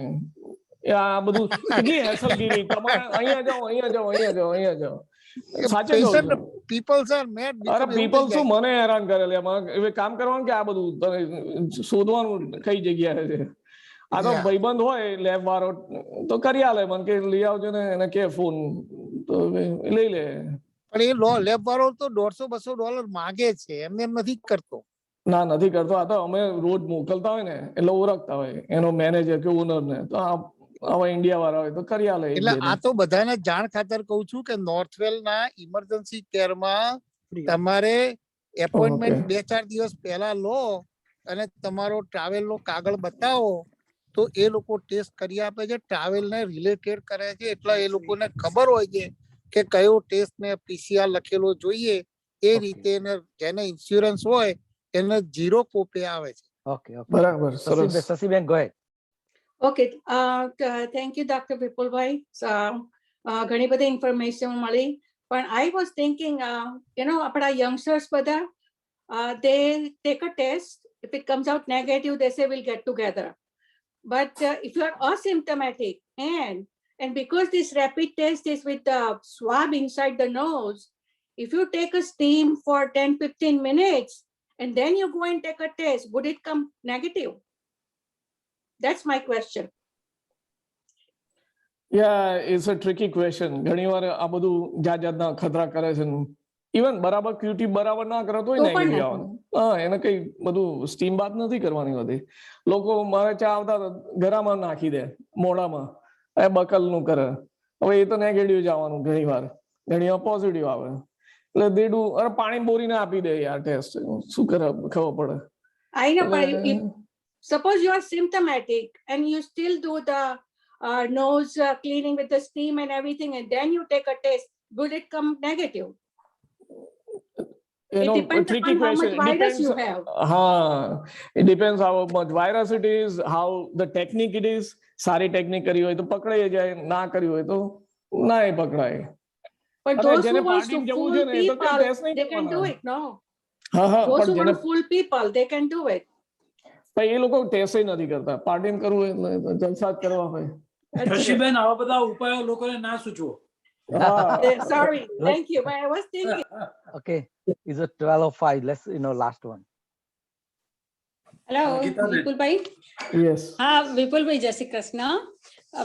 S4: આ બધું કેટલી હેસલગીરી. તમારે અહીંયા જાઓ. સાચે કહું છું. પીપલ શું મને હેરાન કરે. હવે કામ કરવાનું કે આ બધું શોધવાનું કઈ જગ્યાએ છે. આ તો ભાઈબંધ હોય લેબ વાળો તો કરી આલે, મને કે લઈ આવજો ને, એને કે ફોન તો લઈ લે.
S14: પણ એ લેબ વાળો તો $150-200 માંગે છે, એમને એમ નથી કરતો.
S4: ના, નથી કરતો. આ તો અમે રોજ મોકલતા હોય ને એટલે ઓળખતા હોય એનો મેનેજર કે ઓનર ને, તો આવા ઇન્ડિયા વાળા હોય તો કરી આલે.
S14: એટલે આ તો બધાને જાણ ખાતર કહું છું કે નોર્થવેલ ના ઇમરજન્સી કેરમાં તમારે એપોઇન્ટમેન્ટ 2-4 દિવસ પહેલા લો, અને તમારો ટ્રાવેલ નો કાગળ બતાવો તો એ લોકો ટેસ્ટ કરી આપે છે. ટ્રાવેલ ને રિલેટેડ કરે છે, એટલે એ લોકોને ખબર હોય છે કે કયો ટેસ્ટ ને પીસીઆર લખેલો જોઈએ. એ રીતે જેને ઇન્સ્યોરન્સ હોય એને 0 કોપી આવે છે.
S5: ઓકે,
S4: બરાબર, સરસ.
S5: Shashiben, go ahead.
S15: Okay, thank you, Dr. Vipulbhai. So, ઘણી બધી information મળી. પણ I was thinking, આપણા youngsters બધા, they take a test. If it comes out negative, they say we'll get together. But if you are asymptomatic and because this rapid test is with the swab inside the nose, if you take a steam for 10-15 minutes and then you go and take a test, would it come negative? That's my question.
S4: Yeah, it's a tricky question. ઘણી વાર આ બધું જાતના ખતરા કરે છે. Even બરાબર cutie બરાબર ના કરે તોય નેગેટિવ આવવાનું. હા, એને કઈ બધું સ્ટીમ બાદ નથી કરવાની હોતી. લોકો મારે ચા આવતા ગરામાં નાખી દે મોઢામાં, એ બકલનું કરે. હવે એ તો નેગેટિવ જ આવવાનું ઘણી વાર પોઝિટિવ આવે. એટલે દેડું અરે પાણી બોરીને આપી દે યાર ટેસ્ટ. શું કરે ખબર પડે.
S15: I know, but suppose you are symptomatic and you still do the nose cleaning with the steam and everything, and then you take a test, will it come negative? It depends
S4: tricky
S15: upon how much
S4: question.
S15: virus you
S4: Depends.
S15: have.
S4: It depends how much virus it is, how the technique it is. સારી technique કરી હોય તો પકડાઈ જાય, ના કરી હોય તો ના પકડાય.
S15: But
S4: અને
S15: those
S4: જેને
S15: who wants to
S4: પાર્ટીમાં જવું
S15: fool
S4: છે ને એ તો ત્યાં
S15: people,
S4: ટેસ્ટ નહીં
S15: they can do
S4: કરવાના.
S15: it, no?
S4: હા હા,
S15: Those
S4: પણ
S15: who want
S4: જેને
S15: to fool people, they can do it.
S4: પણ એ લોકો ટેસ્ટ નથી કરતા. પાર્ટીમાં કરવું હોય એટલે જલસા જ કરવા હોય.
S1: ઋષિબેન, આવા બધા ઉપાયો લોકોને ના સૂચવો.
S15: Sorry, thank you, but I was thinking.
S5: Okay, is it 12:05? Let's, last one.
S15: Hello
S1: Gitaben.
S15: Vipulbhai.
S4: Yes.
S15: હા વિપુલભાઈ, જય શ્રી કૃષ્ણ.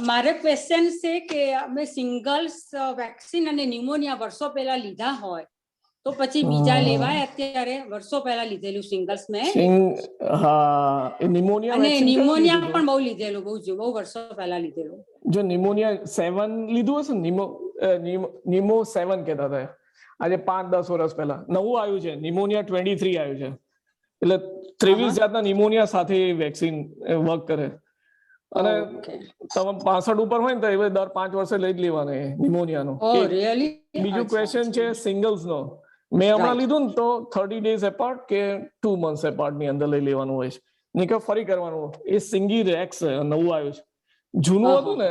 S15: મારો ક્વેશ્ચન છે કે અમે સિંગલ્સ વેક્સિન અને ન્યુમોનિયા વર્ષો પહેલા લીધા હોય તો પછી બીજા લેવાય? અત્યારે વર્ષો પહેલા લીધેલું સિંગલ્સ મેં,
S4: હા, એ નિમોનિયા
S15: અને
S4: વેક્સિન
S15: ન્યુમોનિયા પણ બહુ લીધેલું, બહુ વર્ષો પહેલા લીધેલું.
S4: જો નિમોનિયા 7 લીધું હશે ને, નિમો 7 કહેતા હતા. આજે 5-10 વર્ષ પહેલા નવું આવ્યું છે, નિમોનિયા 23 આવ્યું છે. એટલે 23 જાતના નિમોનિયા સાથે વેક્સિન વર્ક કરે. અને તમે 65 ઉપર હોય ને તો એ દર 5 વર્ષે લઈ જ લેવાના એ નિમોનિયાનો. બીજું ક્વેશ્ચન છે સિંગલ્સ નો. મેં હમણાં લીધું ને તો 30 days એપાર્ટ કે 2 months એપાર્ટ ની અંદર લઈ લેવાનું હોય છે. નહીં કે ફરી કરવાનું. એ સિંગી રેક્સ નવું આવ્યું છે. જૂનું હતું ને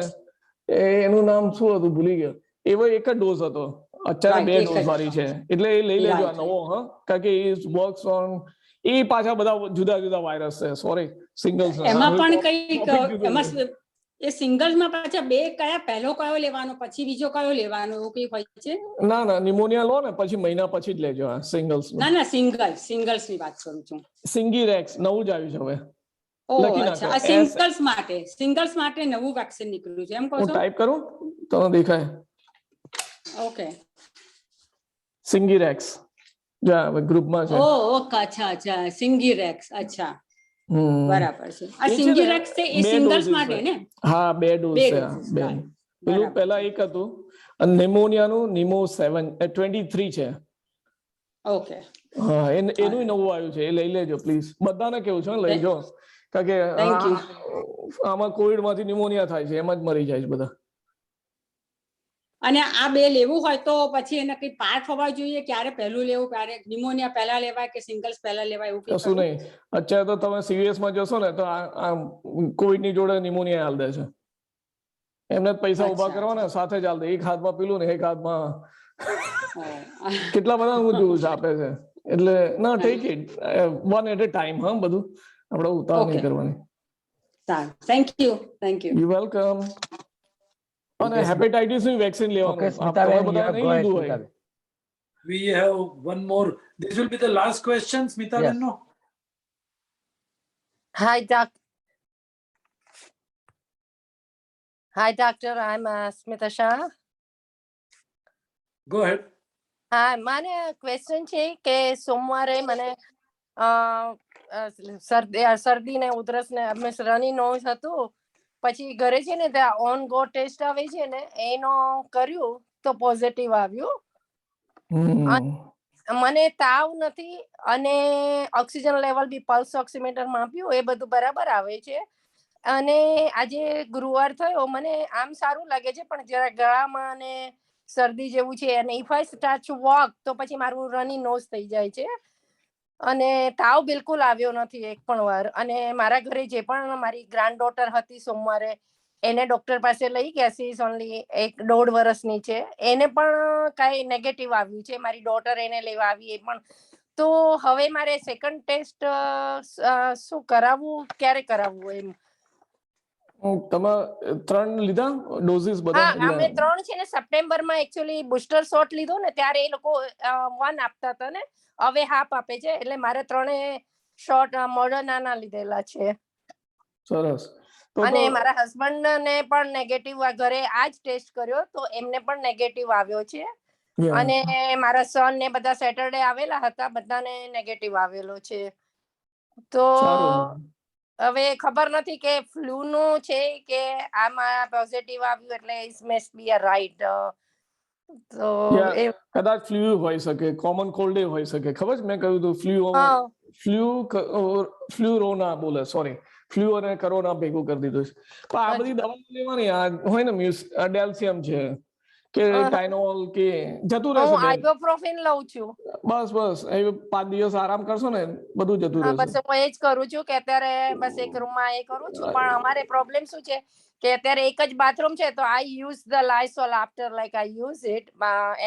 S4: એનું નામ શું હતું ભૂલી ગયો. એવો એક જ ડોઝ હતો, અત્યારે 2 ડોઝ વાળી છે. એટલે એ લઈ લેજો આ નવો. હા, કારણ કે એ વર્ક્સ ઓન, એ પાછા બધા જુદા જુદા વાયરસ છે. સોરી, સિંગલ્સ
S15: એમાં પણ કઈ એમાં એ સિંગલ્સ માં પાછા બે કયા, પહેલો કયો લેવાનો પછી બીજો કયો લેવાનો એવું કઈ હોય છે?
S4: ના ના, નિમોનિયા લો ને પછી મહિના પછી જ લેજો આ સિંગલ્સ.
S15: ના ના, સિંગલ્સ ની વાત કરું છું.
S4: સિંગી રેક્સ નવું જ આવ્યું છે હવે.
S15: અચ્છા, આ સિંગલ્સ માટે નવું વેક્સિન નીકળ્યું છે એમ કહો છો?
S4: હું ટાઈપ કરું તો દેખાય.
S15: ઓકે,
S4: સિંગી રેક્સ જા ગ્રુપમાં છે.
S15: ઓકે, અચ્છા, સિંગી રેક્સ. અચ્છા, બરાબર છે. આ સિંગી રેક્સ છે એ સિંગલ્સ માટે ને?
S4: હા, 2 ડોઝ છે. પેલું પહેલા એક હતું અને નિમોનિયાનું નિમો 23 છે.
S15: ઓકે,
S4: હા, એનું નવું આવ્યું છે. એ લઈ લેજો પ્લીઝ. બધાને કેવું છે લઈ જો, કારણ કે આમાં કોવિડ માંથી નિમોનિયા થાય છે, એમાં જ મરી જાય છે બધા.
S15: અને આ બે લેવું હોય તો પછી એને કઈ પાર્ટ હોવા જોઈએ? ક્યારે પહેલું લેવું, ક્યારે નિમોનિયા પહેલા લેવાય કે સિંગલ્સ પહેલા લેવાય એવું
S4: કશું નહીં. અત્યારે તો તમે સીવીએસ માં જશો ને તો આ કોવિડ ની જોડે નિમોનિયા હાલ દે છે. એમને પૈસા ઉભા કરવાના, સાથે જ હાલ દે. એક હાથમાં પીલું ને એક હાથમાં કેટલા બધા હું જોઉં આપે છે. એટલે ના, take it one eight A time. હા, બધું આપણે ઉતાર નહીં કરવાની.
S15: Thank you.
S4: You welcome. અને હેપેટાઇટિસ ની વેક્સિન લેવાનું. આપણે બધા નહીં લીધું હોય.
S1: We have one more. This will be the last question, Smita Ben, no?
S16: Hi, doctor. I'm Smita Shah.
S1: Go ahead.
S16: હા, મને ક્વેશ્ચન છે કે સોમવારે મને શરદી ને ઉધરસ ને રની નોઝ હતું. પછી ઘરે છે ને ત્યાં ઓન ગો ટેસ્ટ આવે છે ને એનો કર્યું તો પોઝિટિવ આવ્યું. મને તાવ નથી અને ઓક્સિજન લેવલ બી પલ્સ ઓક્સિમીટર માપ્યું, એ બધું બરાબર આવે છે. અને આજે ગુરુવાર થયો, મને આમ સારું લાગે છે, પણ જરા ગળામાં અને શરદી જેવું છે. અને if I start two walk તો પછી મારું રની નોઝ થઈ જાય છે. અને તાવ બિલકુલ આવ્યો નથી એક પણ વાર. અને મારા ઘરે જે પણ મારી ગ્રાન્ડ ડોટર હતી સોમવારે, એને ડોક્ટર પાસે લઈ ગયા. સી ઇઝ ઓનલી 1.5 વર્ષની છે. એને પણ કઈ નેગેટિવ આવ્યું છે. મારી ડોટર એને લેવા આવી, એ પણ. તો હવે મારે સેકન્ડ ટેસ્ટ શું કરાવવું, ક્યારે કરાવવું એમ?
S4: તમે 3 લીધા ડોઝિસ બધા?
S16: હા, અમે 3 છે ને સપ્ટેમ્બરમાં એકચ્યુઅલી બુસ્ટર શોટ લીધો ને ત્યારે એ લોકો 1 આપતા હતા ને, હવે હાફ આપે છે. એટલે મારે 3 શોટ મોડર્નાના લીધેલા છે.
S4: સરસ.
S16: અને મારા હસબન્ડ ને પણ નેગેટિવ, ઘરે આજ ટેસ્ટ કર્યો તો એમને પણ નેગેટિવ આવ્યો છે. અને મારા સન ને બધા સેટરડે આવેલા હતા, બધાને નેગેટિવ આવેલો છે. તો હવે ખબર નથી કે ફ્લુ નું છે કે આમાં પોઝિટિવ આવ્યું એટલે it must be a right. તો
S4: કદાચ ફ્લુ હોઈ શકે, કોમન કોલ્ડ હોઈ શકે. ખબર છે મેં કહ્યું હતું ફ્લુરોના બોલે, સોરી, ફ્લુ અને કોરોના ભેગું કરી દીધું છે. પણ આ બધી દવા લેવાની હોય ને, ડેલ્સિયમ છે, કે ટાઇનોલ કે જતું રહેશે
S16: હું
S4: બેન.
S16: આઇબોપ્રોફેન લઉં છું.
S4: બસ એ 5 દિવસ આરામ કરશો ને બધું જતું
S16: હા,
S4: રહેશે.
S16: બસ હું એ જ કરું છું કે અત્યારે બસ એક રૂમમાં એ કરું છું, પણ અમારે પ્રોબ્લેમ શું છે કે અત્યારે એક જ બાથરૂમ છે, તો I use the Lysol after like I use it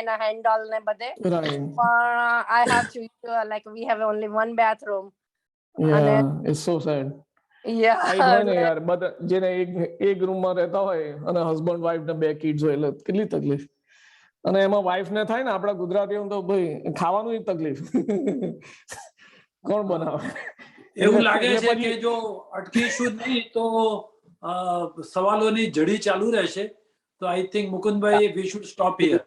S16: એના હેન્ડલ ને બધે,
S4: Right.
S16: પણ I have to like we have only one bathroom. અને
S4: Yeah, it's so sad. આ એક હોય ને યાર, બધા જેને એક રૂમમાં રહેતા હોય અને હસબન્ડ વાઈફ ને 2 કિડ્સ હોય એટલે કેટલી તકલીફ. અને એમાં વાઈફ ને થાય ને, આપણા ગુજરાતીઓ તો ભાઈ ખાવાનું તકલીફ. કોણ બનાવે?
S1: એવું લાગે છે કે જો અટકીશું નહીં તો સવાલોની જડી ચાલુ રહેશે. તો I think Mukundbhai we should stop here.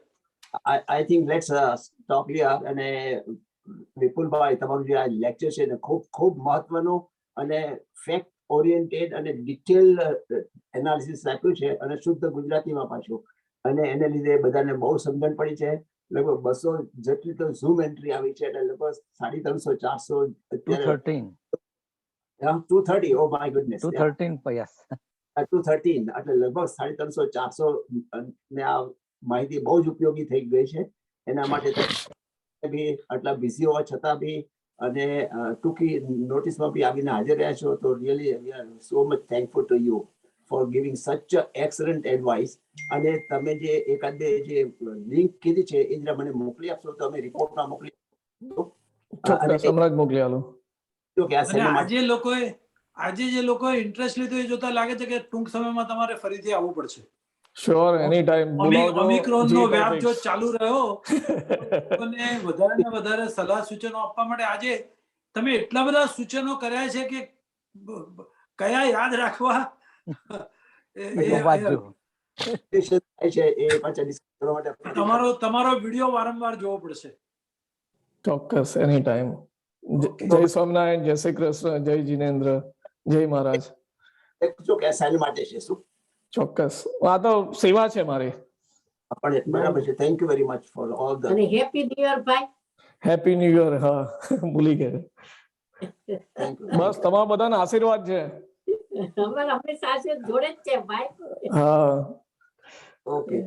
S3: I think let's stop here. અને વિપુલભાઈ, તમારું જે આ લેક્ચર છે ને ખૂબ મહત્વનું અને ફેક્ટ ઓરિએન્ટેડ અને ડિટેલ એનાલિસિસ આપ્યું છે, અને શુદ્ધ ગુજરાતીમાં પાછું, અને એને લીધે બધાને બહુ સમજણ પડી છે. લગભગ 200 જેટલી તો ઝૂમ એન્ટ્રી આવી છે, એટલે લગભગ 350-400 અત્યારે 230. Oh my goodness,
S5: 213 yes.
S3: 213 એટલે લગભગ 350-400 ને આ માહિતી બહુ જ ઉપયોગી થઈ ગઈ છે. એના માટે બી આટલા બિઝી હોવા છતાં બી અને ટૂંકી નોટિસમાં બી આવીને હાજર રહ્યા છો, તો really we are so much thankful to you for giving such excellent advice. અને તમે જે એકાદ બે જે લિંક કીધી છે એ જરા મને મોકલી આપશો તો અમે રિપોર્ટમાં મોકલી
S4: મોકલી આલો.
S1: આજે જે લોકોએ ઇન્ટરેસ્ટ લીધો એ જોતા લાગે છે કે ટૂંક સમયમાં તમારે ફરીથી આવવું પડશે.
S4: શ્યોર, એની ટાઈમ બોલાવજો.
S1: ઓમિક્રોનનો વ્યાપ જો ચાલુ રહ્યો અને વધારે ને વધારે સલાહ સૂચનો આપવા માટે આજે તમે એટલા બધા સૂચનો કર્યા છે કે કયા યાદ રાખવા. તમારો વિડિયો વારંવાર જોવો પડશે.
S4: ચોક્કસ, એની ટાઈમ. જય સ્વામિનારાયણ, જય શ્રી કૃષ્ણ, જય જીનેન્દ્ર, જય મહારાજ. ચોક્કસ, આ તો સેવા છે મારી.
S3: બરાબર છે. Thank you very much for all the.
S8: અને હેપી ન્યુ યર ભાઈ.
S4: Happy new year. હા, ભૂલી ગયા. બસ તમારા બધાના આશીર્વાદ છે.
S8: અમારા હંમેશા જોડે જ છે ભાઈ.
S3: હા, ઓકે.